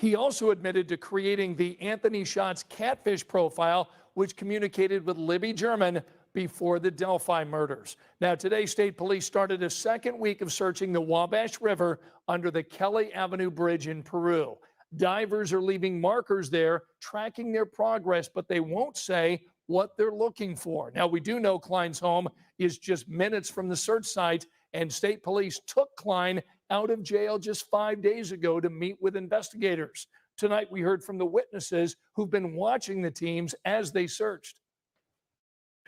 He also admitted to creating the Anthony Shots catfish profile, which communicated with Libby German before the Delphi murders. Now, today, state police started a second week of searching the Wabash River under the Kelly Avenue Bridge in Peru. Divers are leaving markers there, tracking their progress, but they won't say what they're looking for. Now, we do know Kline's home is just minutes from the search site, and state police took Kline out of jail just 5 days ago to meet with investigators. Tonight, we heard from the witnesses who've been watching the teams as they searched.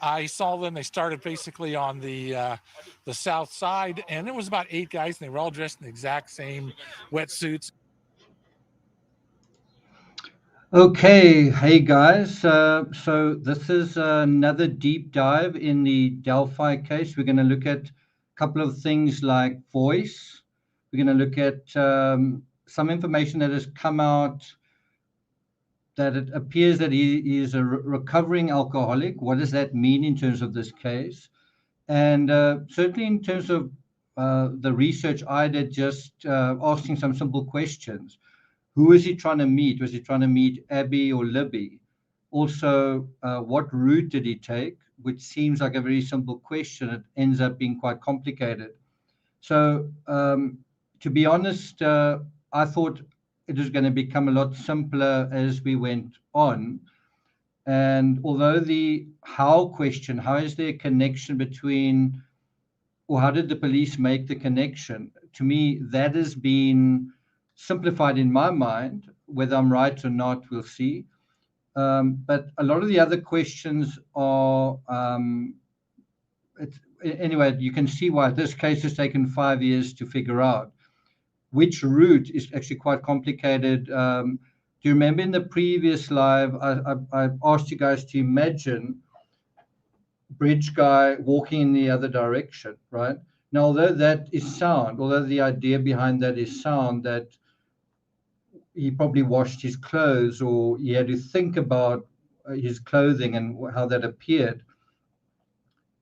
I saw them. They started basically on the south side, and it was about 8 guys, and they were all dressed in the exact same wetsuits. Okay, hey guys. So this is another deep dive in the Delphi case. We're going to look at a couple of things like voice. We're going to look at some information that has come out that it appears that he is a recovering alcoholic. What does that mean in terms of this case? And certainly in terms of the research I did, just asking some simple questions. Who is he trying to meet? Was he trying to meet Abby or Libby? Also, what route did he take? Which seems like a very simple question. It ends up being quite complicated. So to be honest, I thought it was going to become a lot simpler as we went on. And although the how question, how is there a connection between, or how did the police make the connection? To me, that has been simplified in my mind. Whether I'm right or not, we'll see. But a lot of the other questions are, anyway, you can see why this case has taken 5 years to figure out. Which route is actually quite complicated. Do you remember in the previous live, I asked you guys to imagine bridge guy walking in the other direction, right? Now, although that is sound, although the idea behind that is sound, that he probably washed his clothes or he had to think about his clothing and how that appeared,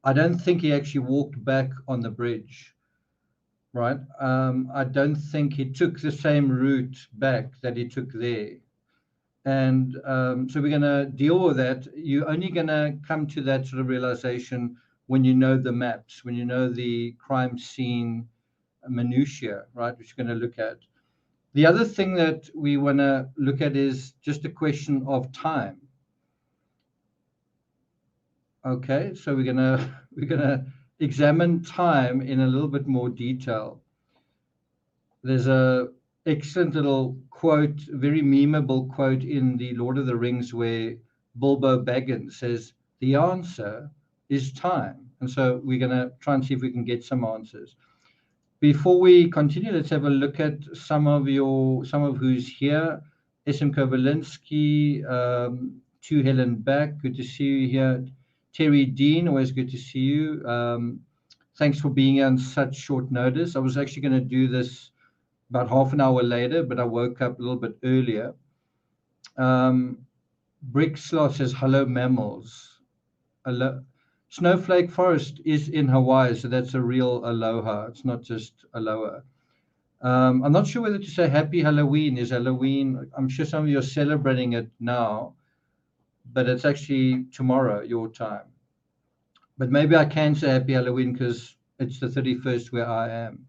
I don't think he actually walked back on the bridge, right? I don't think he took the same route back that he took there. And so we're going to deal with that. You're only going to come to that sort of realization when you know the maps, when you know the crime scene minutiae, right, which you're going to look at. The other thing that we want to look at is just a question of time. Okay, so we're gonna examine time in a little bit more detail. There's a excellent little quote, very memeable quote in the Lord of the Rings where Bilbo Baggins says, "The answer is time." And so we're gonna try and see if we can get some answers. Before we continue, let's have a look at some of who's here. SM Kovalinsky, to Helen Back, good to see you here. Terry Dean, always good to see you. Thanks for being on such short notice. I was actually going to do this about half an hour later, but I woke up a little bit earlier. Brick Slot says, hello, mammals. Snowflake Forest is in Hawaii, so that's a real aloha. It's not just aloha. I'm not sure whether to say happy Halloween. Is Halloween, I'm sure some of you are celebrating it now, but it's actually tomorrow, your time. But maybe I can say happy Halloween because it's the 31st where I am.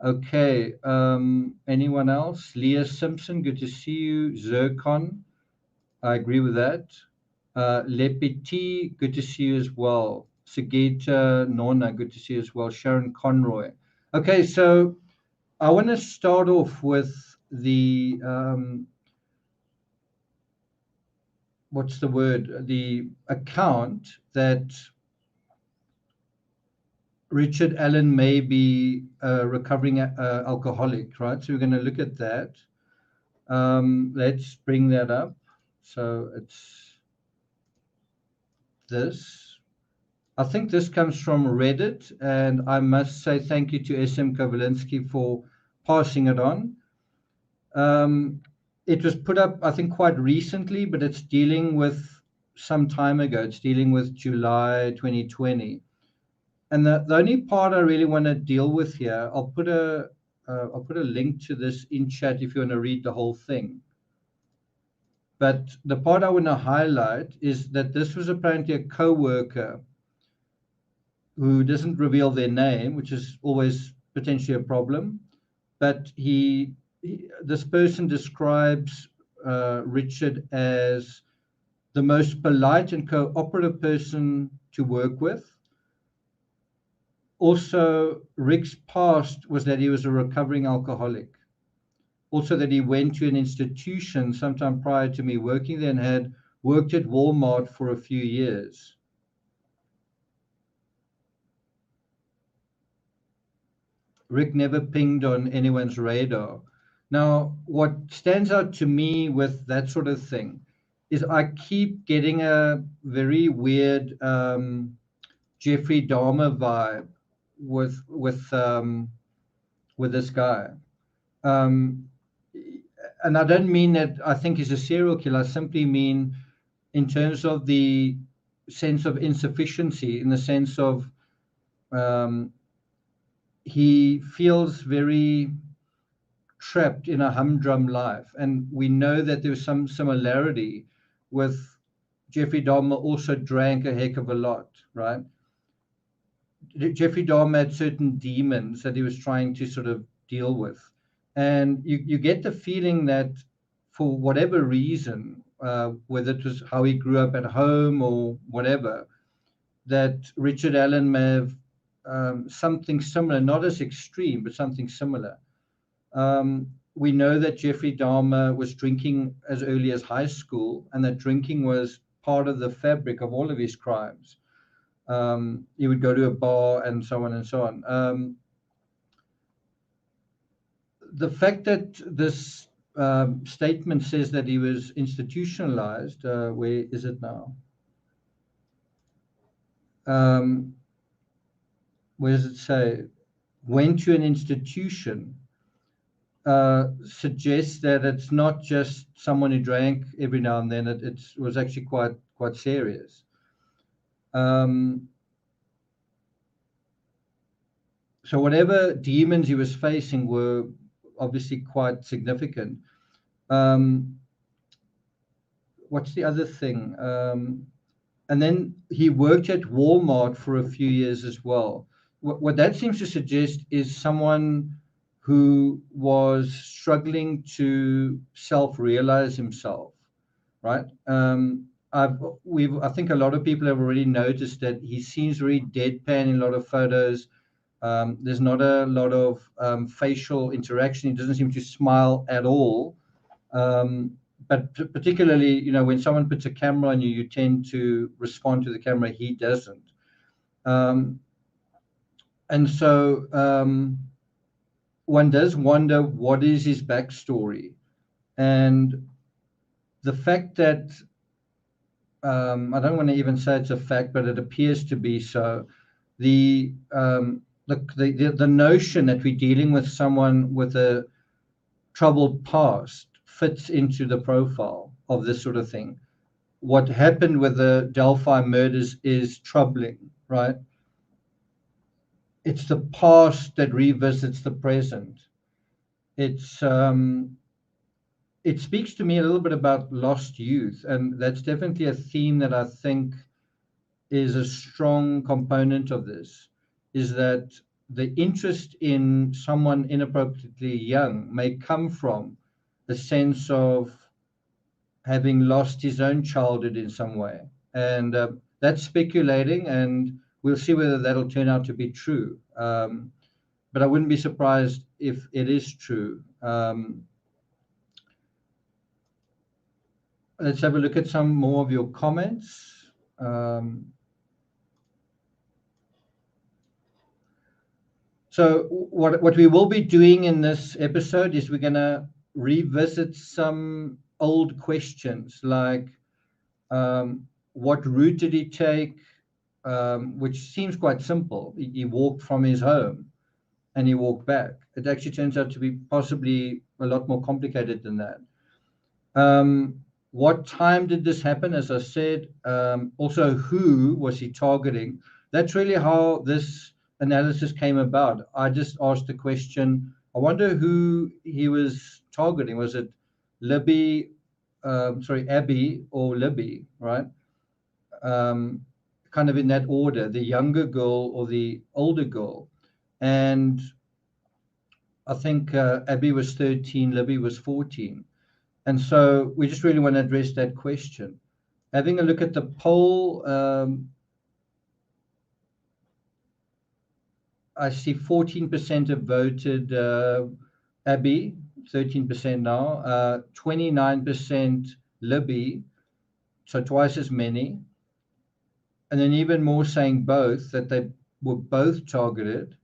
Okay, anyone else? Leah Simpson, good to see you. Zircon, I agree with that. Lepeti, good to see you as well. Sigeta Nona, good to see you as well. Sharon Conroy. Okay, so I want to start off with the, what's the word? The account that Richard Allen may be a recovering alcoholic, right? So we're going to look at that. Let's bring that up. So it's this. I think this comes from Reddit, and I must say thank you to SM Kovalinsky for passing it on. It was put up, I think, quite recently, but it's dealing with some time ago. It's dealing with July 2020. And the only part I really want to deal with here, I'll put a I'll put a link to this in chat if you want to read the whole thing. But the part I want to highlight is that this was apparently a co-worker who doesn't reveal their name, which is always potentially a problem. But this person describes Richard as the most polite and cooperative person to work with. Also, Rick's past was that he was a recovering alcoholic. Also, that he went to an institution sometime prior to me working there and had worked at Walmart for a few years. Rick never pinged on anyone's radar. Now, what stands out to me with that sort of thing is I keep getting a very weird Jeffrey Dahmer vibe with this guy. And I don't mean that I think he's a serial killer. I simply mean in terms of the sense of insufficiency, in the sense of he feels very trapped in a humdrum life. And we know that there's some similarity with Jeffrey Dahmer also drank a heck of a lot, right? Jeffrey Dahmer had certain demons that he was trying to sort of deal with. And you get the feeling that for whatever reason, whether it was how he grew up at home or whatever, that Richard Allen may have something similar, not as extreme, but something similar. We know that Jeffrey Dahmer was drinking as early as high school, and that drinking was part of the fabric of all of his crimes. He would go to a bar and so on and so on. The fact that this statement says that he was institutionalized, where is it now? Where does it say? Went to an institution, suggests that it's not just someone who drank every now and then. It was actually quite serious. So whatever demons he was facing were obviously quite significant. What's the other thing? And then he worked at Walmart for a few years as well. What that seems to suggest is someone who was struggling to self-realize himself, right? I think a lot of people have already noticed that he seems very deadpan in a lot of photos. There's not a lot of facial interaction. He doesn't seem to smile at all. But particularly, when someone puts a camera on you, you tend to respond to the camera. He doesn't. And so one does wonder what is his backstory. And the fact that, I don't want to even say it's a fact, but it appears to be so, the notion that we're dealing with someone with a troubled past fits into the profile of this sort of thing. What happened with the Delphi murders is troubling, right? It's the past that revisits the present. It speaks to me a little bit about lost youth, and that's definitely a theme that I think is a strong component of this, is that the interest in someone inappropriately young may come from the sense of having lost his own childhood in some way. And that's speculating, and we'll see whether that'll turn out to be true. But I wouldn't be surprised if it is true. Let's have a look at some more of your comments. So what we will be doing in this episode is we're going to revisit some old questions like what route did he take, which seems quite simple. He walked from his home and he walked back. It actually turns out to be possibly a lot more complicated than that. What time did this happen? As I said, also who was he targeting? That's really how this analysis came about. I just asked the question, I wonder who he was targeting. Was it Abby or Libby, right? Kind of in that order, the younger girl or the older girl. And I think Abby was 13, Libby was 14. And so we just really want to address that question. Having a look at the poll, I see 14% have voted Abby, 13% now, 29% Libby, so twice as many. And then even more saying both, that they were both targeted.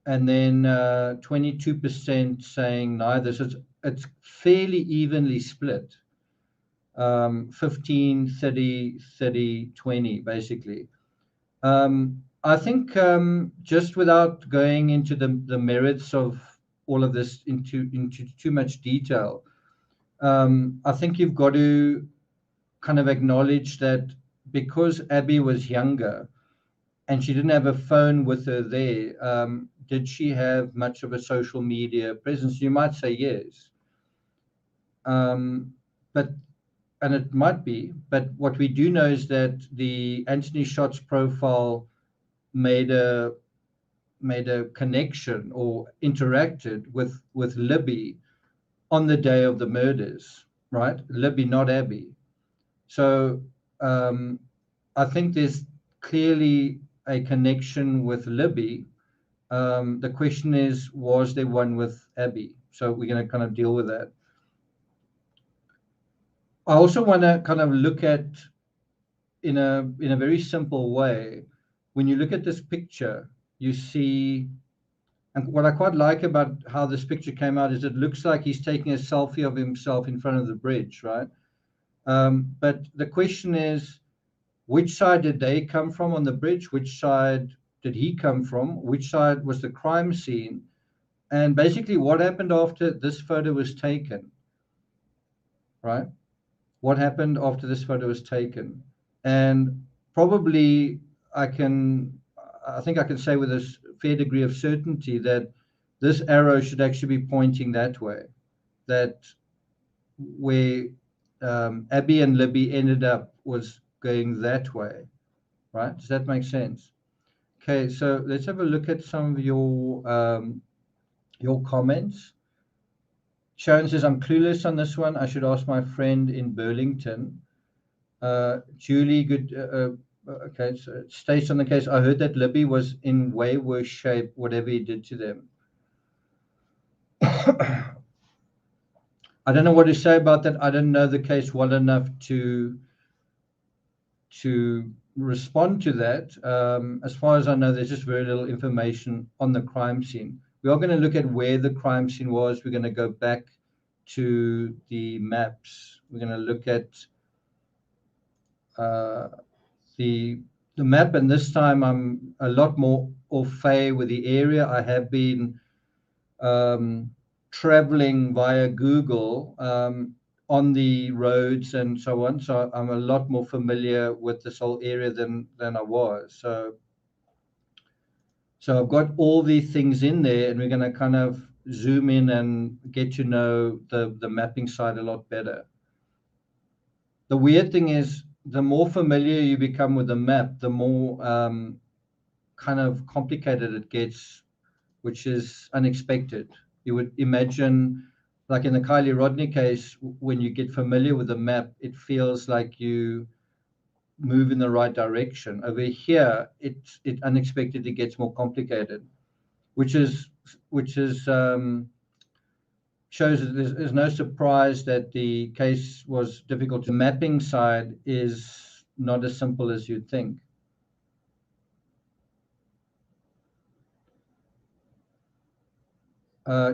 And then 22% saying neither. So it's fairly evenly split. 15, 30, 30, 20, basically. I think just without going into the merits of all of this into too much detail, I think you've got to kind of acknowledge that because Abby was younger and she didn't have a phone with her there, did she have much of a social media presence? You might say yes. And it might be, but what we do know is that the Anthony Shots profile made a connection or interacted with Libby on the day of the murders, right? Libby, not Abby. So I think there's clearly a connection with Libby. The question is, was there one with Abby? So we're going to kind of deal with that. I also want to kind of look at in a very simple way. When you look at this picture, you see, and what I quite like about how this picture came out is it looks like he's taking a selfie of himself in front of the bridge, right? But the question is, which side did they come from on the bridge? Which side did he come from? Which side was the crime scene? And basically, what happened after this photo was taken, right? What happened after this photo was taken? And probably I think I can say with a fair degree of certainty that this arrow should actually be pointing that way, that where Abby and Libby ended up was going that way, right? Does that make sense? Okay, so let's have a look at some of your comments. Sharon says, I'm clueless on this one. I should ask my friend in Burlington. Julie, good. Okay, so it states on the case, I heard that Libby was in way worse shape, whatever he did to them. I don't know what to say about that. I don't know the case well enough to respond to that. As far as I know, there's just very little information on the crime scene. We are going to look at where the crime scene was. We're going to go back to the maps. We're going to look at the map, and this time I'm a lot more au fait with the area. I have been traveling via Google on the roads and so on, so I'm a lot more familiar with this whole area than I was. So I've got all these things in there, and we're going to kind of zoom in and get to know the mapping side a lot better. The weird thing is, the more familiar you become with the map, the more kind of complicated it gets, which is unexpected. You would imagine, like in the Kylie Rodney case, when you get familiar with the map, it feels like you move in the right direction. Over here, it unexpectedly gets more complicated, which shows that there's no surprise that the case was difficult. The mapping side is not as simple as you'd think.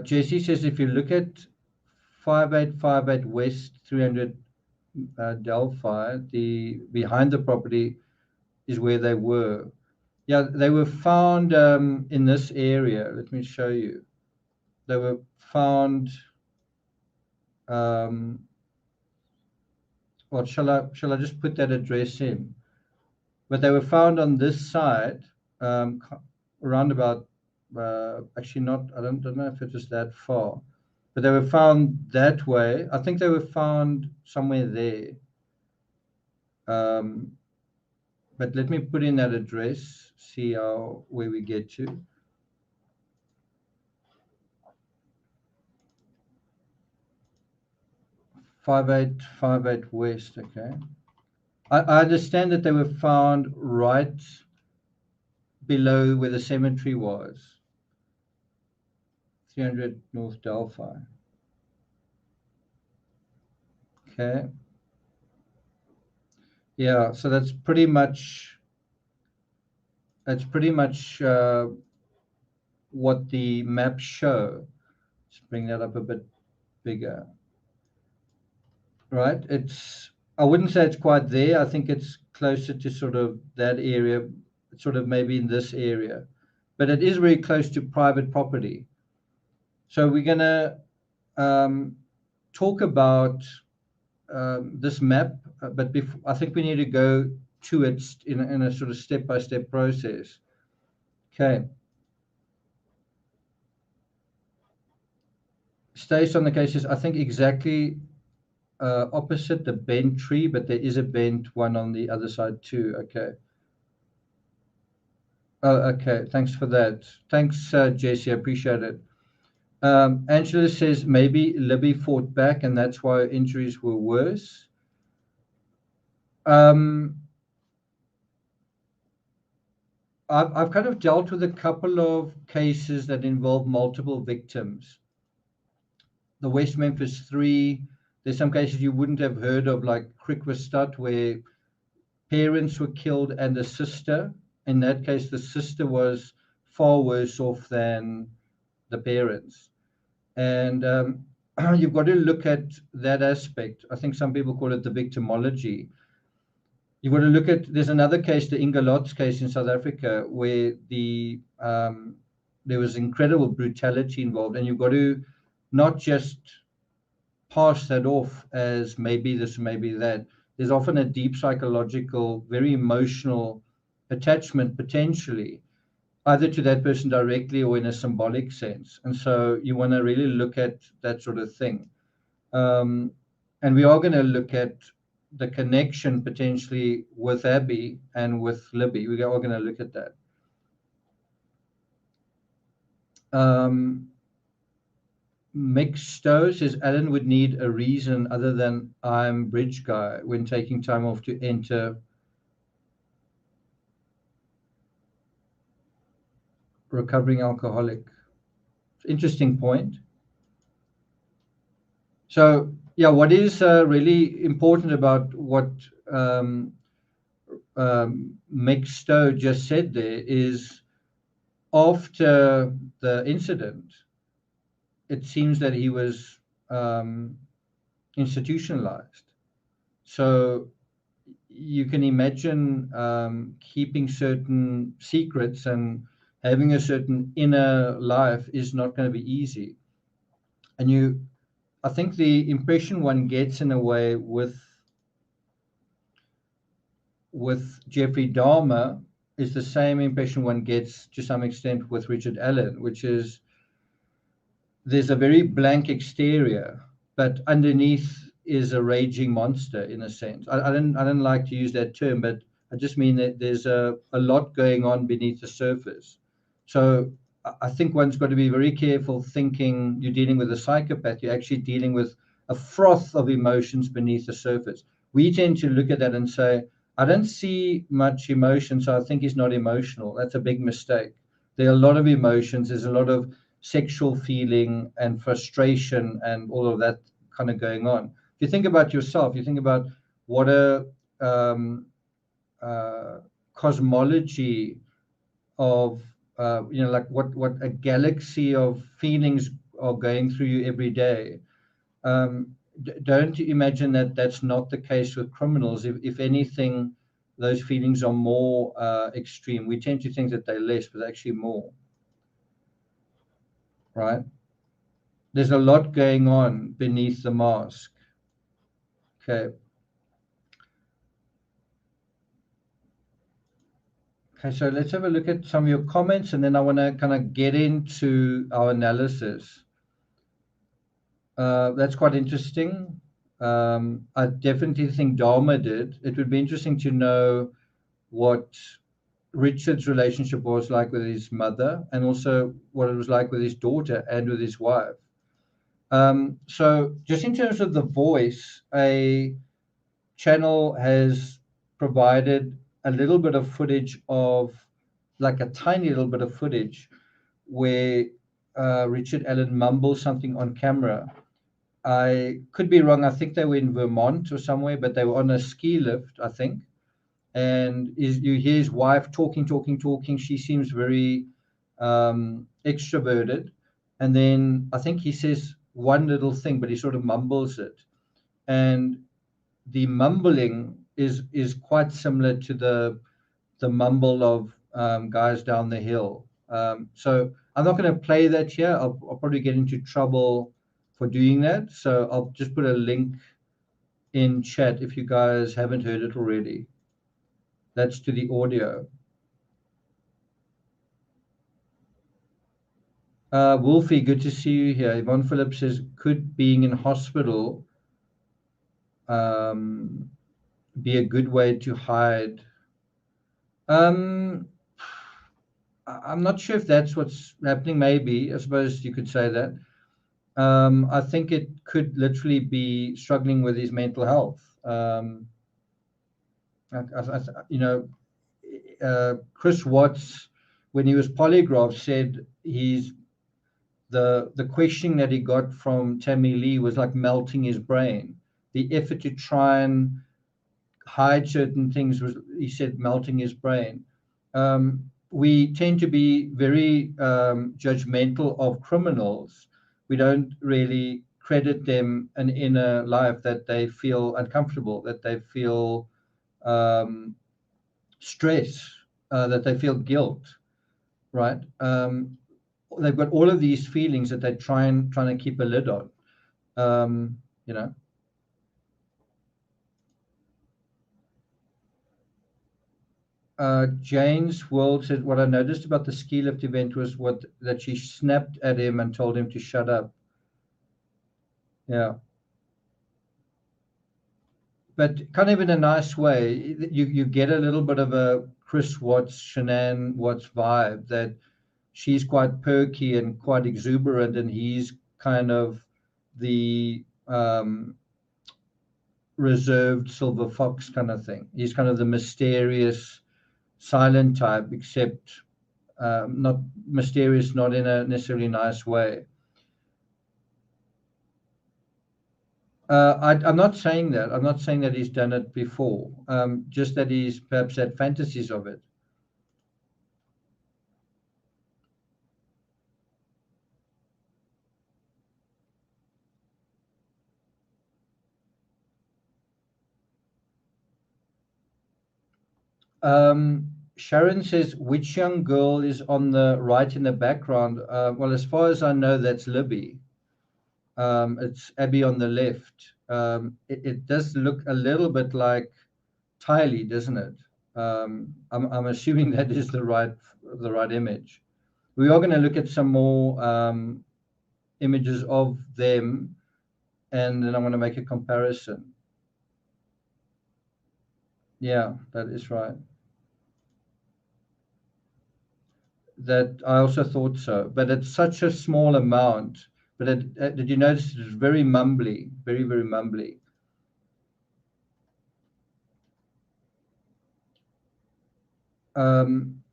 Jesse says, if you look at 5858 West 300 Delphi, the behind the property is where they were. Yeah, they were found in this area. Let me show you. They were found. Well, shall I just put that address in? But they were found on this side, around about actually not, I don't know if it was that far, but they were found that way. I think they were found somewhere there. But let me put in that address, see where we get to. '5858 West, okay. I understand that they were found right below where the cemetery was. 300 North Delphi. Okay. Yeah, so that's pretty much what the maps show. Let's bring that up a bit bigger. Right? I wouldn't say it's quite there. I think it's closer to sort of that area, sort of maybe in this area. But it is very close to private property. So we're going to talk about this map, but I think we need to go to it in a sort of step-by-step process. Okay. Stays on the cases, I think exactly opposite the bent tree, but there is a bent one on the other side too. Okay. Oh, okay. Thanks for that. Thanks, Jesse. I appreciate it. Angela says maybe Libby fought back and that's why injuries were worse. I've kind of dealt with a couple of cases that involve multiple victims. The West Memphis 3, there's some cases you wouldn't have heard of, like Crickwistat, where parents were killed and a sister. In that case, the sister was far worse off than the parents. And you've got to look at that aspect. I think some people call it the victimology. You've got to look at, there's another case, the Ingalot's case in South Africa, where there was incredible brutality involved, and you've got to not just pass that off as maybe this, maybe that. There's often a deep psychological, very emotional attachment potentially, either to that person directly or in a symbolic sense. And so you want to really look at that sort of thing. And we are going to look at the connection potentially with Abby and with Libby. We are going to look at that. Mick Stowe says Alan would need a reason other than I'm bridge guy when taking time off to enter recovering alcoholic. Interesting point. So yeah, what is really important about what Mick Stowe just said there is, after the incident, it seems that he was institutionalized. So you can imagine keeping certain secrets and having a certain inner life is not going to be easy. And I think the impression one gets in a way with Jeffrey Dahmer is the same impression one gets to some extent with Richard Allen, which is there's a very blank exterior, but underneath is a raging monster in a sense. I don't like to use that term, but I just mean that there's a lot going on beneath the surface. So I think one's got to be very careful thinking you're dealing with a psychopath. You're actually dealing with a froth of emotions beneath the surface. We tend to look at that and say, I don't see much emotion, so I think he's not emotional. That's a big mistake. There are a lot of emotions. There's a lot of sexual feeling and frustration and all of that kind of going on. If you think about yourself, you think about what a cosmology of like what a galaxy of feelings are going through you every day. Don't imagine that that's not the case with criminals. If anything, those feelings are more extreme. We tend to think that they're less, but they're actually more. Right? There's a lot going on beneath the mask. Okay. Okay, so let's have a look at some of your comments, and then I want to kind of get into our analysis. That's quite interesting. I definitely think Dharma did. It would be interesting to know what Richard's relationship was like with his mother, and also what it was like with his daughter and with his wife. So just in terms of the voice, a channel has provided a little bit of footage of, like a tiny little bit of footage where Richard Allen mumbles something on camera. I could be wrong. I think they were in Vermont or somewhere, but they were on a ski lift, I think. And you hear his wife talking. She seems very extroverted. And then I think he says one little thing, but he sort of mumbles it. And the mumbling is quite similar to the mumble of guys down the hill. So I'm not going to play that here. I'll probably get into trouble for doing that. So I'll just put a link in chat if you guys haven't heard it already. That's to the audio. Wolfie, good to see you here. Yvonne Phillips says, could being in hospital be a good way to hide? I'm not sure if that's what's happening. Maybe, I suppose you could say that. I think it could literally be struggling with his mental health. You know, Chris Watts, when he was polygraphed, said the questioning that he got from Tammy Lee was like melting his brain. The effort to try and hide certain things was, he said, melting his brain. We tend to be very judgmental of criminals. We don't really credit them an inner life that they feel uncomfortable, that they feel stress, that they feel guilt, right? They've got all of these feelings that they're trying to keep a lid on, you know. Jane's World said, what I noticed about the ski lift event was that she snapped at him and told him to shut up. Yeah. But kind of in a nice way. You get a little bit of a Chris Watts, Shanann Watts vibe, that she's quite perky and quite exuberant, and he's kind of the reserved silver fox kind of thing. He's kind of the mysterious, silent type, except not mysterious, not in a necessarily nice way. I'm not saying that. I'm not saying that he's done it before. Just that he's perhaps had fantasies of it. Sharon says, which young girl is on the right in the background? Well, as far as I know, that's Libby. It's Abby on the left. It does look a little bit like Tylee, doesn't it? I'm assuming that is the right image. We are going to look at some more images of them, and then I'm going to make a comparison. Yeah, that is right. That I also thought so, but it's such a small amount. But did you notice it was very mumbly, very, very mumbly?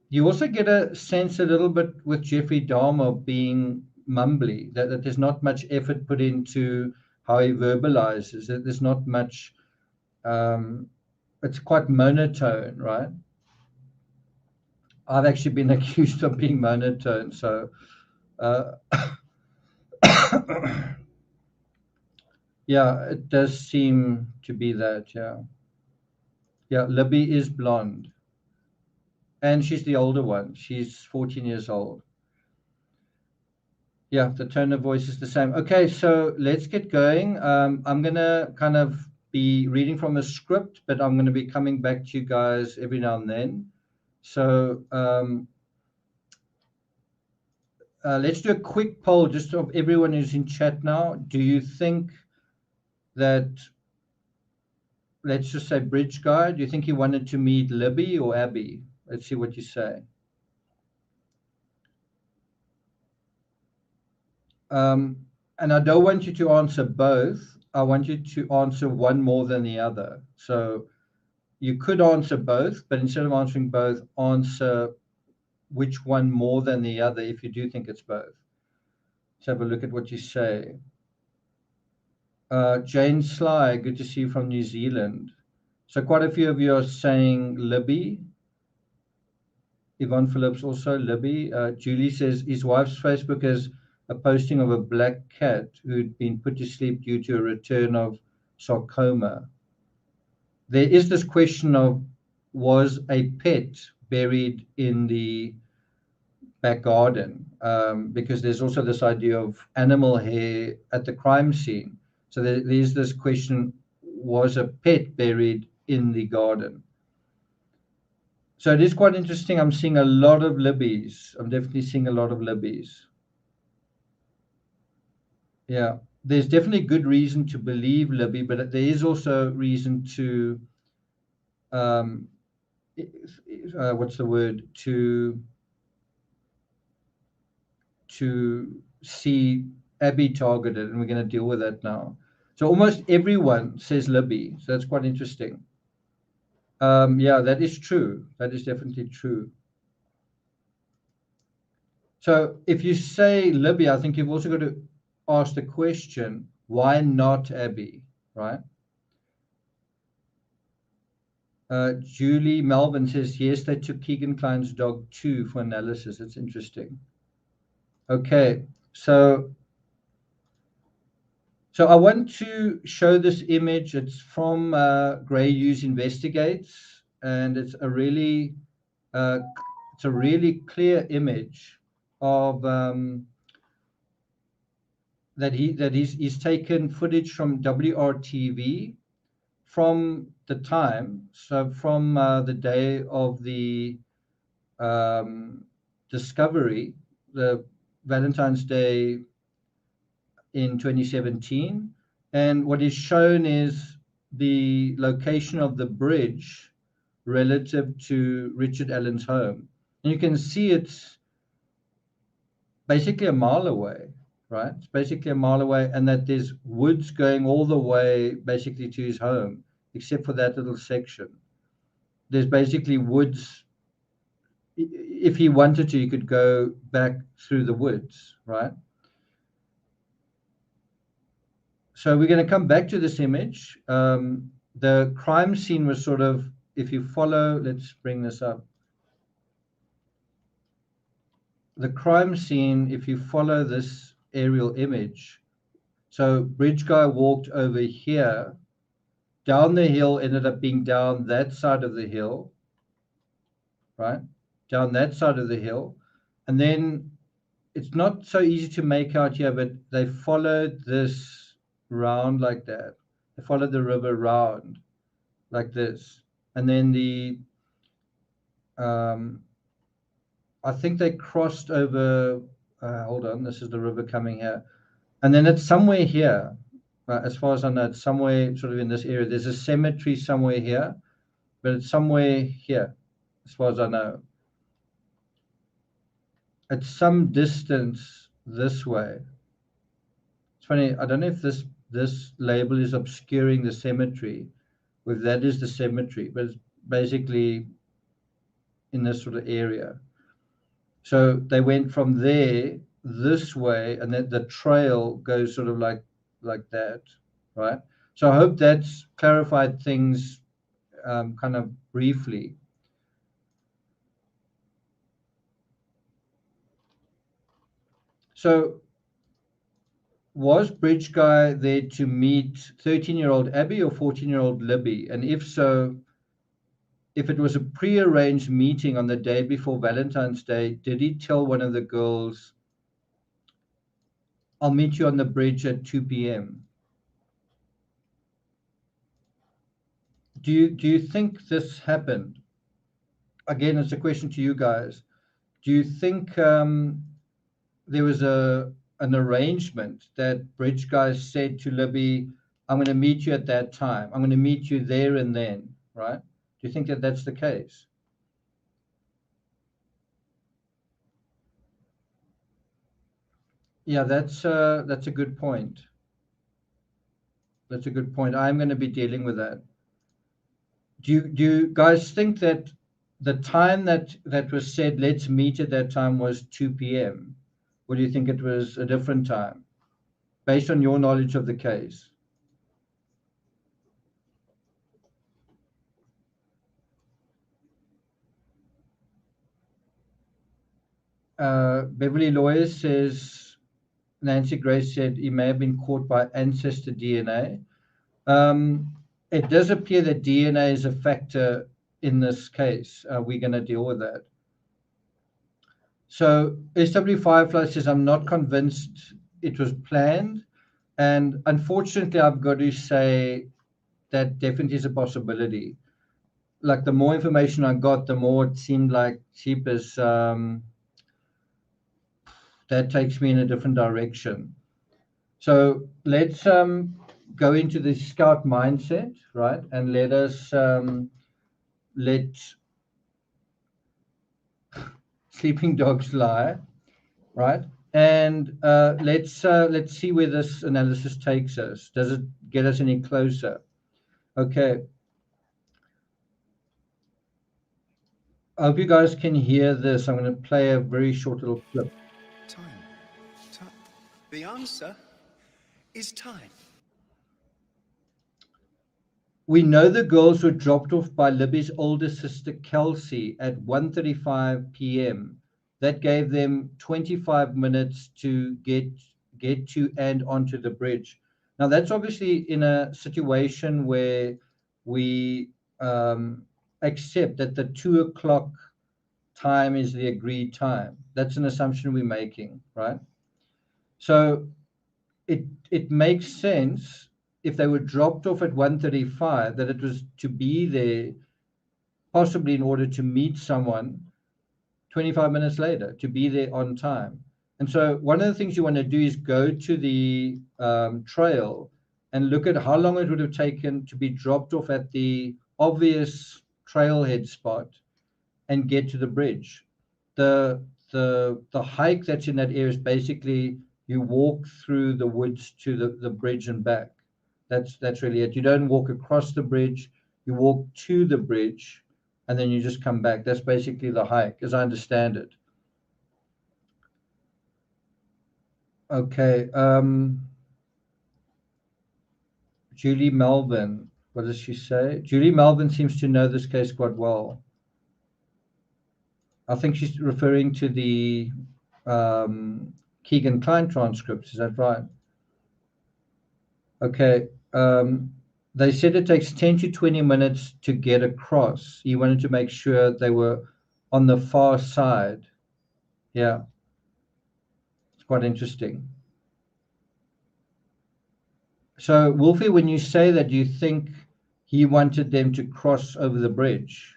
You also get a sense a little bit with Jeffrey Dahmer being mumbly, that there's not much effort put into how he verbalizes. There's not much, it's quite monotone, right? I've actually been accused of being monotone, so yeah, it does seem to be that, yeah. Yeah, Libby is blonde. And she's the older one. She's 14 years old. Yeah, the tone of voice is the same. Okay, so let's get going. I'm going to kind of be reading from a script, but I'm going to be coming back to you guys every now and then. So let's do a quick poll just of everyone who's in chat now. Do you think that, let's just say Bridge Guy, do you think he wanted to meet Libby or Abby? Let's see what you say. And I don't want you to answer both. I want you to answer one more than the other. So you could answer both, but instead of answering both, answer which one more than the other if you do think it's both. Let's have a look at what you say. Jane Sly, good to see you from New Zealand. So quite a few of you are saying Libby. Yvonne Phillips also Libby. Julie says his wife's Facebook has a posting of a black cat who'd been put to sleep due to a return of sarcoma. There is this question of, was a pet buried in the back garden? Because there's also this idea of animal hair at the crime scene. So there's this question, was a pet buried in the garden? So it is quite interesting. I'm seeing a lot of Libbies. I'm definitely seeing a lot of Libbies. Yeah, there's definitely good reason to believe Libby, but there is also reason to, what's the word, to see Abby targeted, and we're going to deal with that now. So almost everyone says Libby, so that's quite interesting. Yeah, that is true. That is definitely true. So if you say Libby, I think you've also got to ask the question, why not Abby, right? Julie Melvin says, yes, they took Kegan Kline's dog too for analysis. It's interesting. Okay, so I want to show this image. It's from Gray Hughes Investigates, and it's a really clear image of he's taken footage from WRTV from the time, so from the day of the discovery, the Valentine's Day in 2017, and what is shown is the location of the bridge relative to Richard Allen's home. And you can see it's basically a mile away, right? It's basically a mile away, and that there's woods going all the way basically to his home, except for that little section. There's basically woods. If he wanted to, he could go back through the woods, right? So we're going to come back to this image. The crime scene was sort of, if you follow, let's bring this up. The crime scene, if you follow this aerial image, so Bridge Guy walked over here, down the hill, ended up being down that side of the hill, right? Down that side of the hill. And then it's not so easy to make out here, but they followed this round like that. They followed the river round like this. And then I think they crossed over, hold on, this is the river coming here. And then it's somewhere here, as far as I know, it's somewhere sort of in this area. There's a cemetery somewhere here, but it's somewhere here, as far as I know. At some distance this way. It's funny, I don't know if this label is obscuring the cemetery, or if that is the cemetery, but it's basically in this sort of area. So they went from there this way, and then the trail goes sort of like that, right? So I hope that's clarified things kind of briefly. So was Bridge Guy there to meet 13-year-old Abby or 14-year-old Libby? And if so, if it was a pre-arranged meeting on the day before Valentine's Day, did he tell one of the girls, I'll meet you on the bridge at 2 p.m.? Do you think this happened? again, it's a question to you guys. Do you think there was an arrangement that bridge guys said to Libby, I'm going to meet you at that time. I'm going to meet you there and then, right? Do you think that that's the case? Yeah, that's a good point. That's a good point. I'm going to be dealing with that. Do you guys think that the time that was said, let's meet at that time, was 2 p.m.? Or do you think it was a different time, based on your knowledge of the case? Beverly Lawyers says, Nancy Grace said he may have been caught by ancestor DNA. It does appear that DNA is a factor in this case. We're going to deal with that. So SW Firefly says, I'm not convinced it was planned. And unfortunately, I've got to say that definitely is a possibility. Like, the more information I got, the more it seemed like Cheapers, that takes me in a different direction. So let's go into the scout mindset, right? And let us let sleeping dogs lie, right? And let's see where this analysis takes us. Does it get us any closer? Okay. I hope you guys can hear this. I'm going to play a very short little clip. Time. The answer is time. We know the girls were dropped off by Libby's older sister, Kelsey, at 1:35 p.m. That gave them 25 minutes to get to and onto the bridge. Now, that's obviously in a situation where we accept that the 2 o'clock time is the agreed time. That's an assumption we're making, right? So it makes sense, if they were dropped off at 1:35, that it was to be there, possibly in order to meet someone 25 minutes later, to be there on time. And so one of the things you want to do is go to the trail and look at how long it would have taken to be dropped off at the obvious trailhead spot and get to the bridge. The hike that's in that area is basically, you walk through the woods to the bridge and back. That's really it. You don't walk across the bridge, you walk to the bridge, and then you just come back. That's basically the hike, as I understand it. Okay. Julie Melvin, what does she say? Julie Melvin seems to know this case quite well. I think she's referring to the Kegan Kline transcripts. Is that right? Okay. They said it takes 10 to 20 minutes to get across. He wanted to make sure they were on the far side. Yeah. It's quite interesting. So, Wolfie, when you say that, do you think he wanted them to cross over the bridge?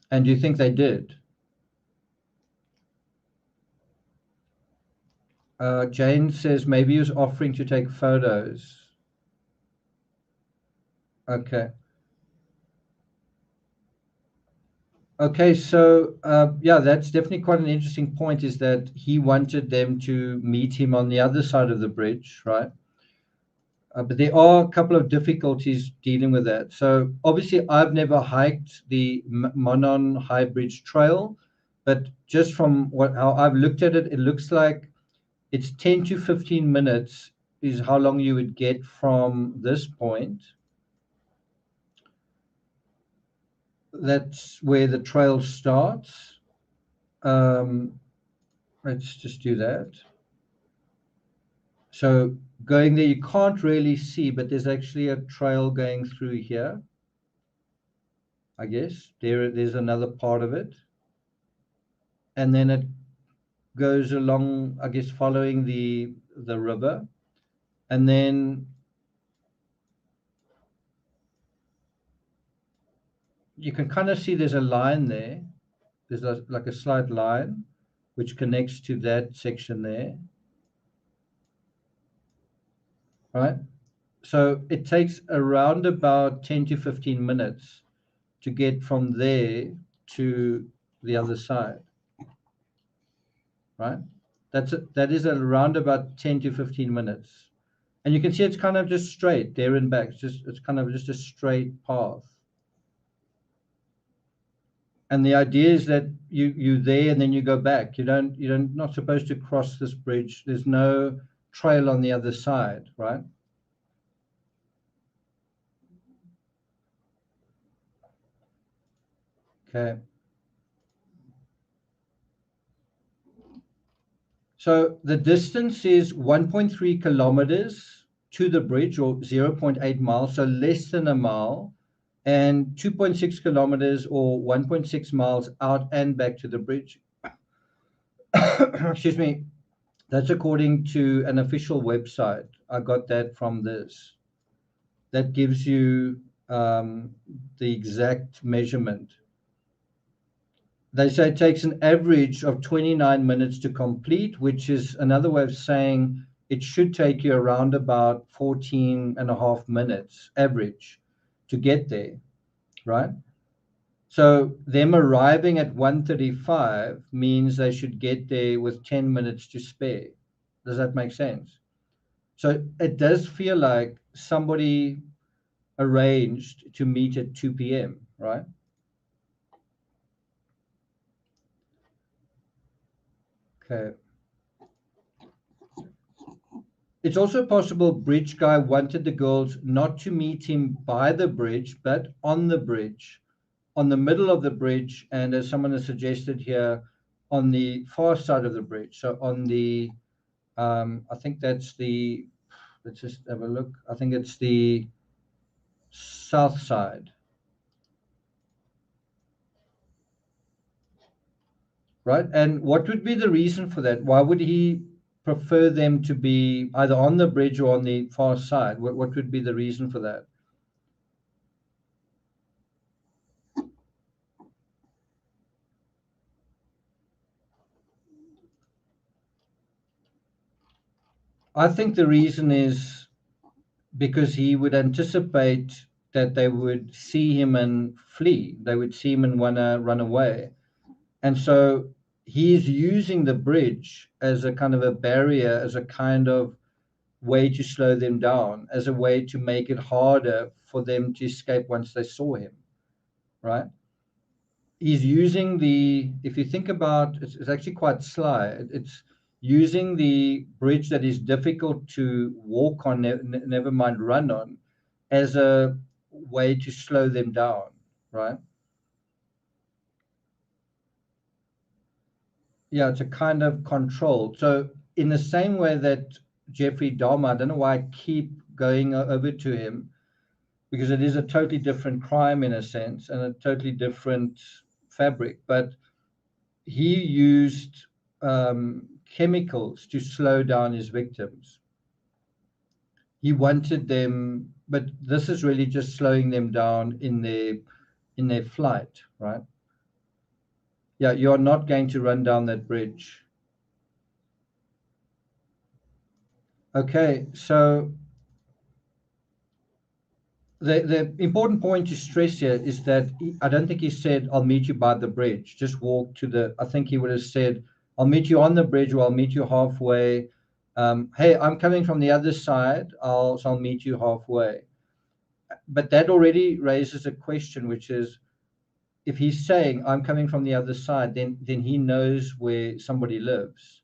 And do you think they did? Jane says maybe he was offering to take photos. Okay. Okay, so yeah, that's definitely quite an interesting point, is that he wanted them to meet him on the other side of the bridge, right? But there are a couple of difficulties dealing with that. So obviously, I've never hiked the Monon High Bridge Trail, but just from how I've looked at it, it looks like it's 10 to 15 minutes is how long you would get from this point. That's where the trail starts. Let's just do that. So going there, you can't really see, but there's actually a trail going through here. I guess there's another part of it. And then it goes along, I guess, following the river. And then you can kind of see there's a line there. There's like a slight line which connects to that section there, right? So it takes around about 10 to 15 minutes to get from there to the other side, right? That is around about 10 to 15 minutes. And you can see it's kind of just straight there and back. It's kind of just a straight path. And the idea is that you're there and then you go back. You're not supposed to cross this bridge. There's no trail on the other side, right? Okay. So the distance is 1.3 kilometers to the bridge, or 0.8 miles, so less than a mile, and 2.6 kilometers or 1.6 miles out and back to the bridge. Excuse me. That's according to an official website. I got that from this. That gives you the exact measurement. They say it takes an average of 29 minutes to complete, which is another way of saying it should take you around about 14 and a half minutes average to get there, right? So them arriving at 1:35 means they should get there with 10 minutes to spare. Does that make sense? So it does feel like somebody arranged to meet at 2 p.m., right? Okay. It's also possible bridge guy wanted the girls not to meet him by the bridge, but on the bridge, on the middle of the bridge, and as someone has suggested here, on the far side of the bridge. So on the, I think that's the, let's just have a look. I think it's the south side. Right? And what would be the reason for that? Why would he prefer them to be either on the bridge or on the far side? What would be the reason for that? I think the reason is because he would anticipate that they would see him and flee. They would see him and want to run away. And so he's using the bridge as a kind of a barrier, as a kind of way to slow them down, as a way to make it harder for them to escape once they saw him, right? He's using the, if you think about, it's actually quite sly. It's using the bridge that is difficult to walk on, never mind run on, as a way to slow them down, right? Yeah, it's a kind of control. So in the same way that Jeffrey Dahmer, I don't know why I keep going over to him, because it is a totally different crime in a sense and a totally different fabric, but he used chemicals to slow down his victims. He wanted them, but this is really just slowing them down in their flight, right? Yeah, you're not going to run down that bridge. Okay, so the important point to stress here is that I don't think he said, I'll meet you by the bridge. Just walk to the, I think he would have said, I'll meet you on the bridge, or I'll meet you halfway. Hey, I'm coming from the other side. So I'll meet you halfway. But that already raises a question, which is, if he's saying, I'm coming from the other side, then he knows where somebody lives,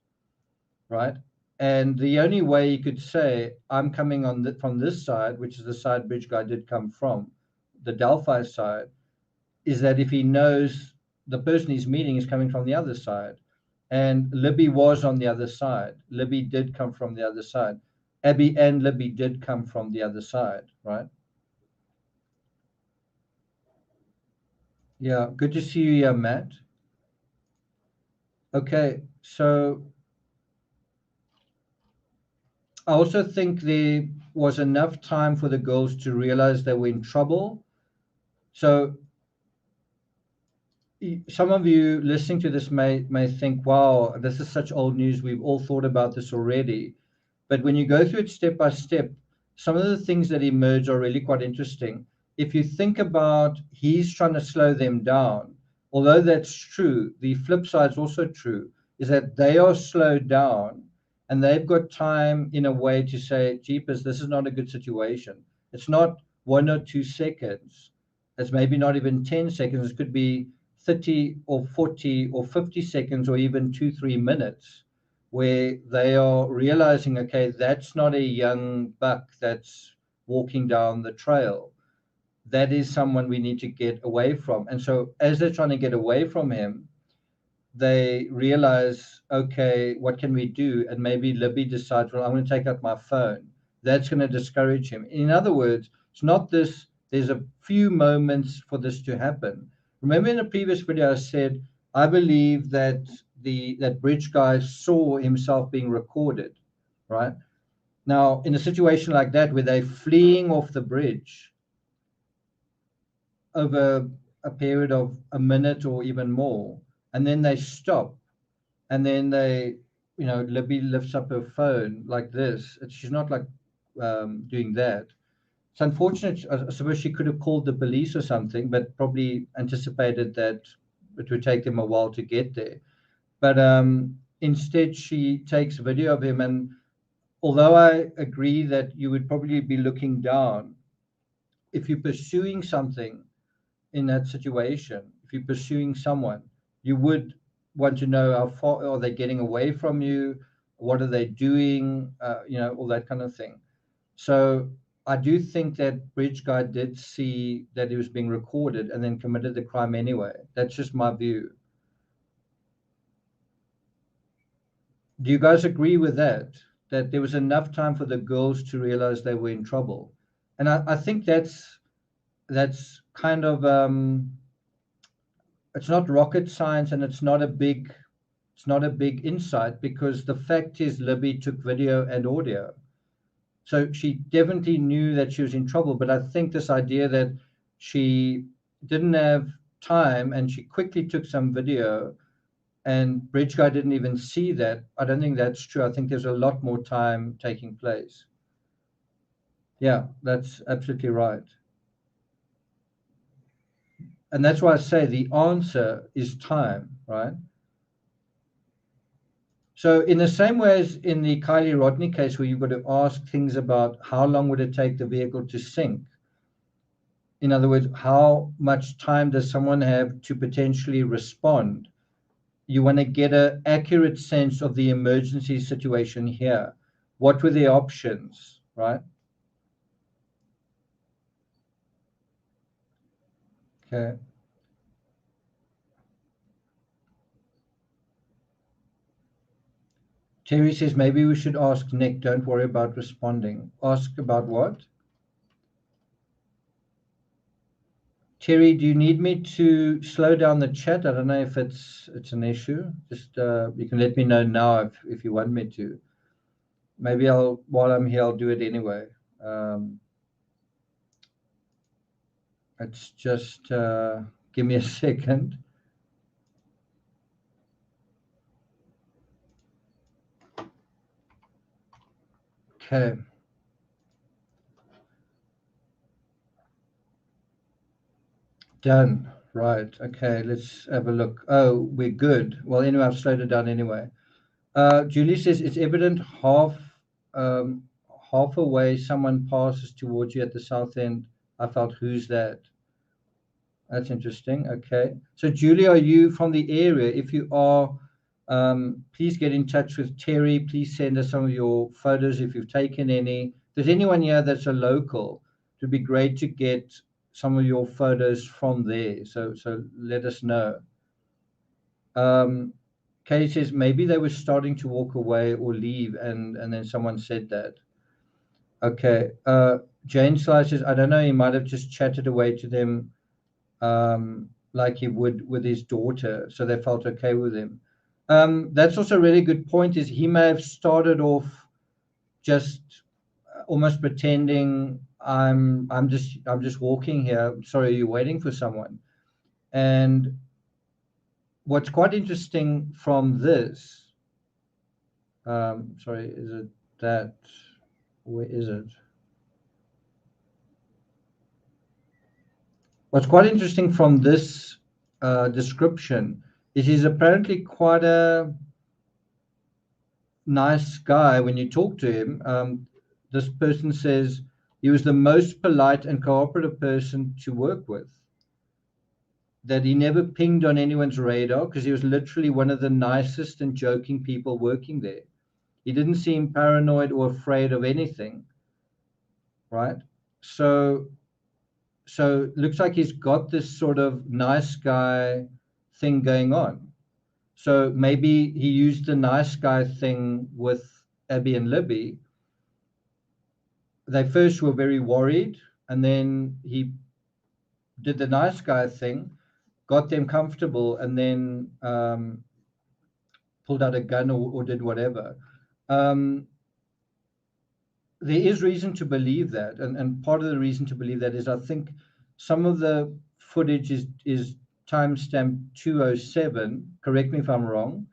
right? And the only way you could say, I'm coming from this side, which is the side bridge guy did come from, the Delphi side, is that if he knows the person he's meeting is coming from the other side. And Libby was on the other side. Libby did come from the other side. Abby and Libby did come from the other side, right? Yeah, good to see you here, Matt. Okay, so I also think there was enough time for the girls to realize they were in trouble. So some of you listening to this may think, wow, this is such old news. We've all thought about this already. But when you go through it step by step, some of the things that emerge are really quite interesting. If you think about he's trying to slow them down, although that's true, the flip side is also true, is that they are slowed down and they've got time in a way to say, jeepers, this is not a good situation. It's not 1 or 2 seconds. It's maybe not even 10 seconds. It could be 30 or 40 or 50 seconds or even 2-3 minutes where they are realizing, okay, that's not a young buck that's walking down the trail. That is someone we need to get away from. And so as they're trying to get away from him, they realize, okay, what can we do? And maybe Libby decides, well, I'm going to take out my phone. That's going to discourage him. In other words, it's not this, there's a few moments for this to happen. Remember in the previous video, I said, I believe that that bridge guy saw himself being recorded, right? Now, in a situation like that, where they're fleeing off the bridge over a period of a minute or even more, and then they stop, and then they, Libby lifts up her phone like this. She's not like doing that. It's unfortunate. I suppose she could have called the police or something, but probably anticipated that it would take them a while to get there. But instead, she takes video of him. And although I agree that you would probably be looking down, if you're pursuing something in that situation, if you're pursuing someone, you would want to know how far are they getting away from you, what are they doing, all that kind of thing. So I do think that bridge guy did see that he was being recorded and then committed the crime anyway. That's just my view. Do you guys agree with that? That there was enough time for the girls to realize they were in trouble? And I think that's kind of it's not rocket science, and it's not a big insight, because the fact is Libby took video and audio. So she definitely knew that she was in trouble. But I think this idea that she didn't have time and she quickly took some video and bridge guy didn't even see that, I don't think that's true. I think there's a lot more time taking place. Yeah, that's absolutely right. And that's why I say the answer is time, right? So in the same way as in the Kylie Rodney case, where you've got to ask things about how long would it take the vehicle to sink? In other words, how much time does someone have to potentially respond? You want to get an accurate sense of the emergency situation here. What were the options, right? Okay. Terry says, maybe we should ask Nick, don't worry about responding. Ask about what? Terry, do you need me to slow down the chat? I don't know if it's an issue. Just you can let me know now if you want me to. Maybe while I'm here, I'll do it anyway. It's just give me a second. Okay. Done. Right. Okay, let's have a look. Oh, we're good. Well, anyway, I've slowed it down anyway. Julie says, it's evident half away someone passes towards you at the south end. I felt, who's that? That's interesting. Okay. So Julie, are you from the area? If you are, please get in touch with Terry. Please send us some of your photos if you've taken any. If there's anyone here that's a local, it would be great to get some of your photos from there. So let us know. Kay says maybe they were starting to walk away or leave, and then someone said that. Okay. Jane Sly says, I don't know, he might have just chatted away to them like he would with his daughter, so they felt okay with him. That's also a really good point, is he may have started off just almost pretending I'm just walking here. Sorry, are you waiting for someone? And what's quite interesting from this, sorry, is it that, where is it? What's quite interesting from this description is he's apparently quite a nice guy when you talk to him. This person says he was the most polite and cooperative person to work with, that he never pinged on anyone's radar because he was literally one of the nicest and joking people working there. He didn't seem paranoid or afraid of anything, right? So looks like he's got this sort of nice guy thing going on. So maybe he used the nice guy thing with Abby and Libby. They first were very worried, and then he did the nice guy thing, got them comfortable, and then pulled out a gun or did whatever. There is reason to believe that, and part of the reason to believe that is I think some of the footage is timestamped 207, correct me if I'm wrong,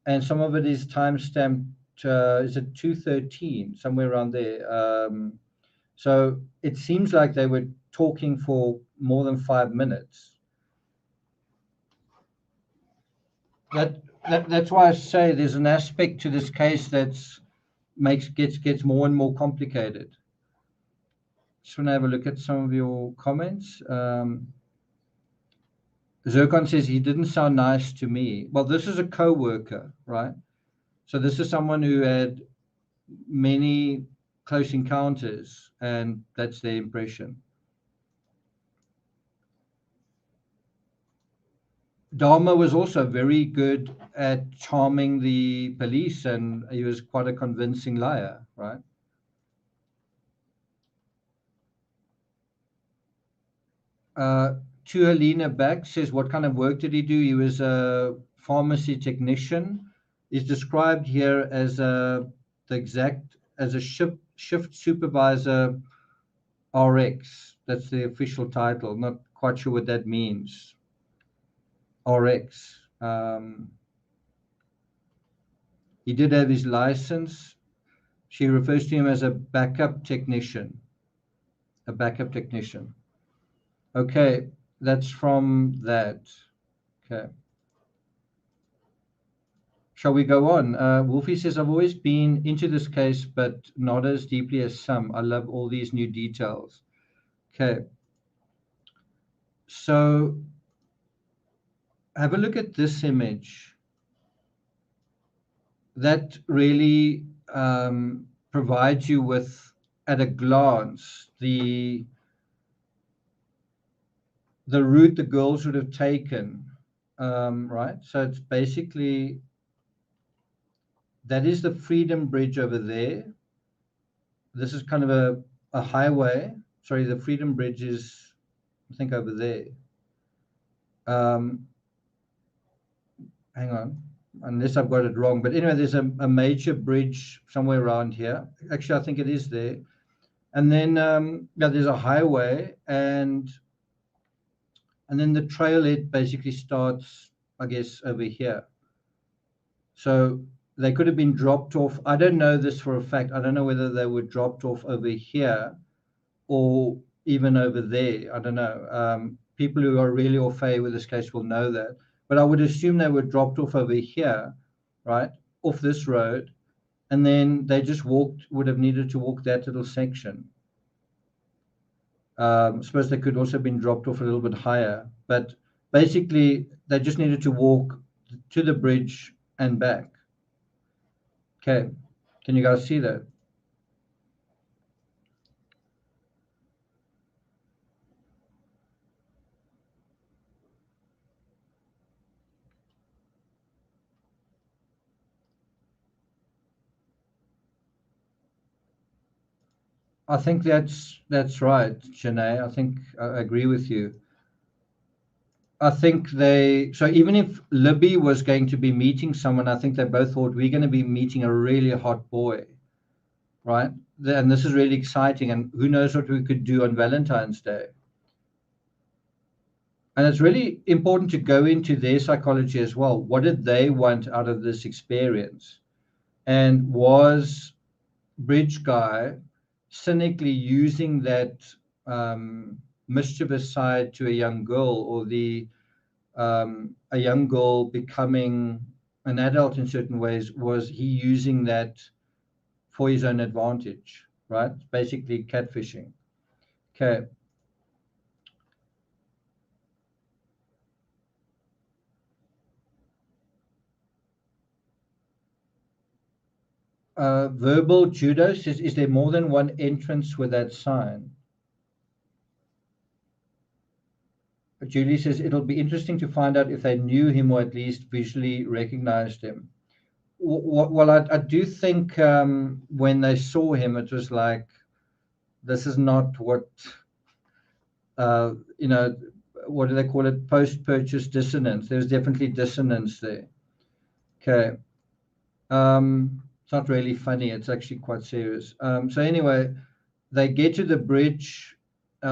and some of it is timestamped, is it 213, somewhere around there. So it seems like they were talking for more than 5 minutes. That's why I say there's an aspect to this case that's gets more and more complicated. Just want to have a look at some of your comments. Zircon says he didn't sound nice to me. Well, this is a co-worker, right? So this is someone who had many close encounters, and that's their impression. Dharma was also very good at charming the police, and he was quite a convincing liar, right? To Helena Back says, what kind of work did he do? He was a pharmacy technician. He's described here as a shift supervisor RX. That's the official title. Not quite sure what that means. RX. He did have his license. She refers to him as a backup technician. A backup technician. Okay, that's from that. Okay. Shall we go on? Wolfie says, I've always been into this case, but not as deeply as some. I love all these new details. Okay. So have a look at this image. That really provides you with, at a glance, the route the girls would have taken, right? So it's basically, that is the Freedom Bridge over there. This is kind of a highway. Sorry, the Freedom Bridge is, I think, over there. Hang on, unless I've got it wrong. But anyway, there's a major bridge somewhere around here. Actually, I think it is there. And then yeah, there's a highway, and then the trailhead basically starts, I guess, over here. So they could have been dropped off. I don't know this for a fact. I don't know whether they were dropped off over here or even over there. I don't know. People who are really au fait with this case will know that. But I would assume they were dropped off over here, right, off this road, and then they just would have needed to walk that little section. I suppose they could also have been dropped off a little bit higher, but basically they just needed to walk to the bridge and back. Okay, can you guys see that? I think that's right, Janae. I think I agree with you. I think so even if Libby was going to be meeting someone, I think they both thought we're going to be meeting a really hot boy, right? And this is really exciting, and who knows what we could do on Valentine's Day. And it's really important to go into their psychology as well. What did they want out of this experience? And was Bridge Guy cynically using that mischievous side to a young girl, or a young girl becoming an adult in certain ways? Was he using that for his own advantage, right? Basically catfishing. Okay. Verbal Judo says, is there more than one entrance with that sign? Julie says, it'll be interesting to find out if they knew him or at least visually recognized him. Well, I do think when they saw him, it was like, this is not what, you know, what do they call it? Post-purchase dissonance. There's definitely dissonance there. Okay. It's not really funny. It's actually quite serious. So anyway, they get to the bridge. They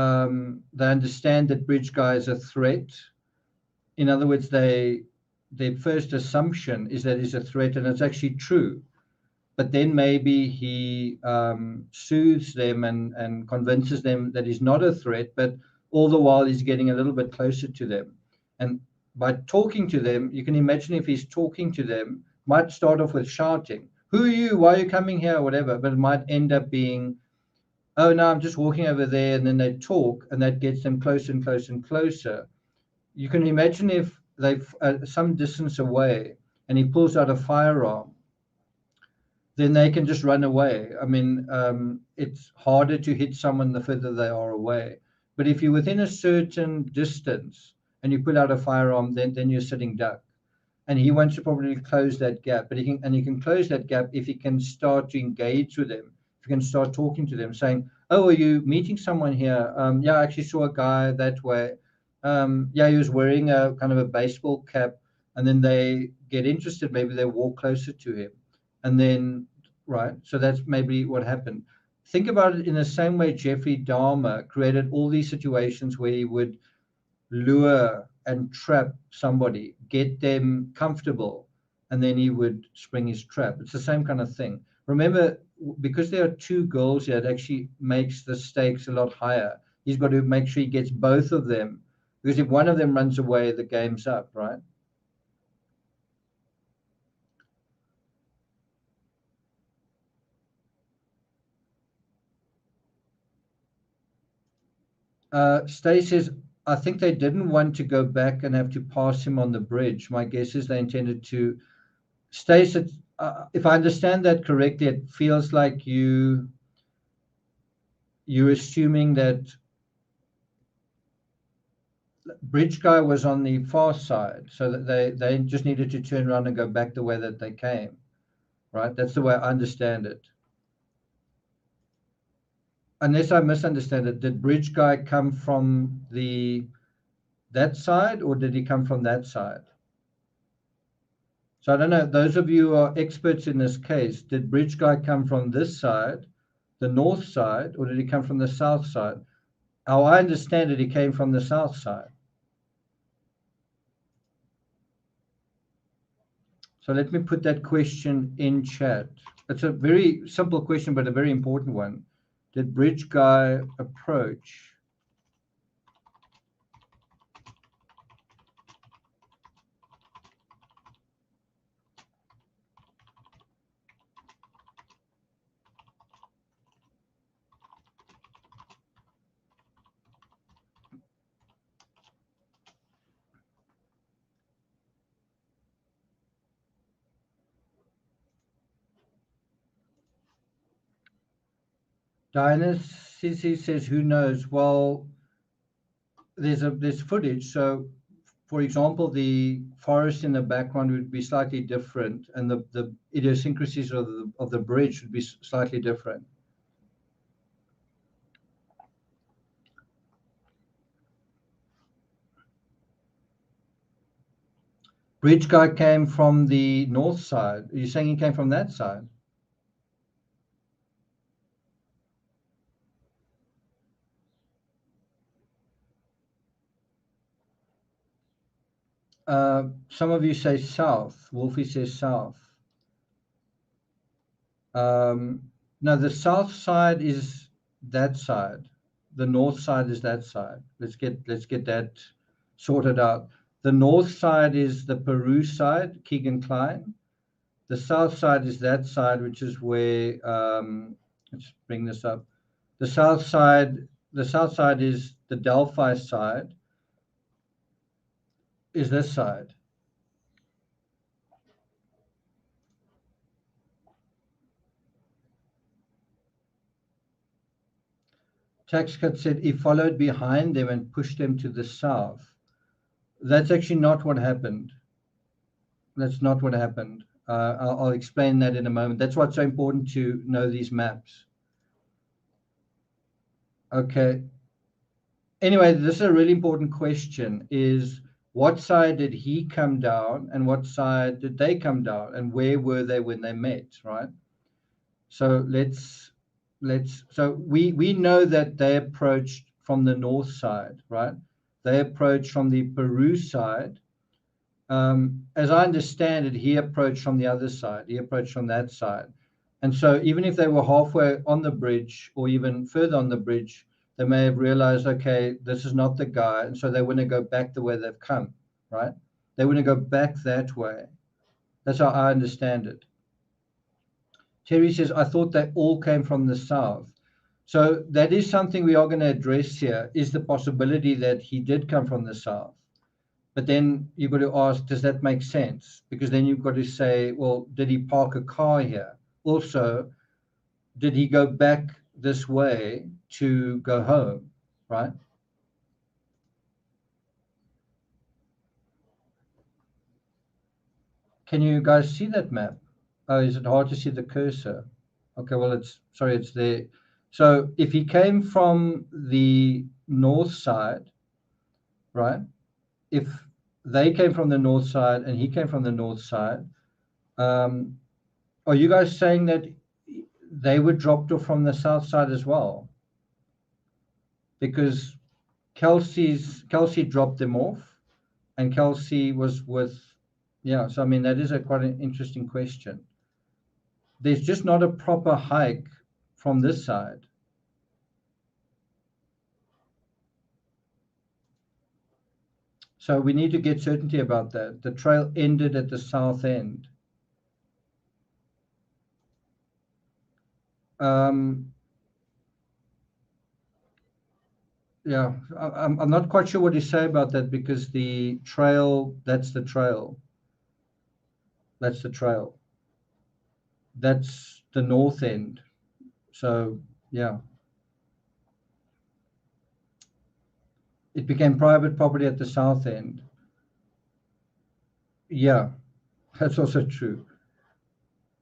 understand that Bridge Guy is a threat. In other words, their first assumption is that he's a threat, and it's actually true. But then maybe he soothes them and convinces them that he's not a threat, but all the while he's getting a little bit closer to them. And by talking to them, you can imagine if he's talking to them, might start off with shouting, "Who are you? Why are you coming here?" or whatever, but it might end up being, "Oh, no, I'm just walking over there," and then they talk, and that gets them closer and closer and closer. You can imagine if they've some distance away and he pulls out a firearm, then they can just run away. I mean, it's harder to hit someone the further they are away. But if you're within a certain distance and you pull out a firearm, then you're sitting duck. And he wants to probably close that gap. But he can close that gap if he can start to engage with them. If you can start talking to them, saying, "Oh, are you meeting someone here? Yeah, I actually saw a guy that way. Yeah, he was wearing a kind of a baseball cap." And then they get interested. Maybe they walk closer to him. And then, right, so that's maybe what happened. Think about it in the same way Jeffrey Dahmer created all these situations where he would lure and trap somebody, get them comfortable, and then he would spring his trap. It's the same kind of thing. Remember, because there are two girls here, it actually makes the stakes a lot higher. He's got to make sure he gets both of them, because if one of them runs away, the game's up, right? Stay says, I think they didn't want to go back and have to pass him on the bridge. My guess is they intended to. Stay said, if I understand that correctly, it feels like you're assuming that Bridge Guy was on the far side, so that they just needed to turn around and go back the way that they came, right? That's the way I understand it. Unless I misunderstand it, did Bridge Guy come from that side, or did he come from that side? So I don't know, those of you who are experts in this case, did Bridge Guy come from this side, the north side, or did he come from the south side? How I understand it, he came from the south side. So let me put that question in chat. It's a very simple question, but a very important one. Did Bridge Guy approach? Diana Sissy says, who knows? Well, there's footage. So, for example, the forest in the background would be slightly different, and the idiosyncrasies of the bridge would be slightly different. Bridge Guy came from the north side. Are you saying he came from that side? Some of you say south. Wolfie says south. No, the south side is that side. The north side is that side. Let's get that sorted out. The north side is the Peru side, Kegan Kline. The south side is that side, which is where let's bring this up. The south side is the Delphi side, is this side. Tax cut said he followed behind them and pushed them to the south. That's actually not what happened. That's not what happened. I'll explain that in a moment. That's what's so important to know these maps. Okay. Anyway, this is a really important question, is what side did he come down and what side did they come down and where were they when they met, right? So we know that they approached from the north side, right? They approached from the Peru side. As I understand it, he approached from the other side. He approached from that side. And so even if they were halfway on the bridge or even further on the bridge, they may have realized, okay, this is not the guy. And so they want to go back the way they've come, right? They want to go back that way. That's how I understand it. Terry says, I thought they all came from the south. So that is something we are going to address here, is the possibility that he did come from the south. But then you've got to ask, does that make sense? Because then you've got to say, well, did he park a car here? Also, did he go back this way to go home, right? Can you guys see that map? Oh, is it hard to see the cursor? Okay, well, it's there. So if he came from the north side, right? If they came from the north side and he came from the north side, are you guys saying that they were dropped off from the south side as well? Because Kelsey dropped them off, and Kelsey was with, yeah. So I mean, that is quite an interesting question. There's just not a proper hike from this side. So we need to get certainty about that. The trail ended at the south end. Yeah, I'm not quite sure what to say about that, because the trail, that's the trail. That's the trail. That's the north end. So, yeah. It became private property at the south end. Yeah, that's also true.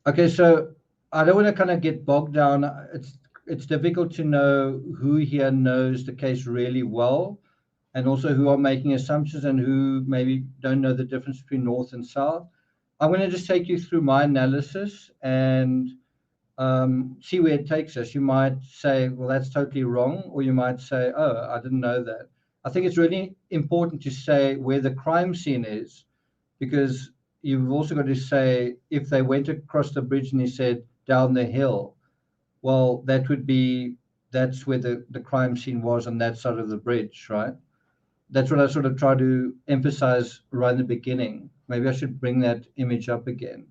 Okay, so I don't want to kind of get bogged down. It's difficult to know who here knows the case really well, and also who are making assumptions and who maybe don't know the difference between north and south. I'm going to just take you through my analysis and see where it takes us. You might say, well, that's totally wrong, or you might say, oh, I didn't know that. I think it's really important to say where the crime scene is, because you've also got to say, if they went across the bridge and he said down the hill, well, that's where the crime scene was, on that side of the bridge, right? That's what I sort of try to emphasize right in the beginning. Maybe I should bring that image up again.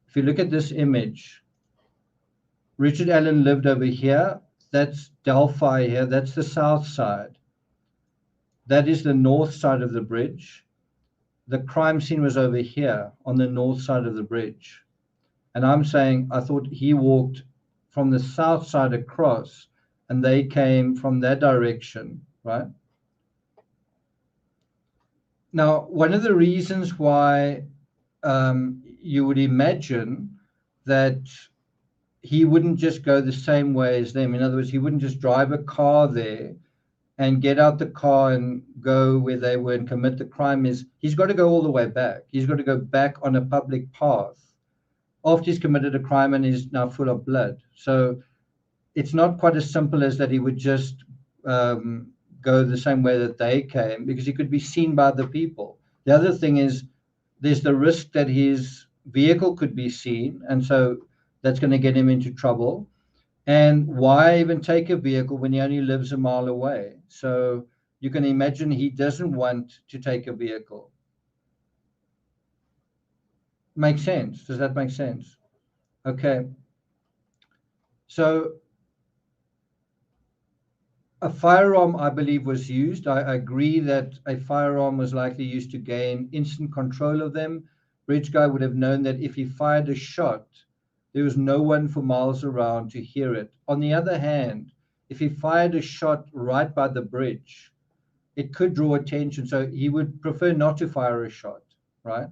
If you look at this image, Richard Allen lived over here. That's Delphi here. That's the south side. That is the north side of the bridge. The crime scene was over here on the north side of the bridge. And I'm saying, I thought he walked from the south side across and they came from that direction, right? Now, one of the reasons why you would imagine that he wouldn't just go the same way as them, in other words, he wouldn't just drive a car there and get out the car and go where they were and commit the crime, is he's got to go all the way back. He's got to go back on a public path after he's committed a crime and is now full of blood. So it's not quite as simple as that he would just go the same way that they came, because he could be seen by the people. The other thing is there's the risk that his vehicle could be seen, and so that's going to get him into trouble. And why even take a vehicle when he only lives a mile away? So you can imagine he doesn't want to take a vehicle. Makes sense? Does that make sense? Okay. So a firearm, I believe, was used. I agree that a firearm was likely used to gain instant control of them. Bridge guy would have known that if he fired a shot, there was no one for miles around to hear it. On the other hand, if he fired a shot right by the bridge, it could draw attention. So he would prefer not to fire a shot, right?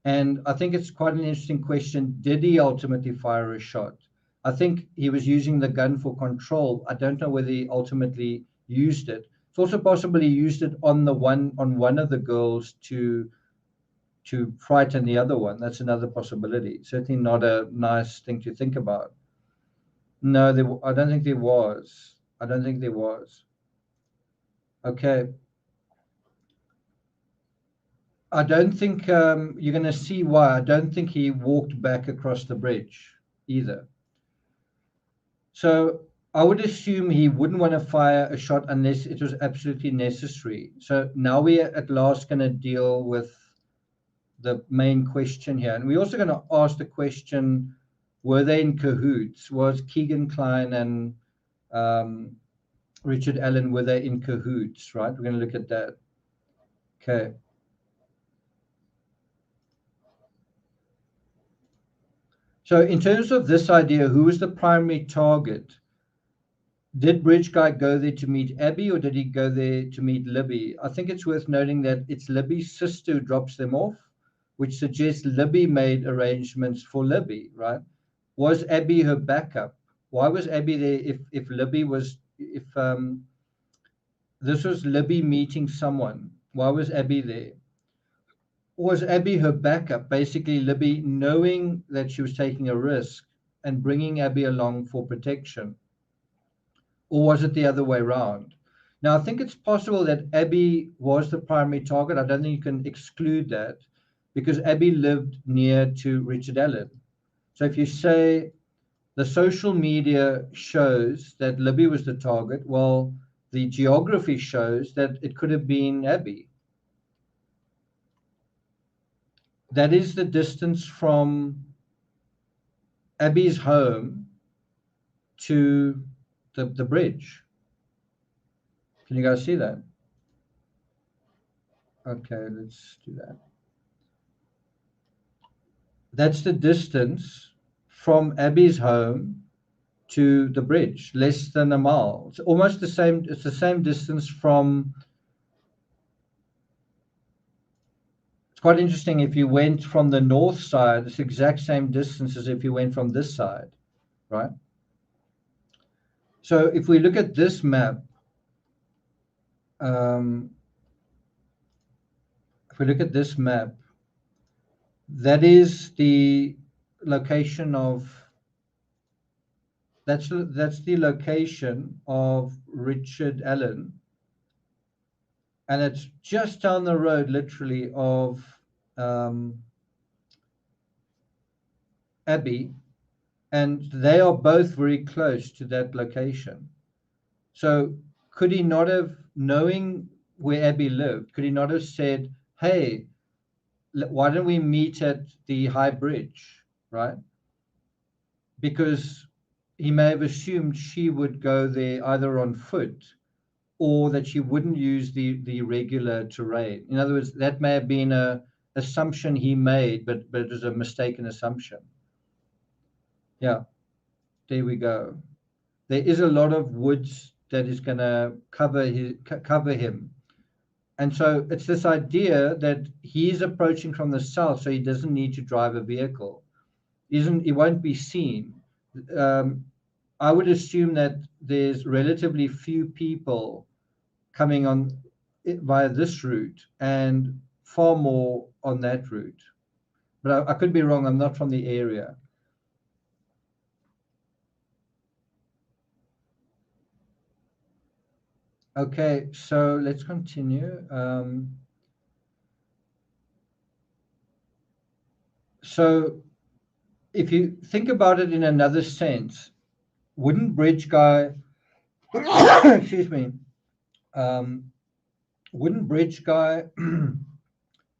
And I think it's quite an interesting question. Did he ultimately fire a shot? I think he was using the gun for control. I don't know whether he ultimately used it. It's also possible he used it on one of the girls to frighten the other one. That's another possibility. Certainly not a nice thing to think about. No, I don't think there was. I don't think there was. Okay. I don't think you're going to see why. I don't think he walked back across the bridge either. So I would assume he wouldn't want to fire a shot unless it was absolutely necessary. So now we're at last going to deal with the main question here. And we're also going to ask the question, were they in cahoots? Was Kegan, Kline, and Richard Allen, were they in cahoots, right? We're going to look at that. Okay. So in terms of this idea, who was the primary target? Did Bridge Guy go there to meet Abby, or did he go there to meet Libby? I think it's worth noting that it's Libby's sister who drops them off, which suggests Libby made arrangements for Libby, right? Was Abby her backup? Why was Abby there if Libby was, if this was Libby meeting someone? Why was Abby there? Was Abby her backup? Basically, Libby knowing that she was taking a risk and bringing Abby along for protection. Or was it the other way around? Now, I think it's possible that Abby was the primary target. I don't think you can exclude that because Abby lived near to Richard Allen. So if you say the social media shows that Libby was the target, well, the geography shows that it could have been Abby. That is the distance from Abby's home to the bridge. Can you guys see that? Okay, let's do that. That's the distance from Abby's home to the bridge, less than a mile. It's almost the same. It's the same distance from. It's quite interesting. If you went from the north side, it's the exact same distance as if you went from this side, right? So if we look at this map, if we look at this map, that is the location of. That's the location of Richard Allen. And it's just down the road, literally, of Abbey, and they are both very close to that location. So could he not have, knowing where Abbey lived, could he not have said, hey, why don't we meet at the high bridge, right? Because he may have assumed she would go there either on foot or that she wouldn't use the regular terrain. In other words, that may have been a assumption he made, but it was a mistaken assumption. Yeah, there we go. There is a lot of woods that is going to cover him. And so it's this idea that he's approaching from the south, so he doesn't need to drive a vehicle. He won't be seen. I would assume that there's relatively few people coming on via this route and far more on that route. But I could be wrong. I'm not from the area. Okay, so let's continue. So if you think about it in another sense, wouldn't Bridge Guy, excuse me, wouldn't Bridge Guy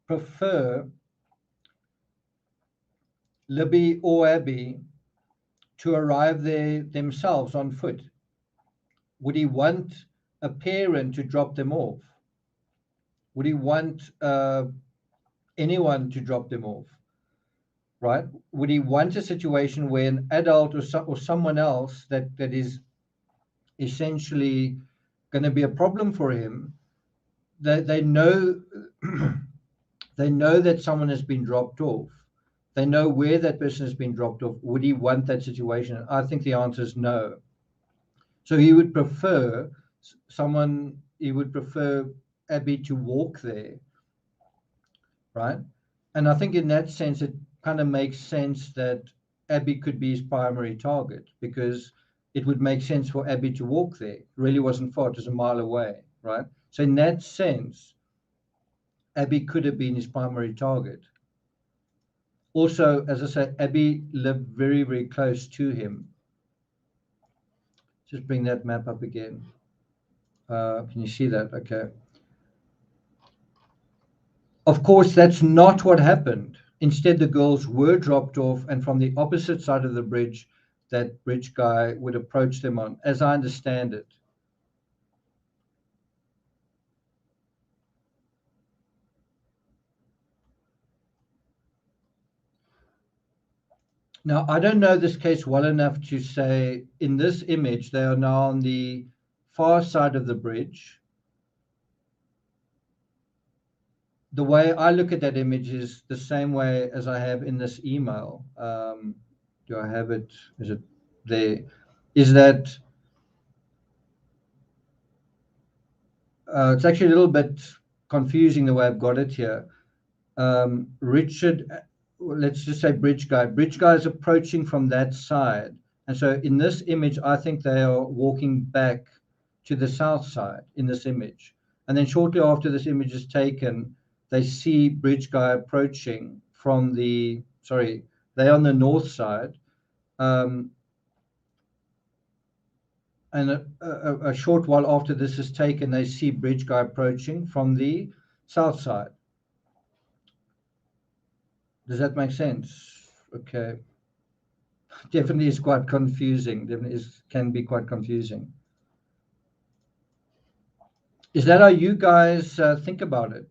prefer Libby or Abby to arrive there themselves on foot? Would he want a parent to drop them off? Would he want anyone to drop them off? Right? Would he want a situation where an adult or someone else that is essentially going to be a problem for him, that they know they know that someone has been dropped off, they know where that person has been dropped off? Would he want that situation? I think the answer is no. So he would prefer Abby to walk there, right? And I think in that sense, it kind of makes sense that Abby could be his primary target, because it would make sense for Abby to walk there. It really wasn't far, it was a mile away, right? So in that sense, Abby could have been his primary target. Also, as I said, Abby lived very, very close to him. Just bring that map up again. Can you see that? Okay. Of course, that's not what happened. Instead, the girls were dropped off, and from the opposite side of the bridge, that Bridge Guy would approach them on, as I understand it. Now, I don't know this case well enough to say, in this image, they are now on the far side of the bridge. The way I look at that image is the same way as I have in this email. Do I have it? Is it there? Is that it's actually a little bit confusing the way I've got it here. Richard, let's just say Bridge Guy. Bridge Guy is approaching from that side. And so in this image, I think they are walking back to the south side in this image. And then shortly after this image is taken, they see Bridge Guy approaching from they're on the north side. And a short while after this is taken, they see Bridge Guy approaching from the south side. Does that make sense? Okay. Definitely is quite confusing. Can be quite confusing. Is that how you guys think about it?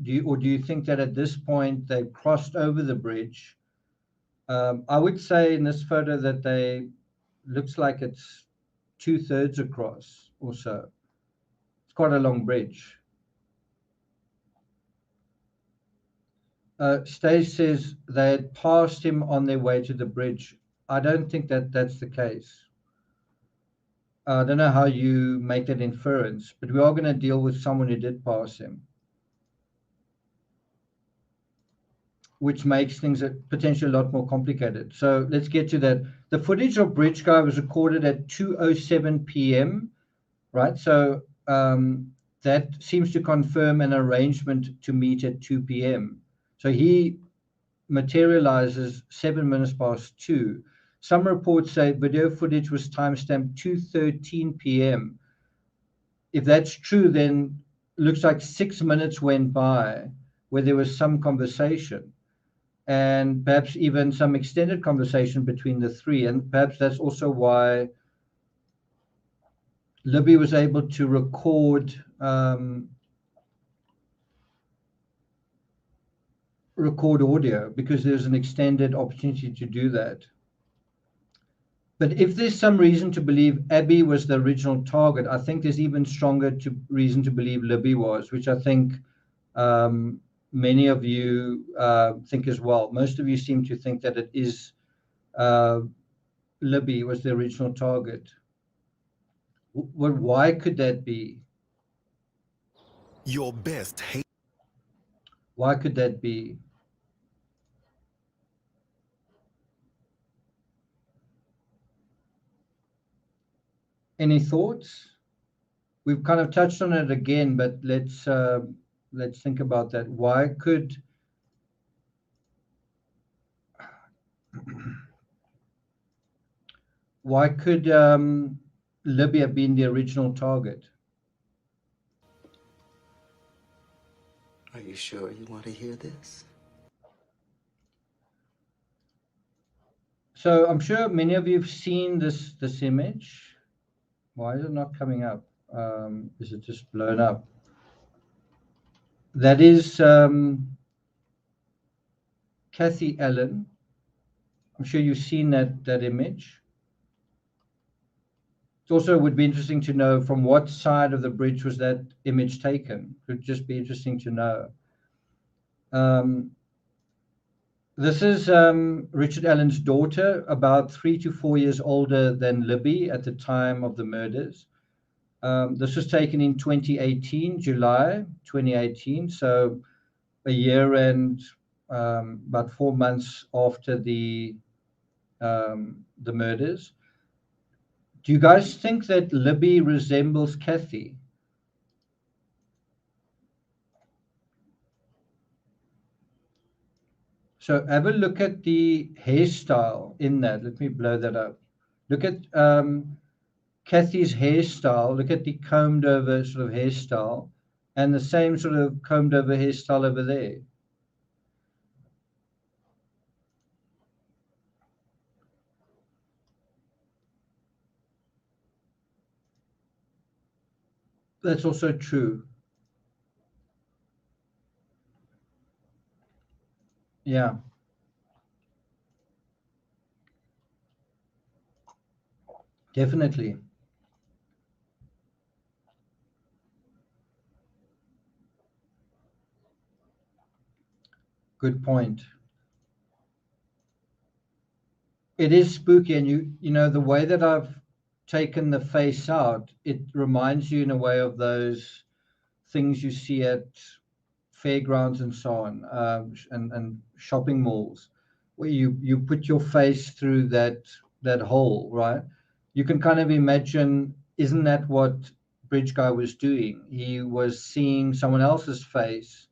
Do you think that at this point they've crossed over the bridge? I would say in this photo that looks like it's 2/3 across or so. It's quite a long bridge. Stace says they had passed him on their way to the bridge. I don't think that's the case. I don't know how you make that inference, but we are going to deal with someone who did pass him, which makes things potentially a lot more complicated. So let's get to that. The footage of Bridge Guy was recorded at 2:07 p.m., right? So that seems to confirm an arrangement to meet at 2 p.m. So he materializes 7 minutes past 2. Some reports say video footage was timestamped 2:13 p.m. If that's true, then it looks like 6 minutes went by where there was some conversation, and perhaps even some extended conversation between the three. And perhaps that's also why Libby was able to record audio, because there's an extended opportunity to do that. But if there's some reason to believe Abby was the original target, I think there's even stronger reason to believe Libby was, which I think many of you think as well. Most of you seem to think that it is Libby was the original target. Well, why could that be? Your best hate. Why could that be? Any thoughts? We've kind of touched on it again, but let's think about that. Why could why could Libby have been the original target? Are you sure you want to hear this? So I'm sure many of you have seen this image. Why is it not coming up? Is it just blown up? That is Kathy Allen. I'm sure you've seen that image. It also would be interesting to know from what side of the bridge was that image taken. Could just be interesting to know. This is Richard Allen's daughter, about 3 to 4 years older than Libby at the time of the murders. This was taken in 2018, July 2018, so a year and about 4 months after the murders. Do you guys think that Libby resembles Kathy? So have a look at the hairstyle in that. Let me blow that up. Look at Kathy's hairstyle. Look at the combed over sort of hairstyle and the same sort of combed over hairstyle over there. That's also true. Yeah. Definitely. Good point. It is spooky, and you know the way that I've taken the face out, it reminds you in a way of those things you see at fairgrounds and so on, and shopping malls, where you put your face through that hole, right? You can kind of imagine, isn't that what Bridge Guy was doing? He was seeing someone else's face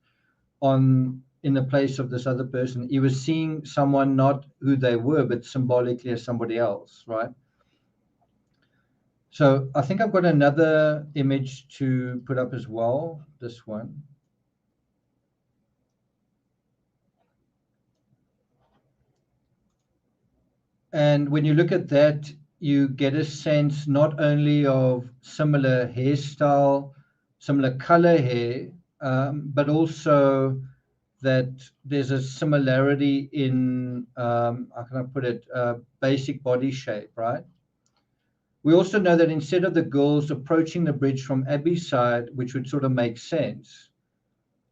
in the place of this other person. He was seeing someone not who they were, but symbolically as somebody else, right? So I think I've got another image to put up as well, this one. And when you look at that, you get a sense not only of similar hairstyle, similar color hair, but also that there's a similarity in, how can I put it, basic body shape, right? We also know that instead of the girls approaching the bridge from Abby's side, which would sort of make sense,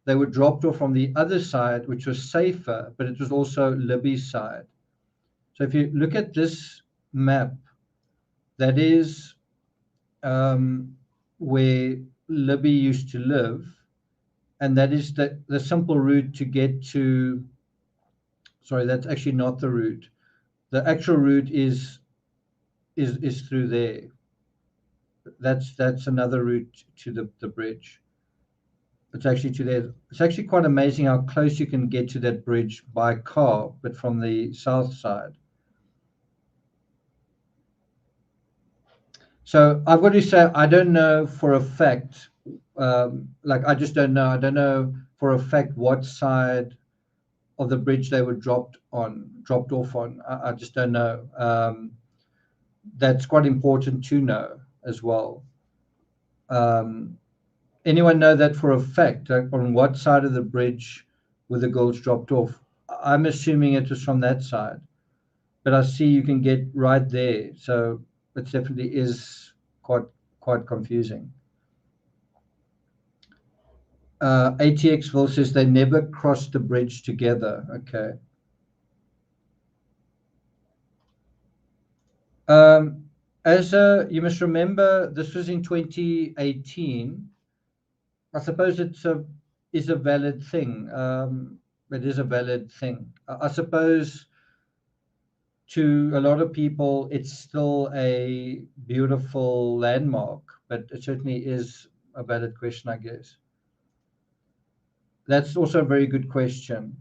they were dropped off from the other side, which was safer, but it was also Libby's side. So if you look at this map, that is where Libby used to live, and that is the simple route to get to. Sorry, that's actually not the route. The actual route is through there. That's another route to the bridge. It's actually to there. It's actually quite amazing how close you can get to that bridge by car, but from the south side. So I've got to say, I don't know for a fact, I just don't know. I don't know for a fact what side of the bridge they were dropped off on. I just don't know. That's quite important to know as well. Anyone know that for a fact, like on what side of the bridge were the girls dropped off? I'm assuming it was from that side, but I see you can get right there. So it definitely is quite confusing. ATXville says they never crossed the bridge together. Okay. You must remember, this was in 2018. I suppose is a valid thing. It is a valid thing. I suppose to a lot of people, it's still a beautiful landmark, but it certainly is a valid question, I guess. That's also a very good question.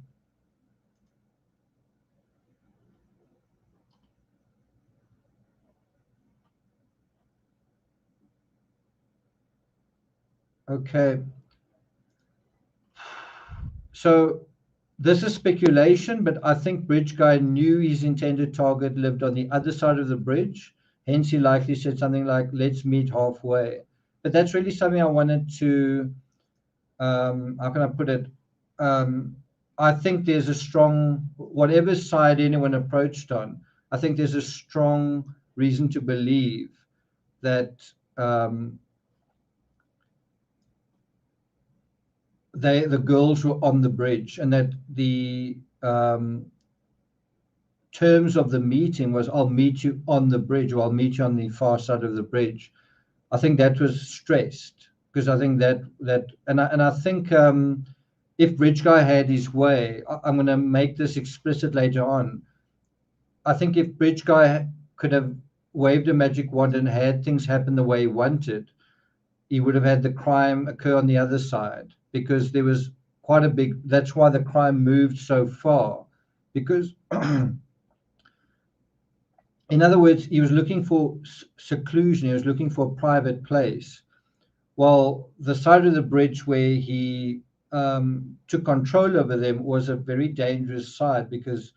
Okay. So this is speculation, but I think bridge guy knew his intended target lived on the other side of the bridge. Hence, he likely said something like, let's meet halfway. But that's really something I wanted to, how can I put it? I think there's a strong, whatever side anyone approached on, I think there's a strong reason to believe that the girls were on the bridge, and that the terms of the meeting was, I'll meet you on the bridge, or I'll meet you on the far side of the bridge. I think that was stressed, because I think and I think if bridge guy had his way, I'm going to make this explicit later on. I think if bridge guy could have waved a magic wand and had things happen the way he wanted, he would have had the crime occur on the other side, because there was quite a big, that's why the crime moved so far, because in other words, he was looking for seclusion, he was looking for a private place. Well, the side of the bridge where he took control over them was a very dangerous side, because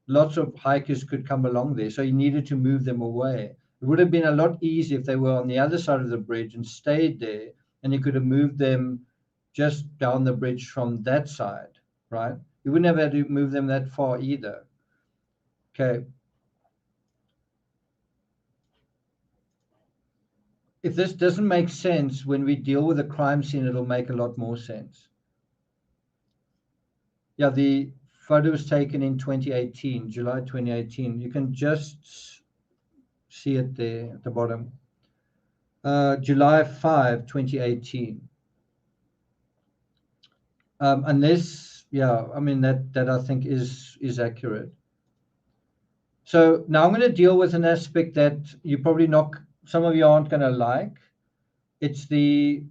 lots of hikers could come along there, so he needed to move them away. It would have been a lot easier if they were on the other side of the bridge and stayed there, and he could have moved them just down the bridge from that side, right? You wouldn't have had to move them that far either. Okay. If this doesn't make sense, when we deal with a crime scene, it'll make a lot more sense. Yeah, the photo was taken in 2018, July 2018. You can just see it there at the bottom. July 5, 2018. Unless, yeah, I mean, that I think is accurate. So now I'm going to deal with an aspect that you probably not, some of you aren't going to like. It's the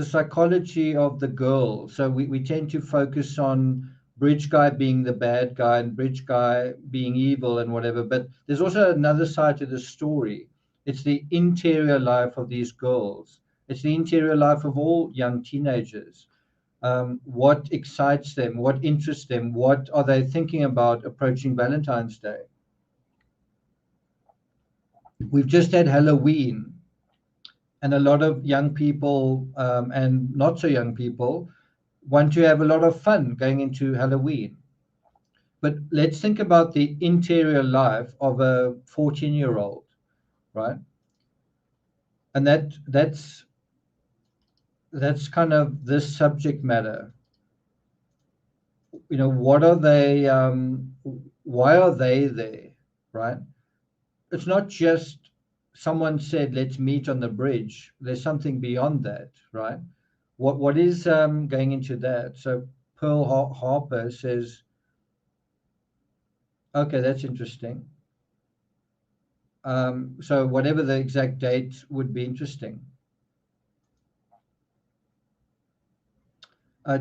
psychology of the girl. So we tend to focus on bridge guy being the bad guy and bridge guy being evil and whatever, but there's also another side to the story. It's the interior life of these girls. It's the interior life of all young teenagers. What excites them? What interests them? What are they thinking about approaching Valentine's Day? We've just had Halloween, and a lot of young people and not so young people want to have a lot of fun going into Halloween. But let's think about the interior life of a 14-year-old, right? And that's kind of this subject matter. You know, what are they? Why are they there, right? It's not just someone said, let's meet on the bridge. There's something beyond that, right? What is going into that? So Pearl Harper says, okay, that's interesting. So whatever the exact date would be interesting.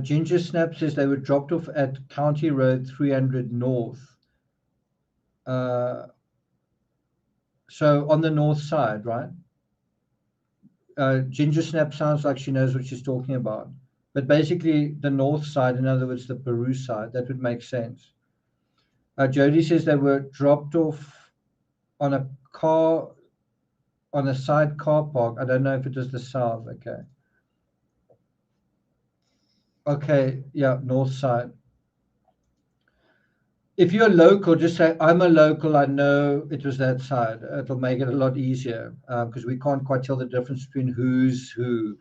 Ginger Snap says they were dropped off at County Road 300 North. So on the north side, right? Ginger Snap sounds like she knows what she's talking about. But basically the north side, in other words, the Peru side, that would make sense. Jody says they were dropped off on a side car park. I don't know if it was the south. Okay, yeah, north side. If you're local, just say, I'm a local, I know it was that side. It'll make it a lot easier, because we can't quite tell the difference between who's who,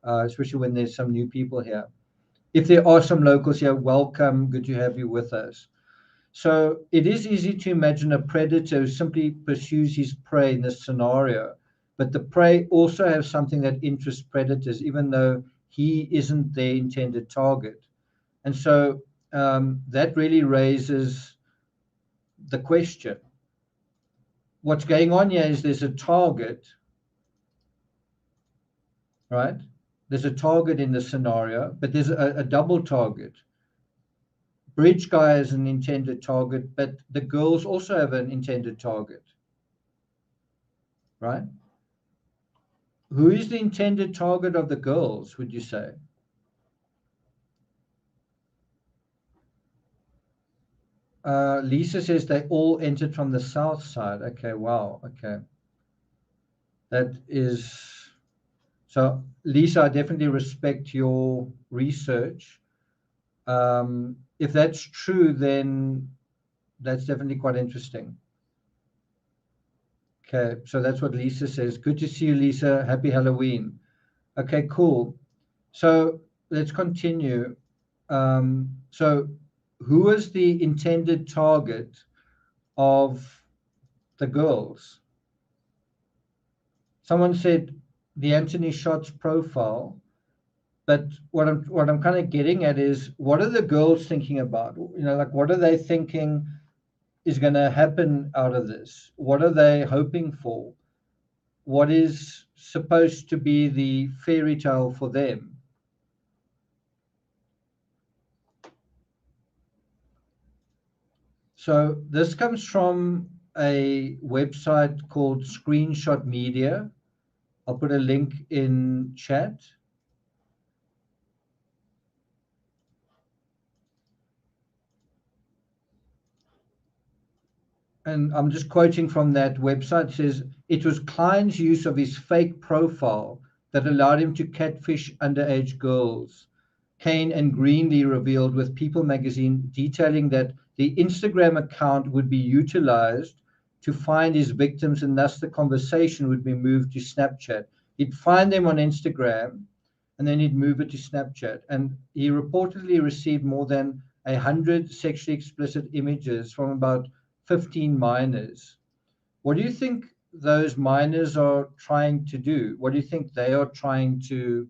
especially when there's some new people here. If there are some locals here, welcome, good to have you with us. So it is easy to imagine a predator who simply pursues his prey in this scenario, but the prey also have something that interests predators, even though he isn't their intended target. And so that really raises the question. What's going on here is there's a target, right? There's a target in the scenario, but there's a double target. Bridge guy is an intended target, but the girls also have an intended target, right? who is the intended target of the girls, would you say? Lisa says they all entered from the south side. Okay, wow. Okay. That is, so Lisa, I definitely respect your research. If that's true, then that's definitely quite interesting. Okay, so that's what Lisa says. Good to see you, Lisa. Happy Halloween. Okay, cool. So let's continue. So who is the intended target of the girls? Someone said the Anthony Shots profile, but what I'm kind of getting at is, what are the girls thinking about? Like, what are they thinking is going to happen out of this? What are they hoping for? What is supposed to be the fairy tale for them? So this comes from a website called Screenshot Media. I'll put a link in chat. And I'm just quoting from that website. It says, it was Kline's use of his fake profile that allowed him to catfish underage girls. Kane and Greenlee revealed with People magazine, detailing that the Instagram account would be utilized to find his victims, and thus the conversation would be moved to Snapchat. He'd find them on Instagram, and then he'd move it to Snapchat. And he reportedly received more than 100 sexually explicit images from about 15 minors. What do you think those minors are trying to do? What do you think they are trying to,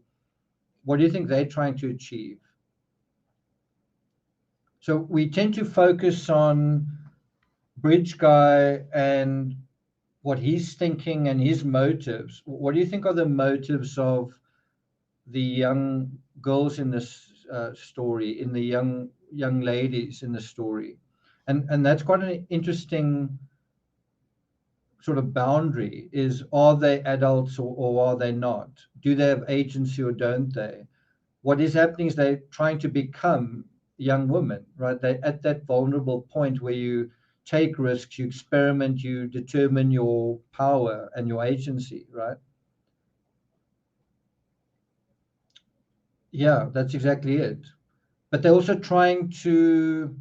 what do you think they're trying to achieve? So we tend to focus on Bridge Guy and what he's thinking and his motives. What do you think are the motives of the young girls in this story, in the young ladies in the story? And that's quite an interesting sort of boundary, is, are they adults or are they not? Do they have agency or don't they? What is happening is they're trying to become young women, right? They're at that vulnerable point where you take risks, you experiment, you determine your power and your agency, right? Yeah, that's exactly it. But they're also trying to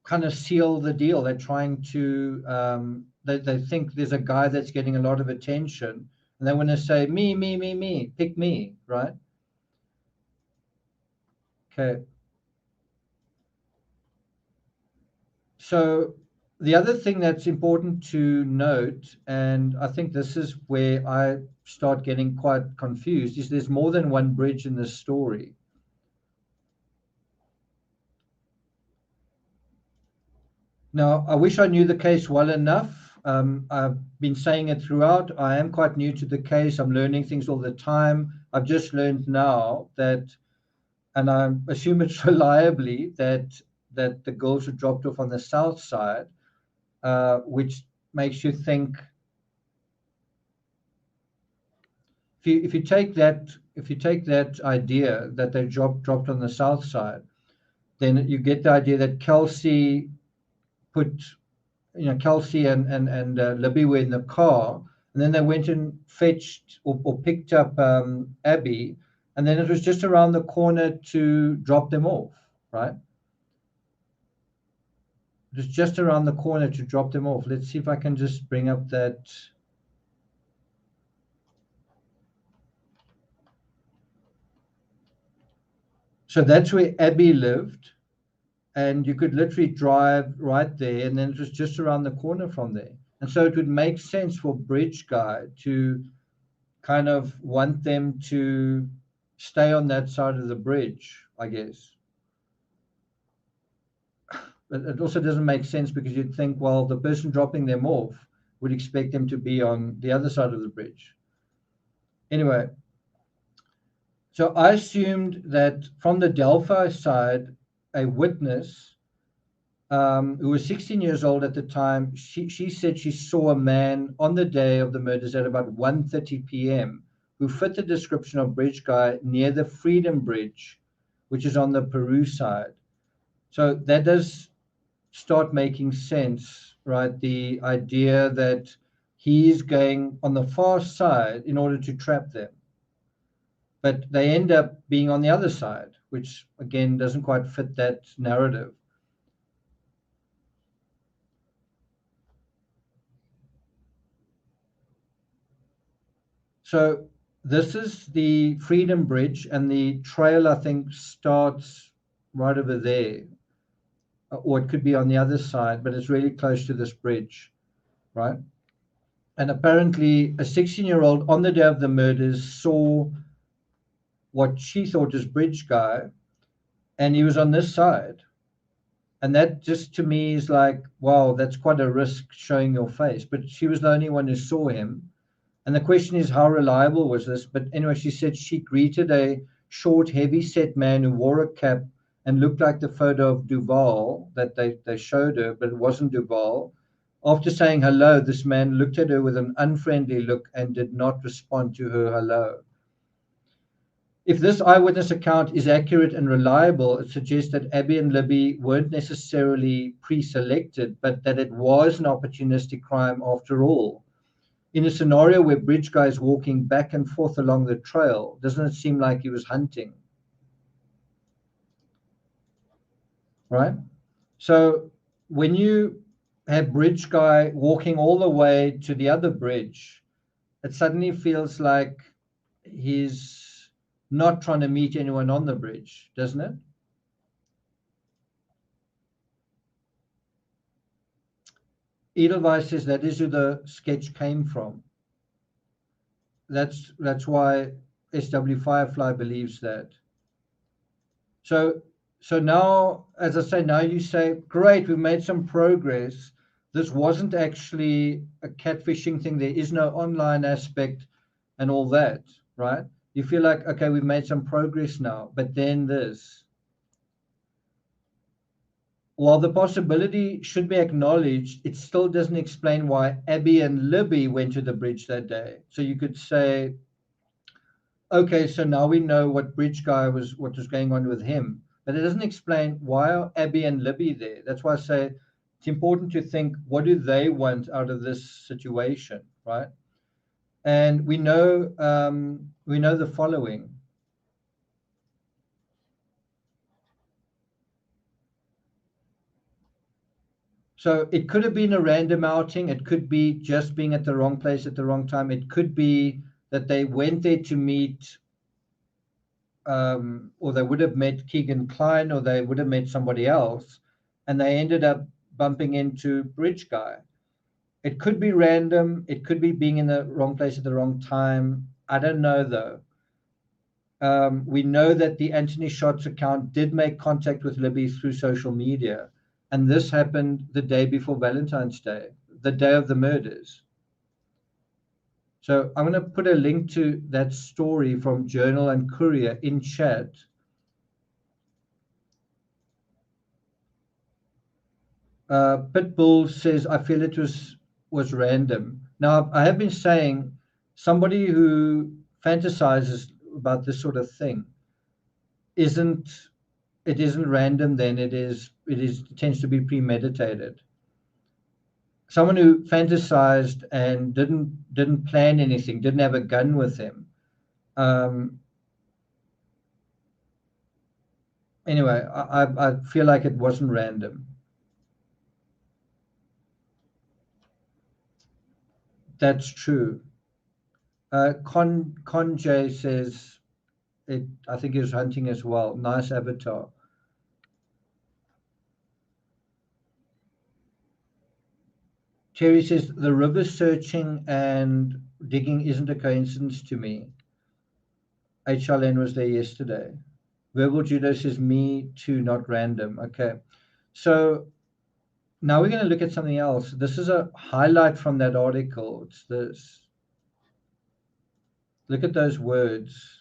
kind of seal the deal. They're trying to, they think there's a guy that's getting a lot of attention, and they want to say, me, pick me, right? Okay. So the other thing that's important to note, and I think this is where I start getting quite confused, is there's more than one bridge in this story. Now, I wish I knew the case well enough. I've been saying it throughout. I am quite new to the case. I'm learning things all the time. I've just learned now that, and I assume it's reliably, that the girls were dropped off on the south side, which makes you think, if you take that idea that they dropped on the south side, then you get the idea that Kelsey put, Kelsey and Libby were in the car, and then they went and fetched or picked up Abby, and then it was just around the corner to drop them off, right? It was just around the corner to drop them off. Let's see if I can just bring up that. So that's where Abby lived, and you could literally drive right there, and then it was just around the corner from there. And so it would make sense for Bridge Guy to kind of want them to stay on that side of the bridge, I guess. But it also doesn't make sense, because you'd think, well, the person dropping them off would expect them to be on the other side of the bridge. Anyway, so I assumed that from the Delphi side, a witness who was 16 years old at the time, she said she saw a man on the day of the murders at about 1:30 p.m. who fit the description of bridge guy near the Freedom Bridge, which is on the Peru side. So that does start making sense, right? The idea that he's going on the far side in order to trap them. But they end up being on the other side, which again doesn't quite fit that narrative. So this is the Freedom Bridge, and the trail, I think, starts right over there, or it could be on the other side, but it's really close to this bridge, right? And apparently a 16-year-old on the day of the murders saw what she thought was bridge guy, and he was on this side. And that just to me is like, wow, that's quite a risk showing your face. But she was the only one who saw him. And the question is, how reliable was this? But anyway, she said she greeted a short, heavy-set man who wore a cap and looked like the photo of Duval that they showed her, but it wasn't Duval. After saying hello, this man looked at her with an unfriendly look and did not respond to her hello. If this eyewitness account is accurate and reliable, it suggests that Abby and Libby weren't necessarily pre-selected, but that it was an opportunistic crime after all. In a scenario where bridge guy is walking back and forth along the trail, doesn't it seem like he was hunting? Right? So when you have bridge guy walking all the way to the other bridge, it suddenly feels like he's not trying to meet anyone on the bridge, doesn't it? Edelweiss says that is who the sketch came from. That's why SW Firefly believes that. So now, as I say, now you say, great, we've made some progress. This wasn't actually a catfishing thing. There is no online aspect and all that, right? You feel like, okay, we've made some progress now, but then this. While the possibility should be acknowledged, it still doesn't explain why Abby and Libby went to the bridge that day. So you could say, okay, so now we know what bridge guy was, what was going on with him, but it doesn't explain why are Abby and Libby there. That's why I say it's important to think, what do they want out of this situation, right? And we know the following. So it could have been a random outing. It could be just being at the wrong place at the wrong time. It could be that they went there to meet, or they would have met Kegan Kline, or they would have met somebody else, and they ended up bumping into Bridge Guy. It could be random. It could be being in the wrong place at the wrong time. I don't know, though. We know that the Anthony Shots account did make contact with Libby through social media. And this happened the day before Valentine's Day, the day of the murders. So I'm going to put a link to that story from Journal and Courier in chat. Pitbull says, I feel it was random. Now, I have been saying somebody who fantasizes about this sort of thing isn't random, then it tends to be premeditated. Someone who fantasized and didn't plan anything, didn't have a gun with him. Anyway, I feel like it wasn't random. That's true. Conjay says I think he was hunting as well. Nice avatar. Terry says the river searching and digging isn't a coincidence to me. HLN was there yesterday. Verbal Judo says me too, not random. Okay. So now we're going to look at something else. This is a highlight from that article. It's this. Look at those words.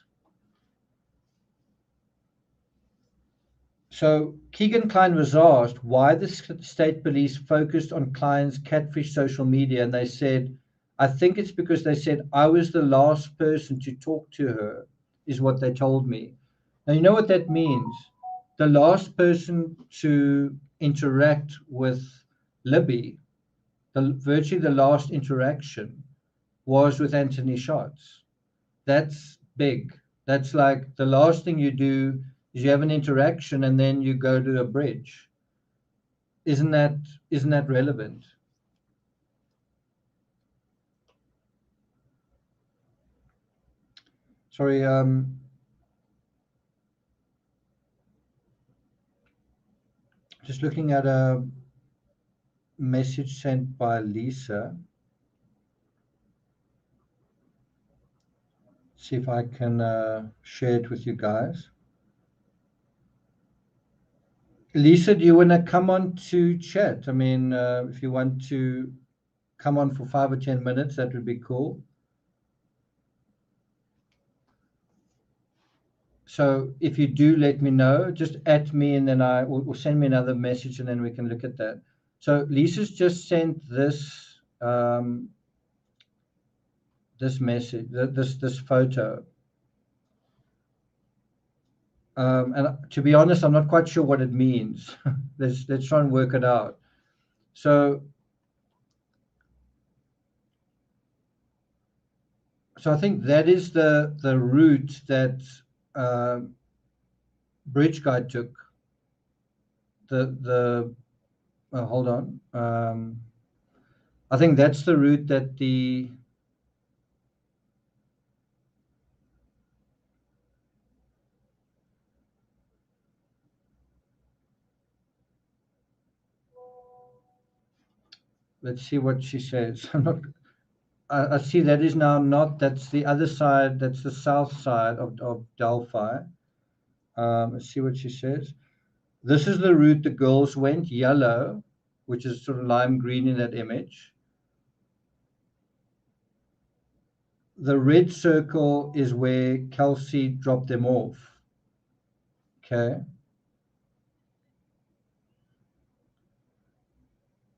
So Kegan Kline was asked why the state police focused on Kline's catfish social media, and they said, I think it's because they said I was the last person to talk to her, is what they told me. Now, you know what that means? The last person to interact with Libby, virtually the last interaction, was with Anthony Schatz. That's big. That's like the last thing you do is you have an interaction and then you go to a bridge. Isn't that relevant? Sorry, just looking at a message sent by Lisa. See if I can share it with you guys. Lisa, do you want to come on to chat? I mean, if you want to come on for 5 or 10 minutes, that would be cool. So if you do, let me know. Just at me, and then I will send me another message, and then we can look at that. So Lisa's just sent this this message, this photo. And to be honest, I'm not quite sure what it means. let's try and work it out. So I think that is the route that Bridge Guy took. Hold on. I think that's the route that the let's see what she says. I see that is now not, that's the other side, that's the south side of Delphi. Let's see what she says. This is the route the girls went, yellow, which is sort of lime green in that image. The red circle is where Kelsey dropped them off. Okay.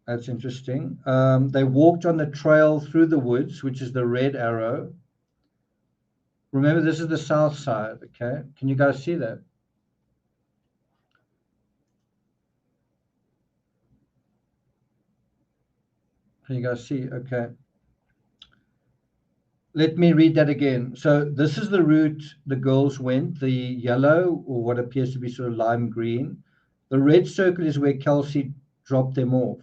That's interesting. They walked on the trail through the woods, which is the red arrow. Remember, this is the south side, okay? Can you guys see that? Can you guys see? Okay. Let me read that again. So this is the route the girls went, the yellow, or what appears to be sort of lime green. The red circle is where Kelsey dropped them off.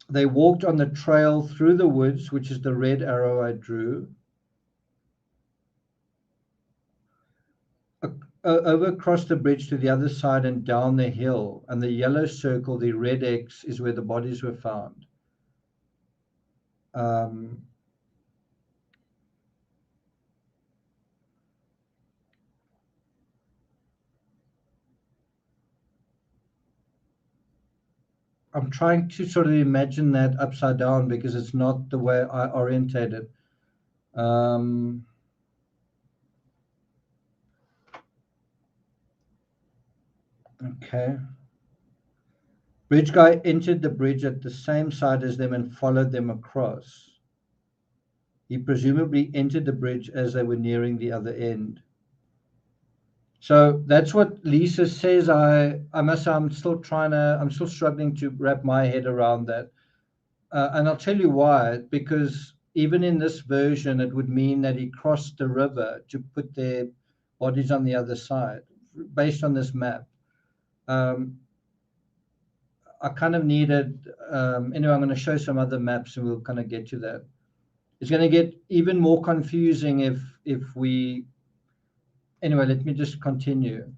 They walked on the trail through the woods, which is the red arrow I drew. Over across the bridge to the other side and down the hill. And the yellow circle, the red X, is where the bodies were found. I'm trying to sort of imagine that upside down because it's not the way I orientated. Okay. Bridge guy entered the bridge at the same side as them and followed them across. He presumably entered the bridge as they were nearing the other end. So that's what Lisa says. I must say I'm still struggling to wrap my head around that. And I'll tell you why, because even in this version, it would mean that he crossed the river to put their bodies on the other side, based on this map. I kind of needed, anyway, I'm going to show some other maps and we'll kind of get to that. It's going to get even more confusing if we, anyway, let me just continue.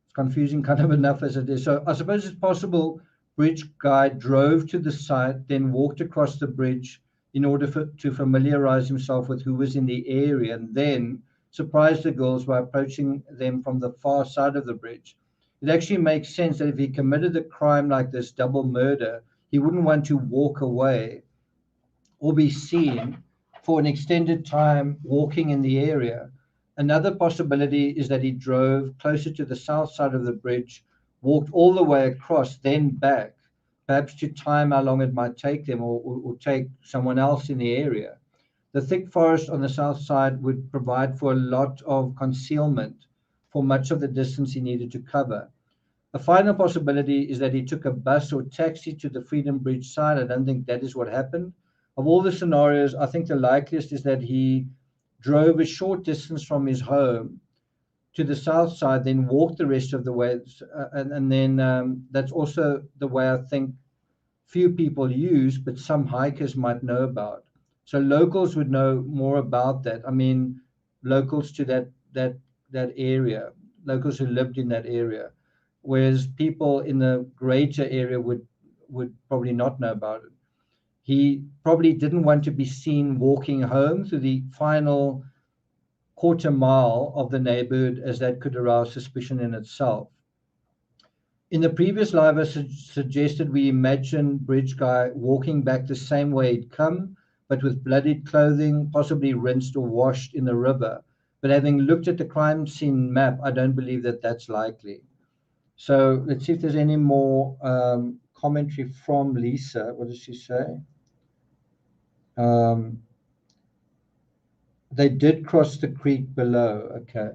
It's confusing kind of enough as it is. So I suppose it's possible Bridge Guy drove to the site, then walked across the bridge in order to familiarize himself with who was in the area, and then surprised the girls by approaching them from the far side of the bridge. It actually makes sense that if he committed a crime like this, double murder, he wouldn't want to walk away or be seen for an extended time walking in the area. Another possibility is that he drove closer to the south side of the bridge, walked all the way across, then back, perhaps to time how long it might take them or take someone else in the area. The thick forest on the south side would provide for a lot of concealment for much of the distance he needed to cover. A final possibility is that he took a bus or taxi to the Freedom Bridge side. I don't think that is what happened. Of all the scenarios, I think the likeliest is that he drove a short distance from his home to the south side, then walked the rest of the way. And then that's also the way I think few people use, but some hikers might know about. So locals would know more about that. I mean, locals to that area, locals who lived in that area, whereas people in the greater area would probably not know about it. He probably didn't want to be seen walking home through the final quarter mile of the neighborhood, as that could arouse suspicion in itself. In the previous live, I suggested we imagine Bridge Guy walking back the same way he'd come, but with bloodied clothing, possibly rinsed or washed in the river. But having looked at the crime scene map, I don't believe that that's likely. So let's see if there's any more commentary from Lisa. What does she say? They did cross the creek below. Okay.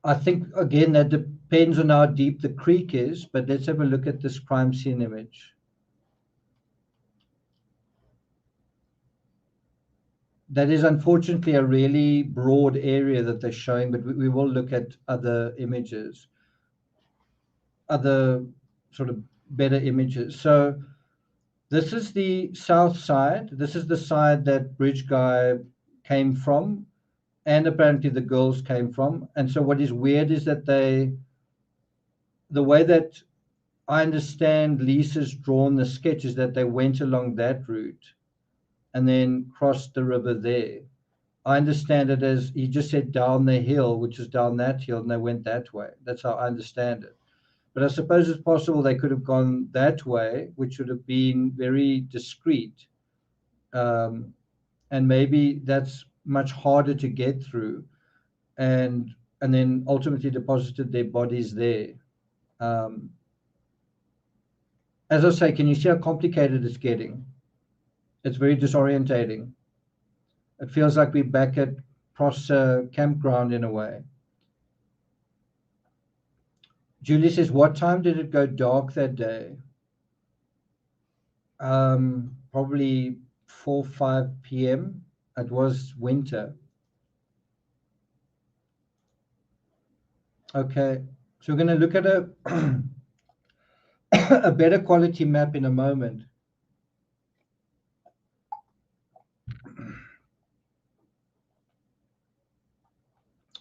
I think, again, that depends on how deep the creek is, but let's have a look at this crime scene image. That is unfortunately a really broad area that they're showing, but we will look at other images, other sort of better images. So this is the south side. This is the side that Bridge Guy came from, and apparently the girls came from. And so what is weird is that the way that I understand Lisa's drawn the sketch is that they went along that route and then crossed the river there. I understand it as he just said down the hill, which is down that hill, and they went that way. That's how I understand it. But I suppose it's possible they could have gone that way, which would have been very discreet. And maybe that's much harder to get through. And then ultimately deposited their bodies there. As I say, can you see how complicated it's getting? It's very disorientating. It feels like we're back at Prosser campground in a way. Julie says, what time did it go dark that day? Probably 4, 5 p.m. It was winter. Okay, so we're going to look at a better quality map in a moment.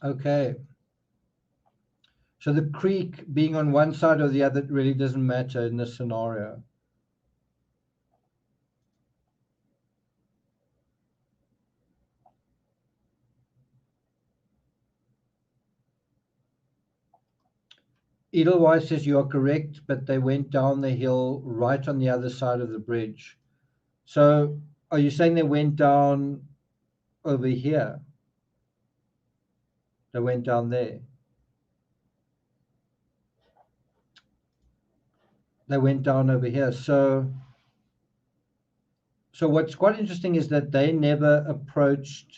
Okay. So the creek being on one side or the other really doesn't matter in this scenario. Edelweiss says you are correct, but they went down the hill right on the other side of the bridge. So are you saying they went down over here? They went down there. They went down over here. So what's quite interesting is that they never approached,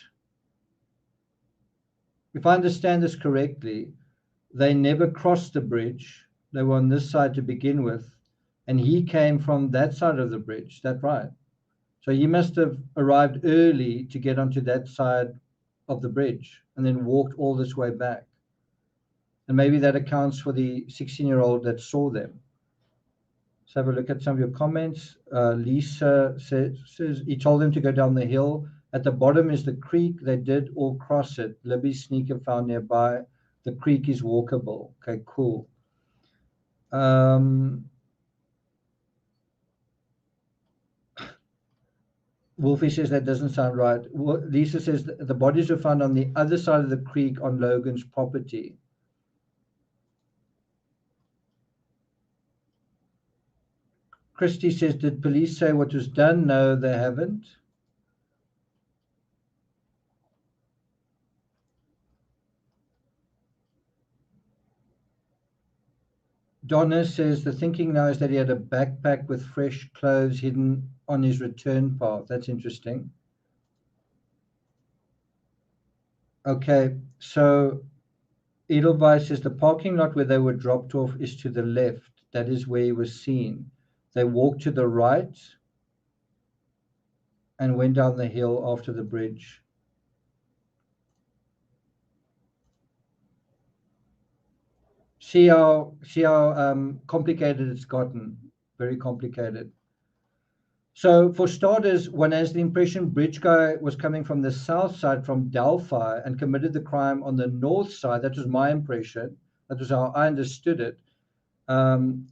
if I understand this correctly, they never crossed the bridge. They were on this side to begin with, and he came from that side of the bridge. Is that right? So he must have arrived early to get onto that side of the bridge and then walked all this way back. And maybe that accounts for the 16-year-old that saw them. Let's have a look at some of your comments. Lisa says he told them to go down the hill. At the bottom is the creek. They did all cross it. Libby's sneaker found nearby. The creek is walkable. Okay, cool. Wolfie says that doesn't sound right. Lisa says the bodies were found on the other side of the creek on Logan's property. Christy says, did police say what was done? No, they haven't. Donna says the thinking now is that he had a backpack with fresh clothes hidden on his return path. That's interesting. Okay, so Edelweiss says the parking lot where they were dropped off is to the left. That is where he was seen. They walked to the right and went down the hill after the bridge. See how complicated it's gotten. Very complicated. So for starters, one has the impression Bridge Guy was coming from the south side from Delphi and committed the crime on the north side. That was my impression. That was how I understood it.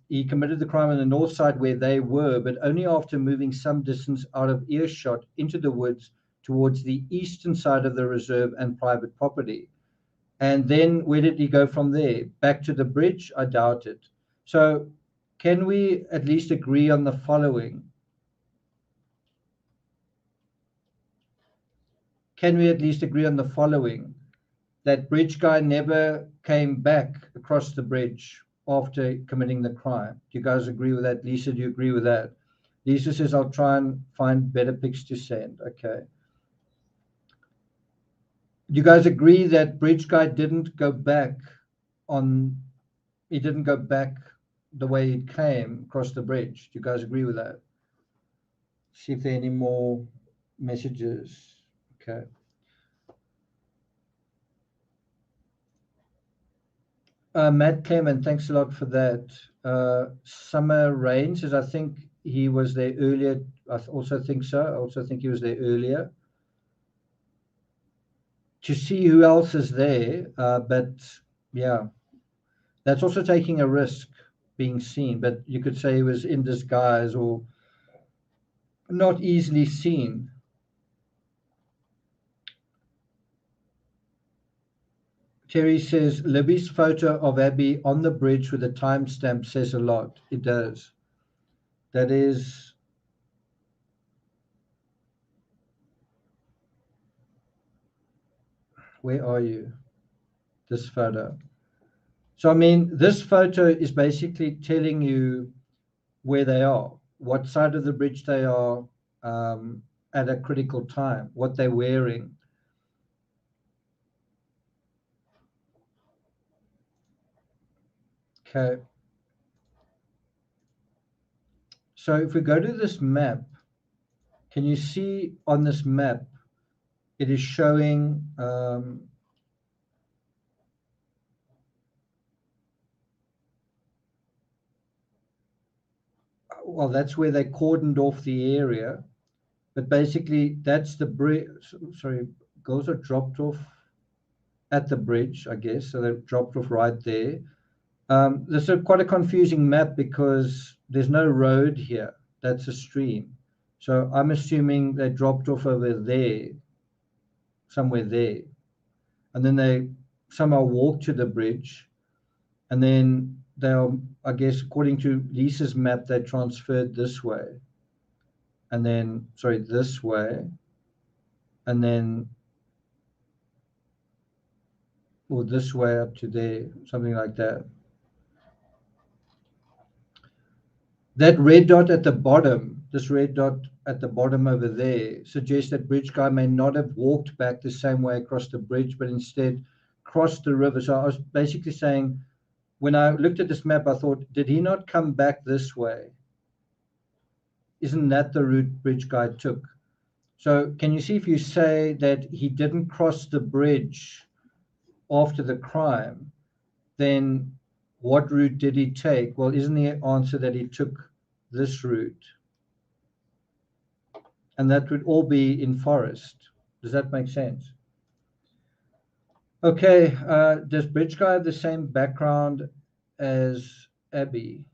He committed the crime on the north side where they were, but only after moving some distance out of earshot into the woods towards the eastern side of the reserve and private property. And then where did he go from there? Back to the bridge? I doubt it. So can we at least agree on the following? Can we at least agree on the following? That Bridge Guy never came back across the bridge after committing the crime. Do you guys agree with that? Lisa, do you agree with that? Lisa says, I'll try and find better pics to send. Okay. Do you guys agree that Bridge Guy didn't go back he didn't go back the way he came across the bridge? Do you guys agree with that? See if there are any more messages. Okay. Matt Clement, thanks a lot for that. Summer Rain says, I think he was there earlier. I also think so. I also think he was there earlier. To see who else is there, but yeah, that's also taking a risk being seen. But you could say he was in disguise or not easily seen. Terry says, Libby's photo of Abby on the bridge with a timestamp says a lot. It does. That is... Where are you? This photo. So, I mean, this photo is basically telling you where they are, what side of the bridge they are at a critical time, what they're wearing. Okay. So if we go to this map, can you see on this map, it is showing well, that's where they cordoned off the area, but basically that's the bridge. Sorry, girls are dropped off at the bridge, I guess. So they're dropped off right there. This is quite a confusing map because there's no road here. That's a stream. So I'm assuming they dropped off over there, somewhere there. And then they somehow walked to the bridge. And then they'll, I guess, according to Lisa's map, they transferred this way. And then, sorry, this way. And then, or this way up to there, something like that. That red dot at the bottom, this red dot at the bottom over there, suggests that Bridge Guy may not have walked back the same way across the bridge, but instead crossed the river. So I was basically saying, when I looked at this map, I thought, did he not come back this way? Isn't that the route Bridge Guy took? So can you see if you say that he didn't cross the bridge after the crime, then what route did he take? Well, isn't the answer that he took this route? And that would all be in forest. Does that make sense? Okay, does Bridge Guy have the same background as Abby?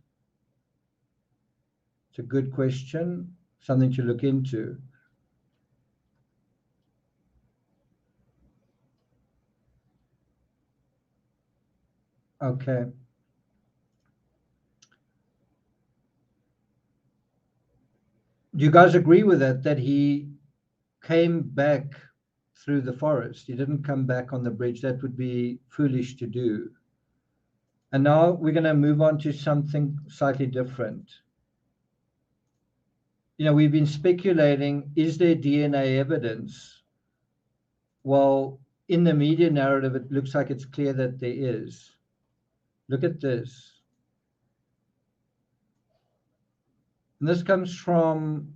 It's a good question, something to look into. Okay. Do you guys agree with that he came back through the forest? He didn't come back on the bridge. That would be foolish to do. And now we're going to move on to something slightly different. You know, we've been speculating, is there DNA evidence? Well, in the media narrative, it looks like it's clear that there is. Look at this. And this comes from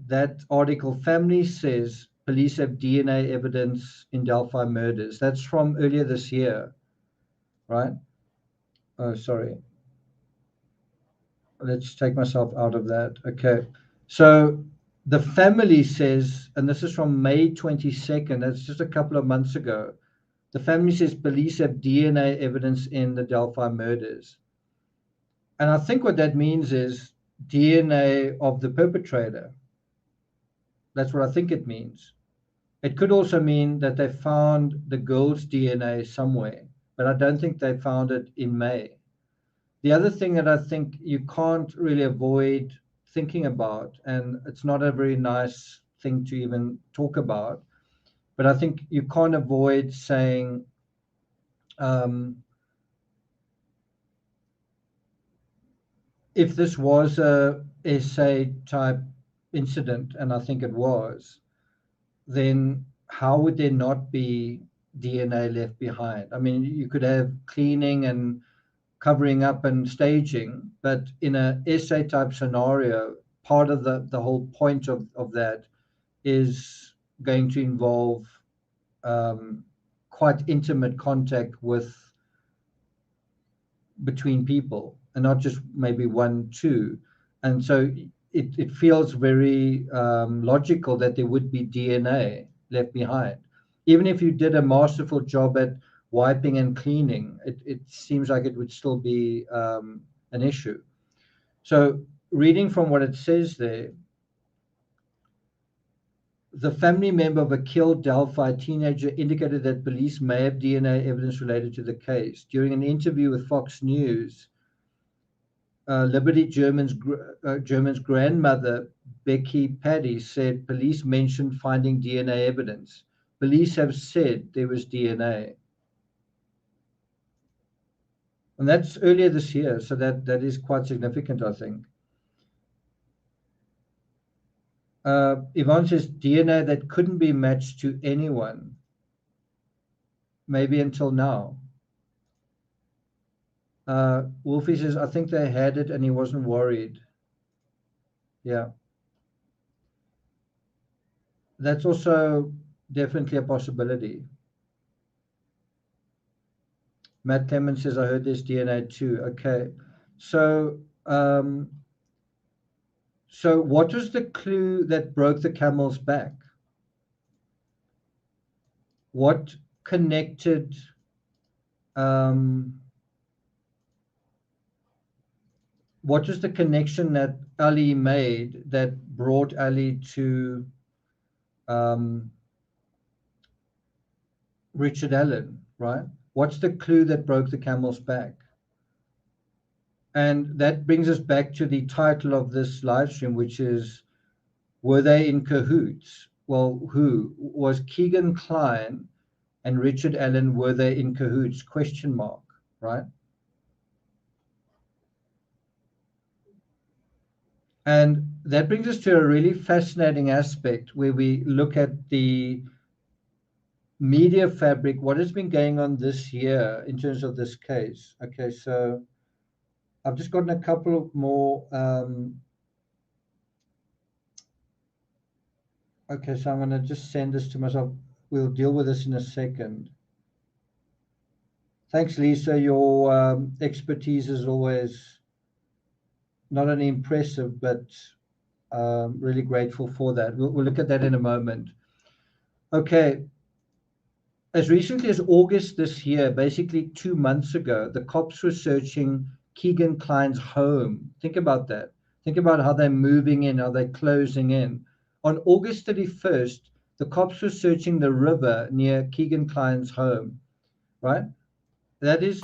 that article, Family Says Police Have DNA Evidence in Delphi Murders. That's from earlier this year, right? Oh, sorry. Let's take myself out of that. Okay. So the family says, and this is from May 22nd, that's just a couple of months ago. The family says police have DNA evidence in the Delphi murders. And I think what that means is DNA of the perpetrator. That's what I think it means. It could also mean that they found the girl's DNA somewhere, but I don't think they found it in May. The other thing that I think you can't really avoid thinking about, and it's not a very nice thing to even talk about, but I think you can't avoid saying, if this was a SA type incident, and I think it was, then how would there not be DNA left behind? I mean, you could have cleaning and covering up and staging, but in a SA type scenario, part of the whole point of that is going to involve quite intimate contact between people, and not just maybe one, two. And so it feels very logical that there would be DNA left behind. Even if you did a masterful job at wiping and cleaning, it seems like it would still be an issue. So reading from what it says there, the family member of a killed Delphi teenager indicated that police may have DNA evidence related to the case. During an interview with Fox News, Liberty German's grandmother, Becky Paddy, said police mentioned finding DNA evidence. Police have said there was DNA. And that's earlier this year, so that is quite significant, I think. Yvonne says DNA that couldn't be matched to anyone, maybe until now. Wolfie says, I think they had it and he wasn't worried. Yeah. That's also definitely a possibility. Matt Clemens says, I heard there's DNA too. Okay. So, so what was the clue that broke the camel's back? What connected what was the connection that Ali made that brought Ali to Richard Allen, right? What's the clue that broke the camel's back? And that brings us back to the title of this live stream, which is, were they in cahoots? Well, who? Was Kegan, Kline and Richard Allen, were they in cahoots? Question mark, right? And that brings us to a really fascinating aspect where we look at the media fabric, what has been going on this year in terms of this case. Okay, so I've just gotten a couple of more. Okay, so I'm going to just send this to myself. We'll deal with this in a second. Thanks, Lisa. Your expertise is always not only impressive, but really grateful for that. We'll look at that in a moment. Okay. As recently as August this year, basically 2 months ago, the cops were searching Kegan Kline's home. Think about that. Think about how they're moving in, how they're closing in. On August 31st, the cops were searching the river near Kegan Kline's home, right? That is.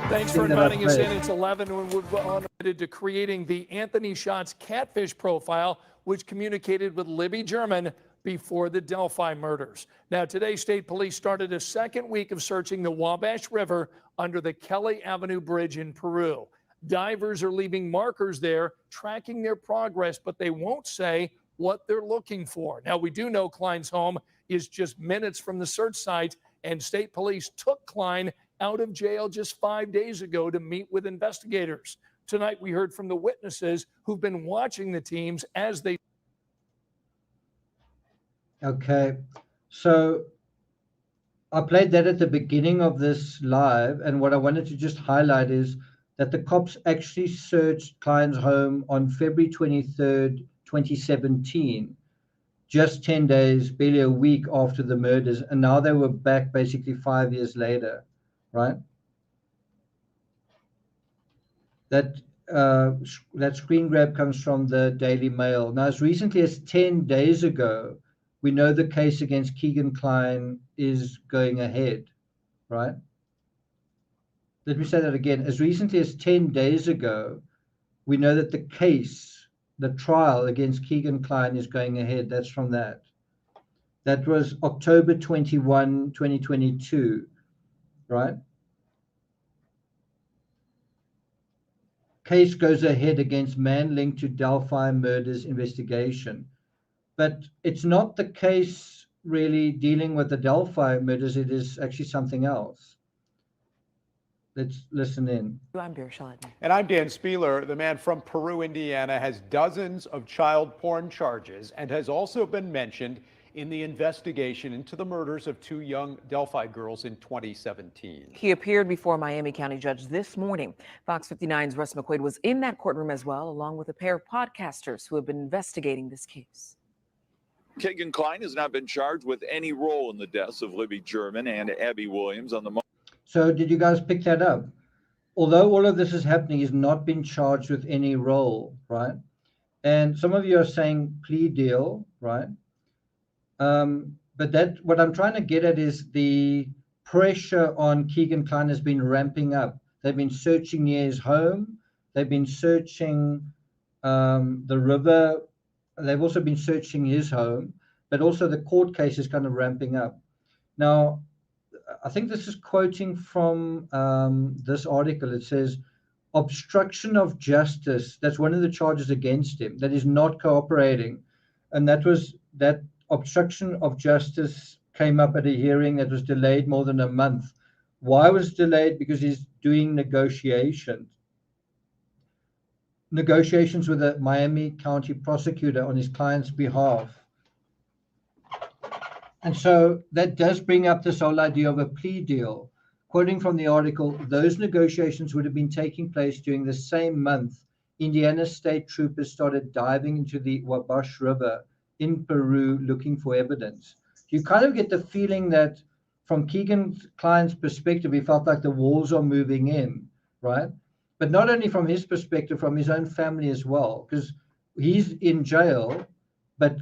Thanks for inviting us in. It's 11 and we're on to creating the Anthony Shots catfish profile, which communicated with Libby German before the Delphi murders. Now, today, state police started a second week of searching the Wabash River under the Kelly Avenue Bridge in Peru. Divers are leaving markers there, tracking their progress, but they won't say what they're looking for. Now, we do know Kline's home is just minutes from the search site, and state police took Kline out of jail just 5 days ago to meet with investigators. Tonight, we heard from the witnesses who've been watching the teams as they. Okay, so I played that at the beginning of this live, and what I wanted to just highlight is that the cops actually searched Kline's home on February 23rd, 2017, just 10 days, barely a week after the murders, and now they were back basically 5 years later, right? That screen grab comes from the Daily Mail. Now, as recently as 10 days ago, we know the case against Kegan Kline is going ahead, right? Let me say that again. As recently as 10 days ago, we know that the trial against Kegan Kline is going ahead. That's from that. That was October 21, 2022, right? Case goes ahead against man linked to Delphi murders investigation. But it's not the case really dealing with the Delphi murders. It is actually something else. Let's listen in. I'm Beershot. And I'm Dan Spieler. The man from Peru, Indiana, has dozens of child porn charges and has also been mentioned in the investigation into the murders of two young Delphi girls in 2017. He appeared before a Miami County judge this morning. Fox 59's Russ McQuaid was in that courtroom as well, along with a pair of podcasters who have been investigating this case. Kegan Kline has not been charged with any role in the deaths of Libby German and Abby Williams on the. So did you guys pick that up? Although all of this is happening, he's not been charged with any role, right? And some of you are saying plea deal, right? But that what I'm trying to get at is the pressure on Kegan Kline has been ramping up. They've been searching near his home. They've been searching the river. They've also been searching his home, but also the court case is kind of ramping up. Now, I think this is quoting from this article. It says, obstruction of justice. That's one of the charges against him, that is not cooperating. And that obstruction of justice came up at a hearing that was delayed more than a month. Why was it delayed? Because he's doing negotiations with a Miami County prosecutor on his client's behalf. And so that does bring up this whole idea of a plea deal. Quoting from the article, those negotiations would have been taking place during the same month Indiana state troopers started diving into the Wabash River in Peru looking for evidence. You kind of get the feeling that from Kegan Kline's perspective, he felt like the walls are moving in, right? But not only from his perspective, from his own family as well, because he's in jail, but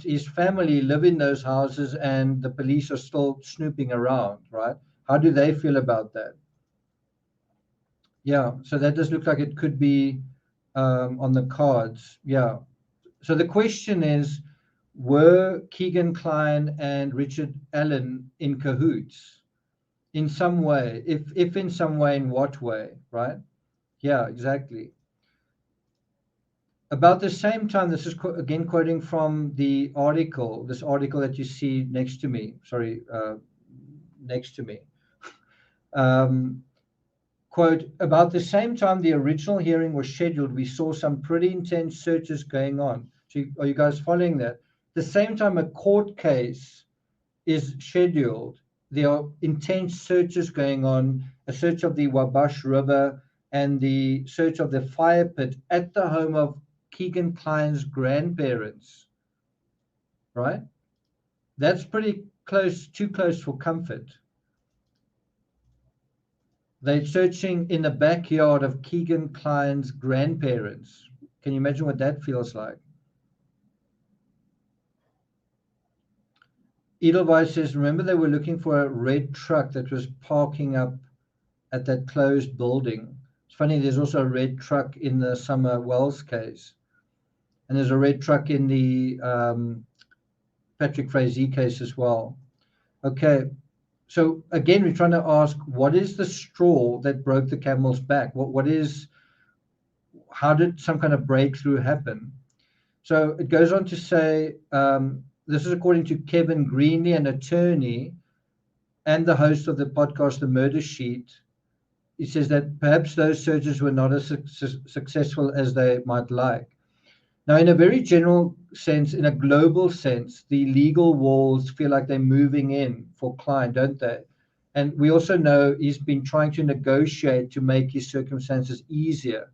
his family live in those houses and the police are still snooping around, right? How do they feel about that? Yeah, so that does look like it could be on the cards. Yeah. So the question is, were Kegan Kline and Richard Allen in cahoots in some way? If in some way, in what way, right? Yeah, exactly. About the same time, this is again quoting from the article, this article that you see next to me, quote, about the same time the original hearing was scheduled, we saw some pretty intense searches going on. So are you guys following that? The same time a court case is scheduled, there are intense searches going on, a search of the Wabash River and the search of the fire pit at the home of Kegan Kline's grandparents, right? That's pretty close, too close for comfort. They're searching in the backyard of Kegan Kline's grandparents. Can you imagine what that feels like? Edelweiss says, remember they were looking for a red truck that was parking up at that closed building. It's funny, there's also a red truck in the Summer Wells case. And there's a red truck in the Patrick Frazee case as well. Okay, so again, we're trying to ask, what is the straw that broke the camel's back? How did some kind of breakthrough happen? So it goes on to say, this is according to Kevin Greenlee, an attorney and the host of the podcast, The Murder Sheet. He says that perhaps those searches were not as successful as they might like. Now, in a very general sense, in a global sense, the legal walls feel like they're moving in for Kline, don't they? And we also know he's been trying to negotiate to make his circumstances easier.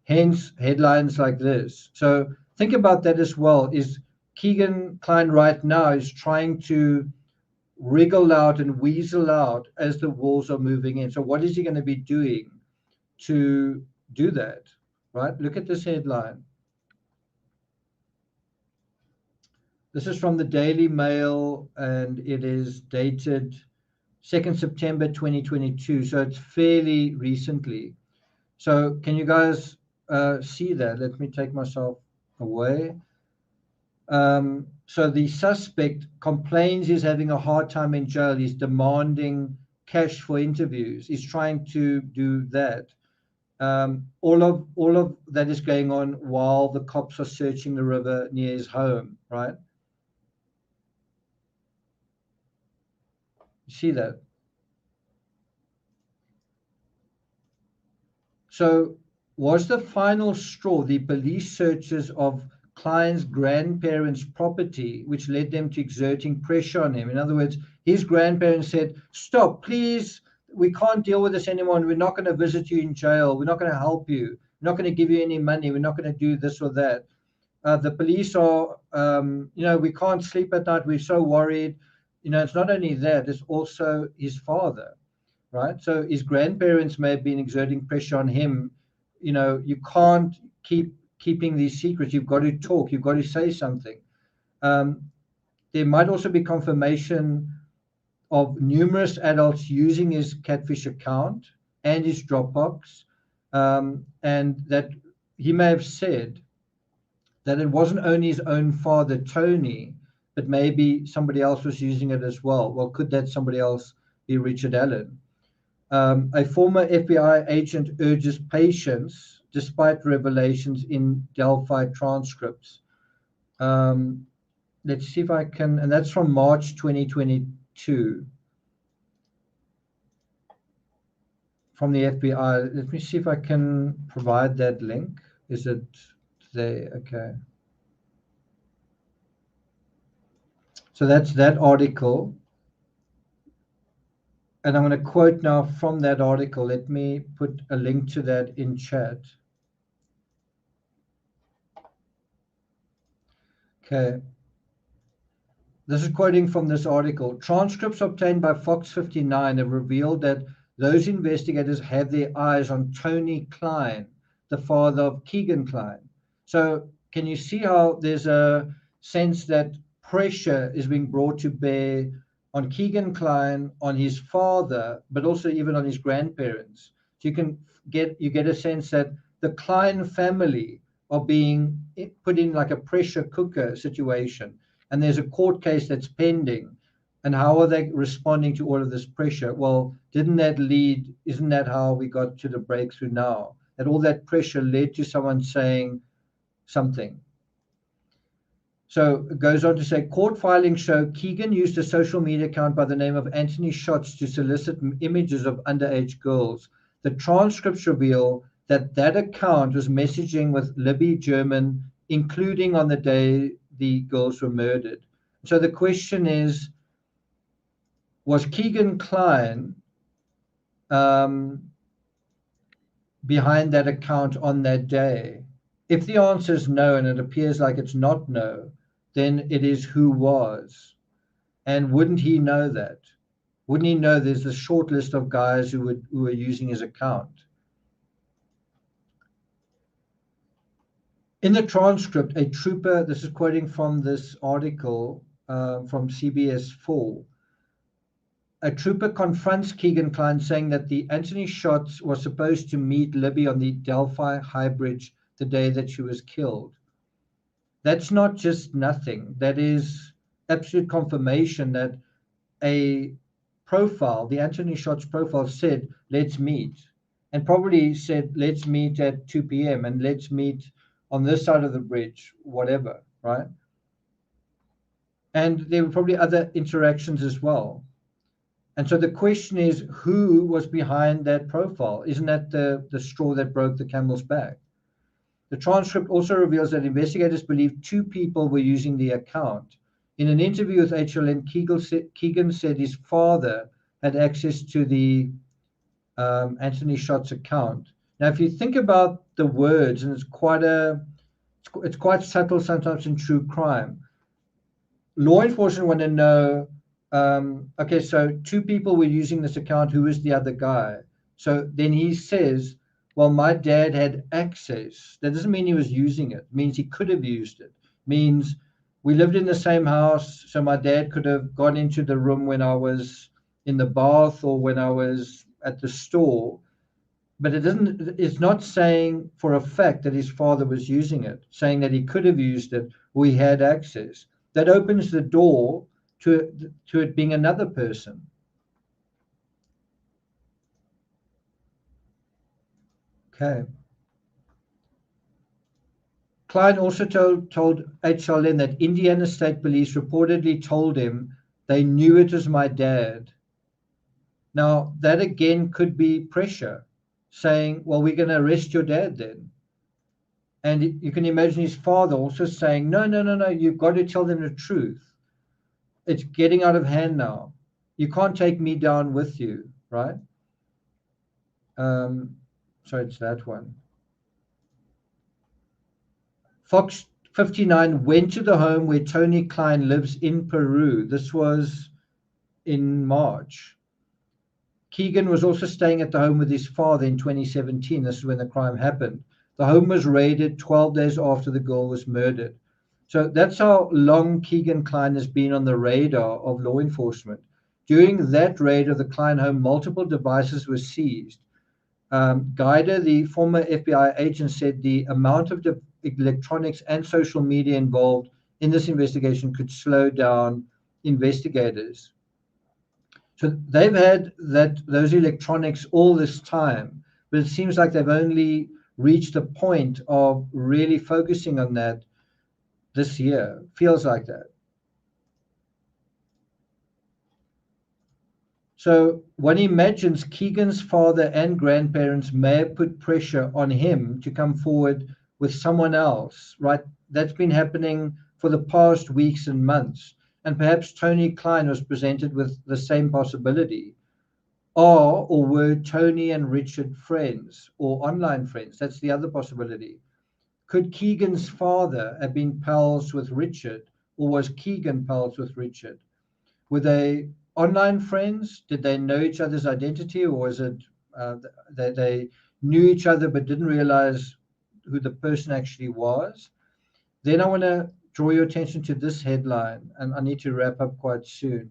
Hence, headlines like this. So think about that as well. Is Kegan Kline right now is trying to wriggle out and weasel out as the walls are moving in. So what is he going to be doing to do that, right? Look at this headline. This is from the Daily Mail, and it is dated 2nd September 2022. So it's fairly recently. So can you guys see that? Let me take myself away. So the suspect complains he's having a hard time in jail. He's demanding cash for interviews. He's trying to do that. All of that is going on while the cops are searching the river near his home, right? You see that? So was the final straw the police searches of Kline's grandparents' property, which led them to exerting pressure on him? In other words, his grandparents said, stop, please, we can't deal with this anymore. We're not going to visit you in jail. We're not going to help you. We're not going to give you any money. We're not going to do this or that. The police are, we can't sleep at night. We're so worried. It's not only that, it's also his father, right? So his grandparents may have been exerting pressure on him. You can't keeping these secrets. You've got to talk. You've got to say something. There might also be confirmation of numerous adults using his Catfish account and his Dropbox, and that he may have said that it wasn't only his own father, Tony, but maybe somebody else was using it as well. Well, could that somebody else be Richard Allen? A former FBI agent urges patience despite revelations in Delphi transcripts. Let's see if I can, and that's from March 2022 from the FBI. Let me see if I can provide that link. Is it there? Okay. So that's that article. And I'm going to quote now from that article. Let me put a link to that in chat. Okay. This is quoting from this article. Transcripts obtained by Fox 59 have revealed that those investigators have their eyes on Tony Kline, the father of Kegan Kline. So can you see how there's a sense that pressure is being brought to bear on Kegan Kline, on his father, but also even on his grandparents? So you get a sense that the Kline family are being put in like a pressure cooker situation, and there's a court case that's pending. And how are they responding to all of this pressure? Well, isn't that how we got to the breakthrough now? That all that pressure led to someone saying something. So it goes on to say, court filings show Kegan used a social media account by the name of Anthony Shots to solicit images of underage girls. The transcripts reveal that account was messaging with Libby German, including on the day the girls were murdered. So the question is, was Kegan Kline behind that account on that day? If the answer is no, and it appears like it's not no, then it is who was. And wouldn't he know that? Wouldn't he know there's a short list of guys who were using his account? In the transcript, a trooper, this is quoting from this article from CBS 4, a trooper confronts Kegan Kline saying that the Anthony Shots was supposed to meet Libby on the Delphi High Bridge the day that she was killed. That's not just nothing. That is absolute confirmation that a profile, the Anthony Shots profile, said, let's meet, and probably said, let's meet at 2 p.m. and let's meet on this side of the bridge, whatever, right? And there were probably other interactions as well. And so the question is, who was behind that profile? Isn't that the straw that broke the camel's back? The transcript also reveals that investigators believe 2 people were using the account. In an interview with HLN, Kegan said his father had access to the Anthony Shots account. Now, if you think about the words, and it's quite subtle sometimes in true crime. Law enforcement want to know, okay, so 2 people were using this account. Who is the other guy? So then he says, well, my dad had access. That doesn't mean he was using it. It means he could have used it. It means we lived in the same house, so my dad could have gone into the room when I was in the bath or when I was at the store. But it's not saying for a fact that his father was using it, saying that he could have used it or he had access. That opens the door to it being another person. Okay. Kline also told HLN that Indiana State Police reportedly told him they knew it was my dad. Now, that again could be pressure, saying, well, we're going to arrest your dad then. And you can imagine his father also saying, no, you've got to tell them the truth. It's getting out of hand now. You can't take me down with you, right? So it's that one. Fox 59 went to the home where Tony Kline lives in Peru. This was in March. Kegan was also staying at the home with his father in 2017. This is when the crime happened. The home was raided 12 days after the girl was murdered. So that's how long Kegan Kline has been on the radar of law enforcement. During that raid of the Kline home, multiple devices were seized. Guider, the former FBI agent, said the amount of electronics and social media involved in this investigation could slow down investigators. So they've had those electronics all this time, but it seems like they've only reached the point of really focusing on that this year. Feels like that. So one imagines Kegan's father and grandparents may have put pressure on him to come forward with someone else, right? That's been happening for the past weeks and months. And perhaps Tony Kline was presented with the same possibility. Or were Tony and Richard friends or online friends? That's the other possibility. Could Kegan's father have been pals with Richard, or was Kegan pals with Richard? Were they online friends? Did they know each other's identity, or was it they knew each other but didn't realize who the person actually was? Then I want to draw your attention to this headline, and I need to wrap up quite soon.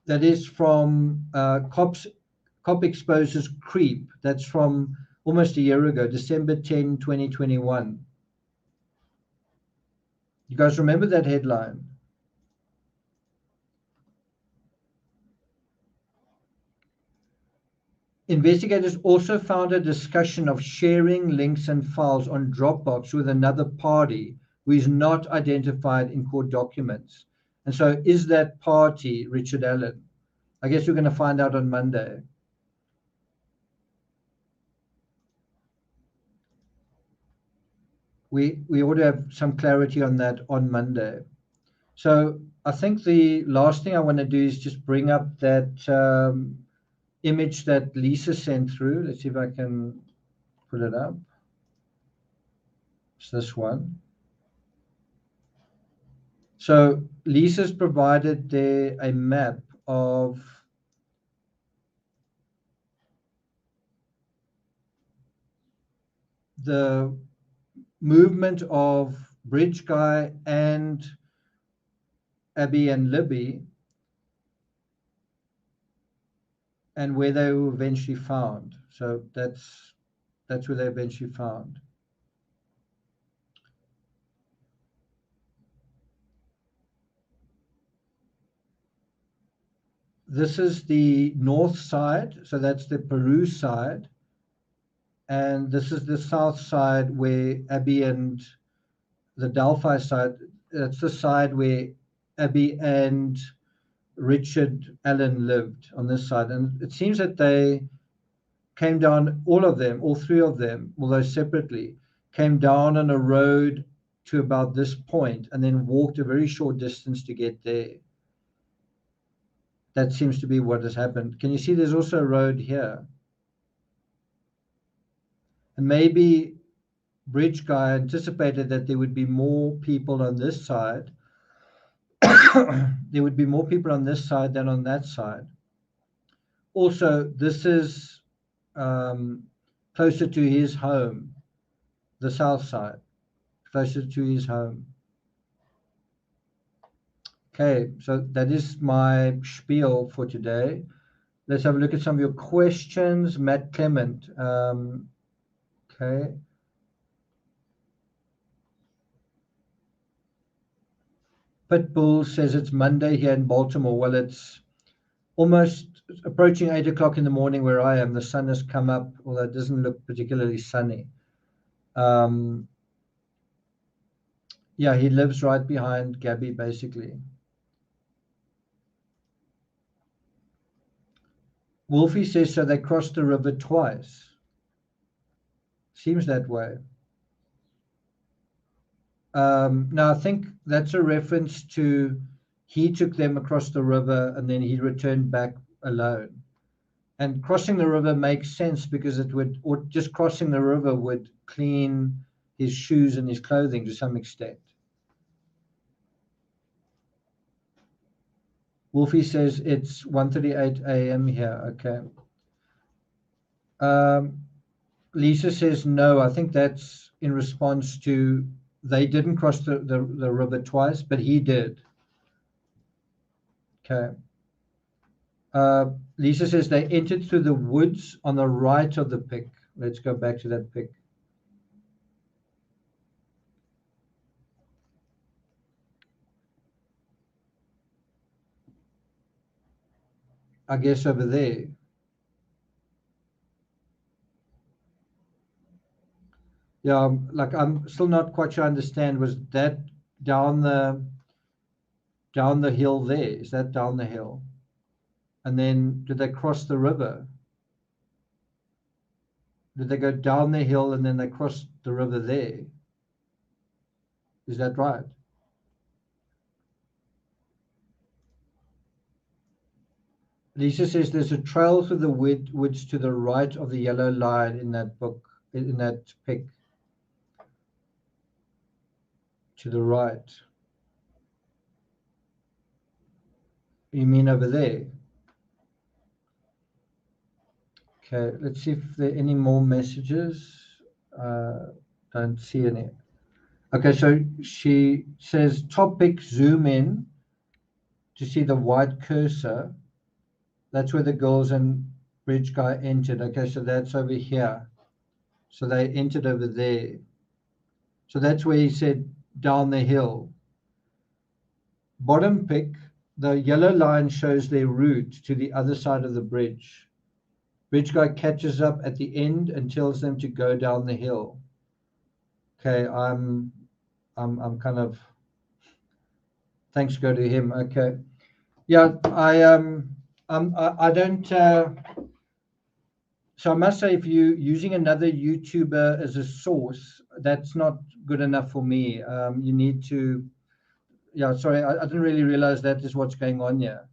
That is from Cop Exposes Creep. That's from almost a year ago, December 10, 2021. You guys remember that headline? Investigators also found a discussion of sharing links and files on Dropbox with another party who is not identified in court documents. And so is that party Richard Allen? I guess we're going to find out on Monday. We ought to have some clarity on that on Monday. So I think the last thing I want to do is just bring up that image that Lisa sent through. Let's see if I can put it up. It's this one. So Lisa's provided there a map of the movement of Bridge Guy and Abby and Libby, and where they were eventually found. So that's where they eventually found. this is the north side, so that's the Peru side, and this is the south side where Abby and the Delphi side. That's the side where Abby and Richard Allen lived on this side, and it seems that they came down, all of them, all three of them, although separately, came down on a road to about this point and then walked a very short distance to get there. That seems to be what has happened. Can you see there's also a road here? And maybe Bridge Guy anticipated that there would be more people on this side. There would be more people on this side than on that side. Also, this is closer to his home, the south side, closer to his home. Okay, so that is my spiel for today. Let's have a look at some of your questions. Matt Clement. Okay. Pitbull says it's Monday here in Baltimore. Well, it's almost approaching 8 o'clock in the morning where I am. The sun has come up, although it doesn't look particularly sunny. Yeah, he lives right behind Gabby, basically. Wolfie says, so they crossed the river twice. Seems that way. Now, I think that's a reference to he took them across the river and then he returned back alone. And crossing the river makes sense because it would, or just crossing the river would clean his shoes and his clothing to some extent. Wolfie says it's 1:38 a.m. here. Okay. Lisa says no. I think that's in response to they didn't cross the river twice, but he did. Okay. Lisa says they entered through the woods on the right of the pick. Let's go back to that pick. I guess over there. Yeah, like I'm still not quite sure I understand. Was that down the hill there? Is that down the hill? And then did they cross the river? Did they go down the hill and then they crossed the river there? Is that right? Lisa says there's a trail through the woods to the right of the yellow line in that book, in that pic. To the right. You mean over there? Okay, let's see if there are any more messages. Don't see any. Okay, so she says topic zoom in to see the white cursor. That's where the girls and Bridge Guy entered. Okay, so that's over here. So they entered over there. So that's where he said down the hill. Bottom pick, the yellow line shows their route to the other side of the bridge. Bridge Guy catches up at the end and tells them to go down the hill. Okay, I'm kind of, thanks go to him. Okay, yeah, I don't. So I must say, if you're using another YouTuber as a source, that's not good enough for me. You need to. Yeah, sorry, I didn't really realize that is what's going on here.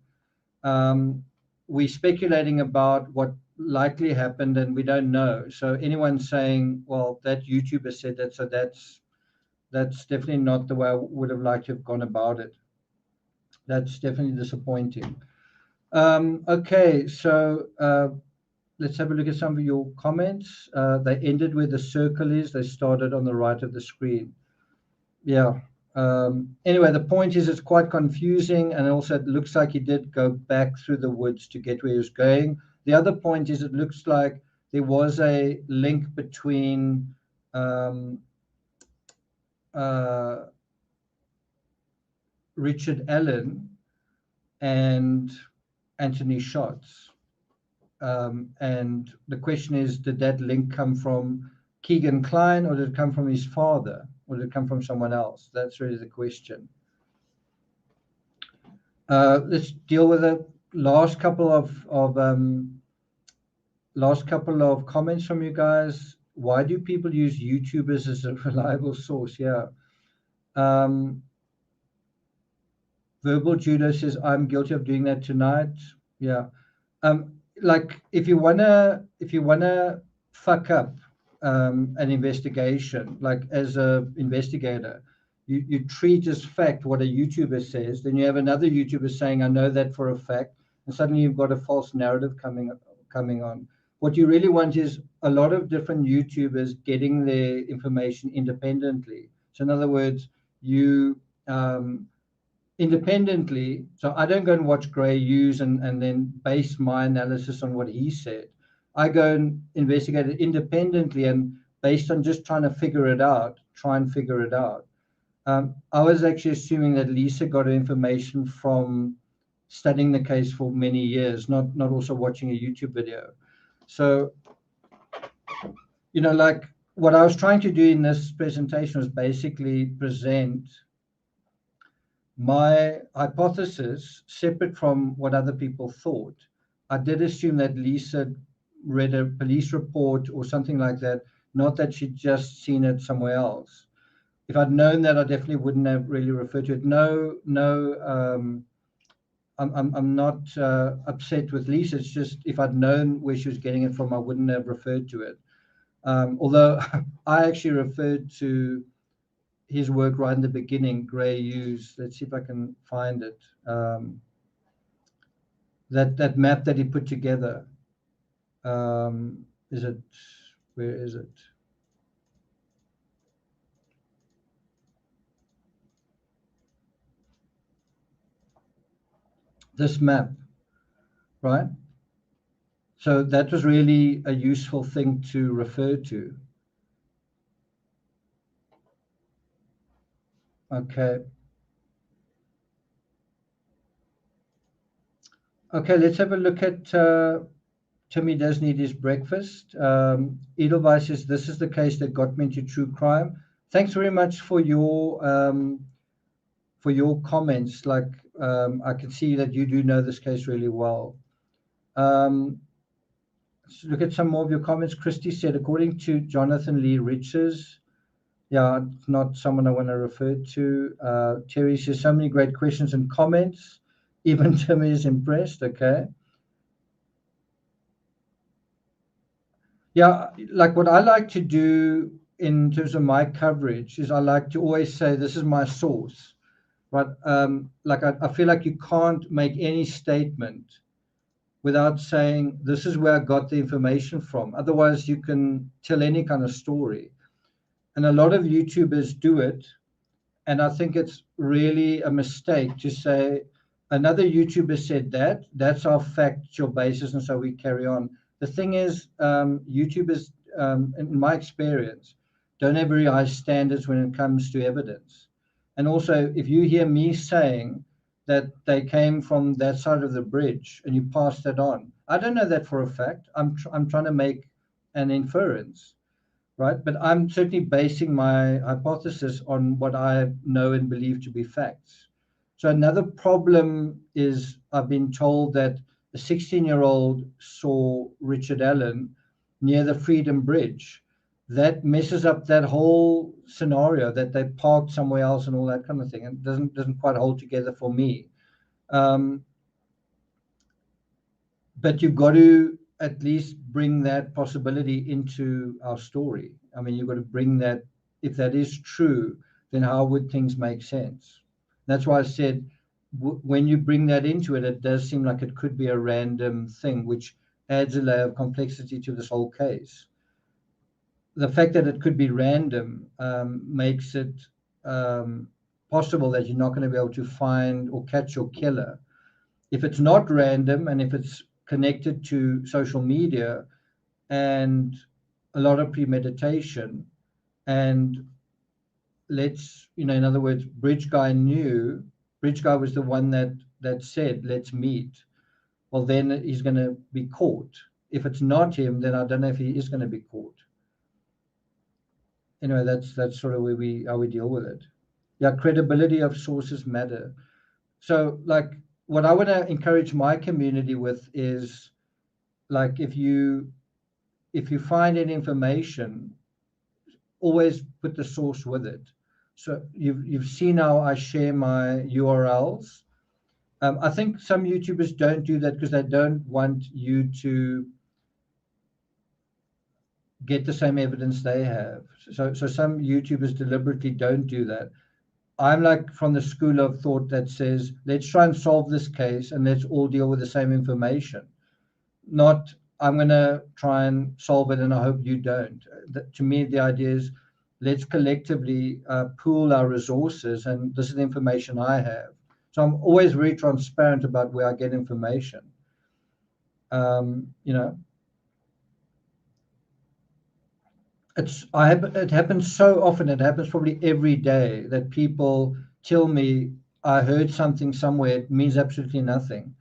We're speculating about what likely happened and we don't know. So anyone saying, well, that YouTuber said that, so that's definitely not the way I would have liked to have gone about it. That's definitely disappointing. Okay, so let's have a look at some of your comments. They ended where the circle is. They started on the right of the screen. Yeah. Anyway, the point is it's quite confusing, and also it looks like he did go back through the woods to get where he was going. The other point is it looks like there was a link between Richard Allen and Anthony shots. And the question is, did that link come from Kegan Kline, or did it come from his father, or did it come from someone else? That's really the question. Let's deal with the last couple of comments from you guys. Why do people use YouTubers as a reliable source? Yeah. Verbal Judo says, I'm guilty of doing that tonight. Yeah. Like if you wanna fuck up an investigation, like as a investigator, you treat as fact what a YouTuber says, then you have another YouTuber saying, I know that for a fact, and suddenly you've got a false narrative coming on. What you really want is a lot of different YouTubers getting their information independently. So in other words, you independently, so I don't go and watch Gray Hughes and then base my analysis on what he said. I go and investigate it independently and based on just try and figure it out. I was actually assuming that Lisa got her information from studying the case for many years, not also watching a YouTube video. So, like what I was trying to do in this presentation was basically present my hypothesis separate from what other people thought. I did assume that Lisa read a police report or something like that, not that she'd just seen it somewhere else. If I'd known that, I definitely wouldn't have really referred to it. I'm not upset with Lisa. It's just if I'd known where she was getting it from, I wouldn't have referred to it. Although I actually referred to his work right in the beginning, Gray Hughes. Let's see if I can find it. That map that he put together. Where is it? This map, right? So that was really a useful thing to refer to. Okay. Okay, let's have a look at Timmy does need his breakfast. Edelweiss says, this is the case that got me into true crime. Thanks very much for your comments. Like, I can see that you do know this case really well. Let's look at some more of your comments. Christy said, according to Jonathan Lee Riches, yeah, not someone I want to refer to. Terry says, so many great questions and comments. Even Timmy is impressed. Okay. Yeah, like what I like to do in terms of my coverage is I like to always say, this is my source, right? Like I feel like you can't make any statement without saying, this is where I got the information from. Otherwise, you can tell any kind of story. And a lot of YouTubers do it. And I think it's really a mistake to say, another YouTuber said that, that's our factual basis, and so we carry on. The thing is, YouTubers, in my experience, don't have very high standards when it comes to evidence. And also, if you hear me saying that they came from that side of the bridge and you pass that on, I don't know that for a fact. I'm trying to make an inference, right? But I'm certainly basing my hypothesis on what I know and believe to be facts. So another problem is I've been told that a 16-year-old saw Richard Allen near the Freedom Bridge. That messes up that whole scenario, that they parked somewhere else and all that kind of thing. And doesn't quite hold together for me. But you've got to at least bring that possibility into our story. I mean, you've got to bring that. If that is true, then how would things make sense? That's why I said, when you bring that into it, it does seem like it could be a random thing, which adds a layer of complexity to this whole case. The fact that it could be random makes it possible that you're not going to be able to find or catch your killer. If it's not random and if it's connected to social media and a lot of premeditation, and in other words, Bridge Guy was the one that said, let's meet. well, then he's going to be caught. If it's not him, then I don't know if he is going to be caught. Anyway, that's sort of how we deal with it. Yeah, credibility of sources matter. So, like, what I want to encourage my community with is, like, if you find any information, always put the source with it. So you've seen how I share my URLs. I think some YouTubers don't do that because they don't want you to get the same evidence they have. So some YouTubers deliberately don't do that. I'm like from the school of thought that says, let's try and solve this case and let's all deal with the same information. Not, I'm going to try and solve it and I hope you don't. To me, the idea is, let's collectively pool our resources, and this is the information I have. So I'm always very transparent about where I get information. It happens so often. It happens probably every day that people tell me, I heard something somewhere. It means absolutely nothing.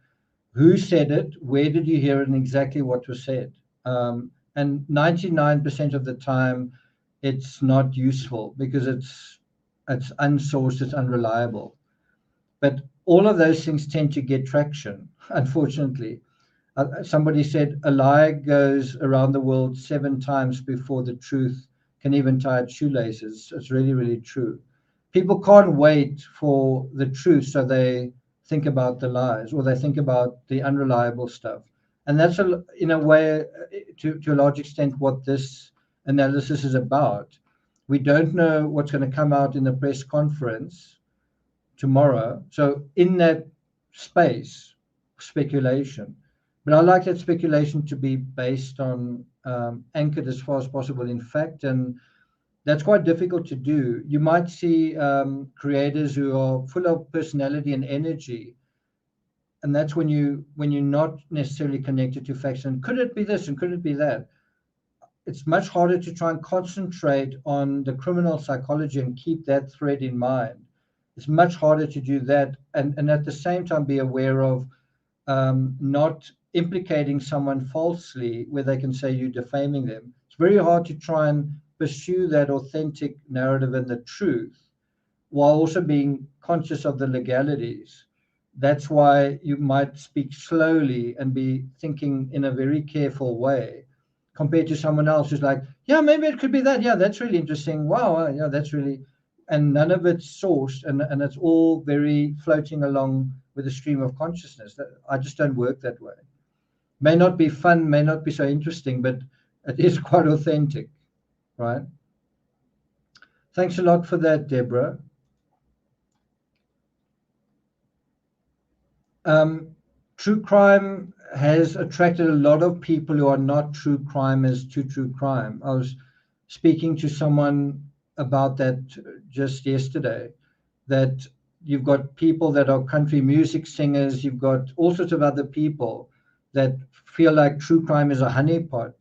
Who said it? Where did you hear it? And exactly what was said. And 99% of the time, it's not useful because it's unsourced, it's unreliable. But all of those things tend to get traction, unfortunately. Somebody said a lie goes around the world 7 times before the truth can even tie its shoelaces. It's really, really true. People can't wait for the truth, so they think about the lies or they think about the unreliable stuff. And that's, in a way, to a large extent, what this analysis is about. We don't know what's going to come out in the press conference tomorrow. So in that space, speculation. But I like that speculation to be based on, anchored as far as possible in fact, and that's quite difficult to do. You might see creators who are full of personality and energy, and that's when you're not necessarily connected to facts. And could it be this and could it be that? It's much harder to try and concentrate on the criminal psychology and keep that thread in mind. It's much harder to do that, and at the same time be aware of not implicating someone falsely where they can say you're defaming them. It's very hard to try and pursue that authentic narrative and the truth while also being conscious of the legalities. That's why you might speak slowly and be thinking in a very careful way compared to someone else who's like, yeah, maybe it could be that. Yeah, that's really interesting. Wow, yeah, that's really, and none of it's sourced, and it's all very floating along with a stream of consciousness. I just don't work that way. May not be fun, may not be so interesting, but it is quite authentic, right? Thanks a lot for that, Deborah. True crime has attracted a lot of people who are not true crimers to true crime. I was speaking to someone about that just yesterday, that you've got people that are country music singers, you've got all sorts of other people that feel like true crime is a honeypot.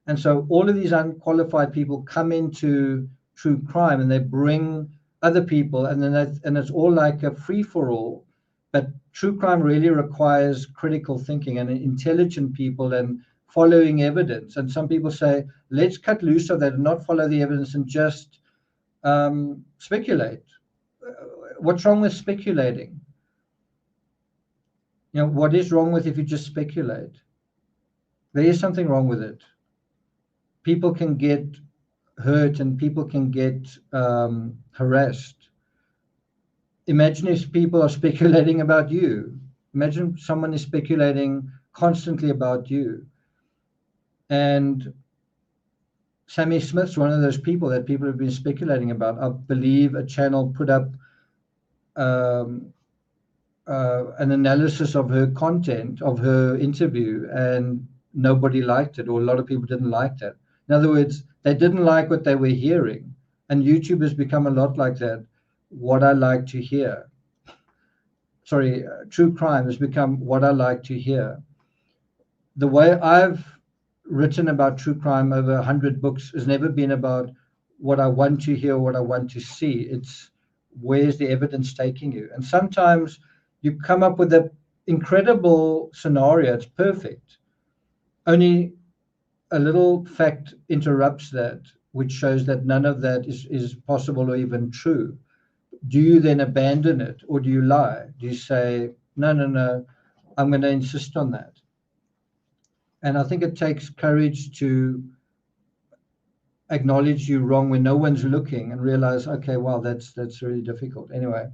And so all of these unqualified people come into true crime and they bring other people, and then it's all like a free-for-all. But true crime really requires critical thinking and intelligent people and following evidence. And some people say, let's cut loose of that and not follow the evidence and just speculate. What's wrong with speculating? What is wrong with if you just speculate? There is something wrong with it. People can get hurt and people can get harassed. Imagine if people are speculating about you. Imagine someone is speculating constantly about you. And Sammy Smith's one of those people that people have been speculating about. I believe a channel put up an analysis of her content, of her interview, and nobody liked it, or a lot of people didn't like that. In other words, they didn't like what they were hearing. And YouTube has become a lot like that. What I like to hear. Sorry, true crime has become what I like to hear. The way I've written about true crime, over 100 books, has never been about what I want to hear, what I want to see. It's where's the evidence taking you? And sometimes you come up with a incredible scenario. It's perfect. Only a little fact interrupts that, which shows that none of that is possible or even true. Do you then abandon it, or do you lie? Do you say, no, no, no, I'm going to insist on that? And I think it takes courage to acknowledge you're wrong when no one's looking and realize, okay, well, that's really difficult. Anyway,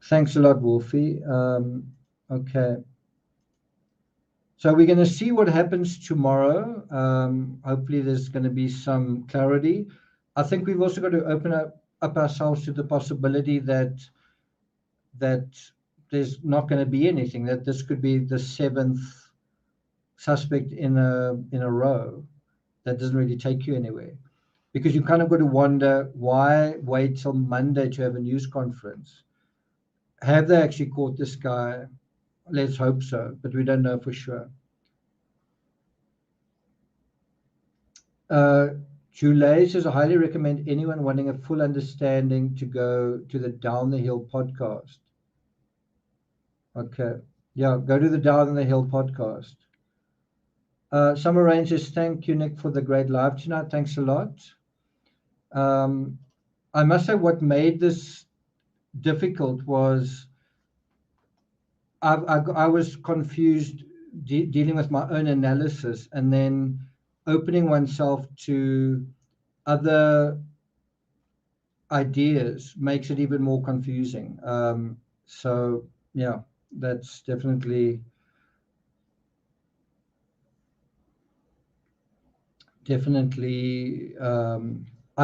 thanks a lot, Wolfie. Okay. So we're going to see what happens tomorrow. Hopefully there's going to be some clarity. I think we've also got to open up ourselves to the possibility that there's not going to be anything, that this could be the 7th suspect in a row. That doesn't really take you anywhere, because you kind of got to wonder, why wait till Monday to have a news conference? Have they actually caught this guy? Let's hope so, but we don't know for sure. Julie says, I highly recommend anyone wanting a full understanding to go to the Down the Hill podcast. Okay. Yeah, go to the Down the Hill podcast. Summer Rain says, thank you, Nick, for the great live tonight. Thanks a lot. I must say, what made this difficult was I was confused dealing with my own analysis, and then opening oneself to other ideas makes it even more confusing. So yeah, that's definitely I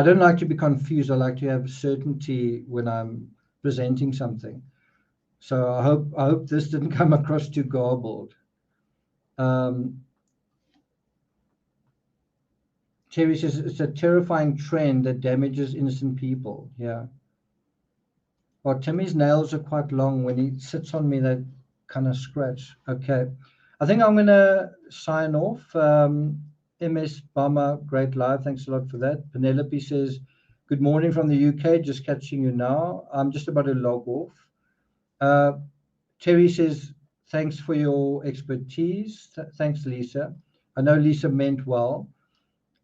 don't like to be confused. I like to have certainty when I'm presenting something. So I hope this didn't come across too garbled. Terry says, it's a terrifying trend that damages innocent people. Yeah. Well, Timmy's nails are quite long. When he sits on me, they kind of scratch. Okay. I think I'm going to sign off. MS Bomber, great live. Thanks a lot for that. Penelope says, good morning from the UK. Just catching you now. I'm just about to log off. Terry says, thanks for your expertise. Thanks, Lisa. I know Lisa meant well.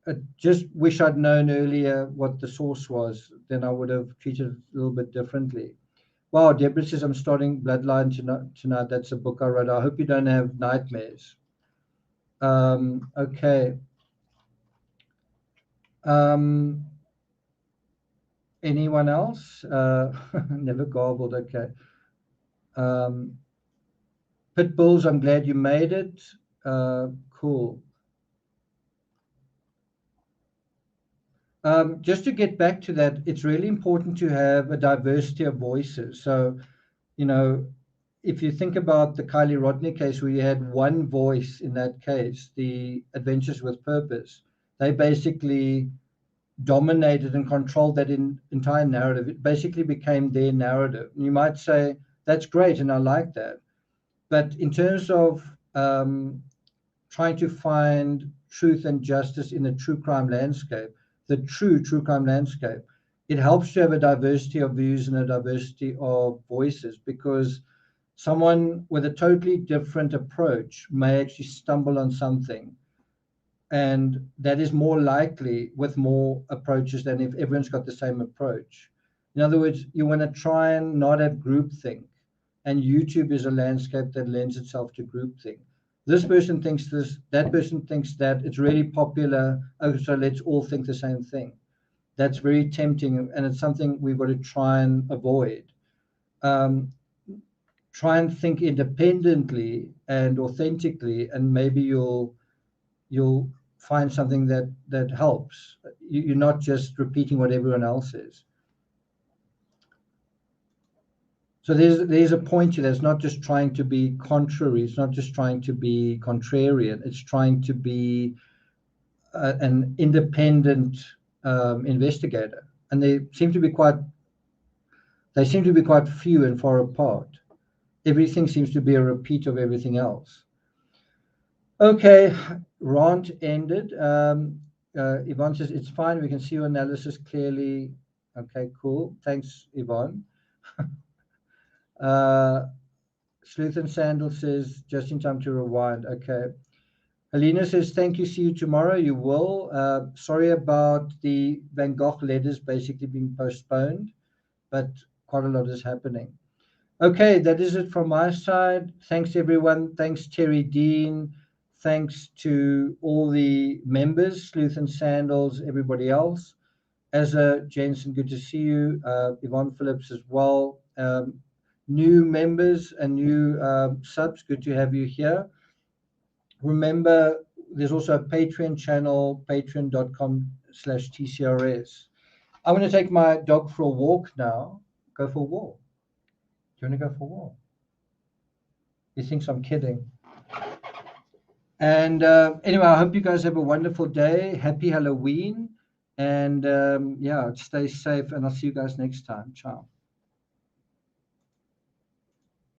I just wish I'd known earlier what the source was. Then I would have treated it a little bit differently. Wow, Deborah says, I'm starting Bloodline tonight. That's a book I wrote. I hope you don't have nightmares. Okay. Anyone else? Never garbled. Okay. Pit Bulls, I'm glad you made it. Cool. Just to get back to that, it's really important to have a diversity of voices. So, you know, if you think about the Kylie Rodney case, where you had one voice in that case, the Adventures with Purpose, they basically dominated and controlled that entire narrative. It basically became their narrative. And you might say, that's great, and I like that. But in terms of trying to find truth and justice in the true crime landscape, the true crime landscape, it helps to have a diversity of views and a diversity of voices, because someone with a totally different approach may actually stumble on something. And that is more likely with more approaches than if everyone's got the same approach. In other words, you want to try and not have groupthink. And YouTube is a landscape that lends itself to groupthink. This person thinks this, that person thinks that. It's really popular. Oh, so let's all think the same thing. That's very tempting, and it's something we've got to try and avoid. Try and think independently and authentically, and maybe you'll find something that helps. You're not just repeating what everyone else is. So there's a point here that's not just trying to be contrary. It's not just trying to be contrarian. It's trying to be an independent investigator. And they seem to be quite few and far apart. Everything seems to be a repeat of everything else. Okay, rant ended. Yvonne says, it's fine. We can see your analysis clearly. Okay, cool. Thanks, Yvonne. Sleuth and Sandal says, just in time to rewind. Okay. Helena says, thank you. See you tomorrow. You will. Sorry about the Van Gogh letters basically being postponed, but quite a lot is happening. Okay, that is it from my side. Thanks, everyone. Thanks, Terry Dean. Thanks to all the members, Sleuth and Sandals, everybody else. Ezra Jensen, good to see you. Yvonne Phillips as well. New members and new subs, good to have you here. Remember, there's also a Patreon channel, patreon.com/TCRS. I'm going to take my dog for a walk now. Go for a walk. Do you want to go for a walk? He thinks I'm kidding. And anyway, I hope you guys have a wonderful day. Happy Halloween. And yeah, stay safe. And I'll see you guys next time. Ciao.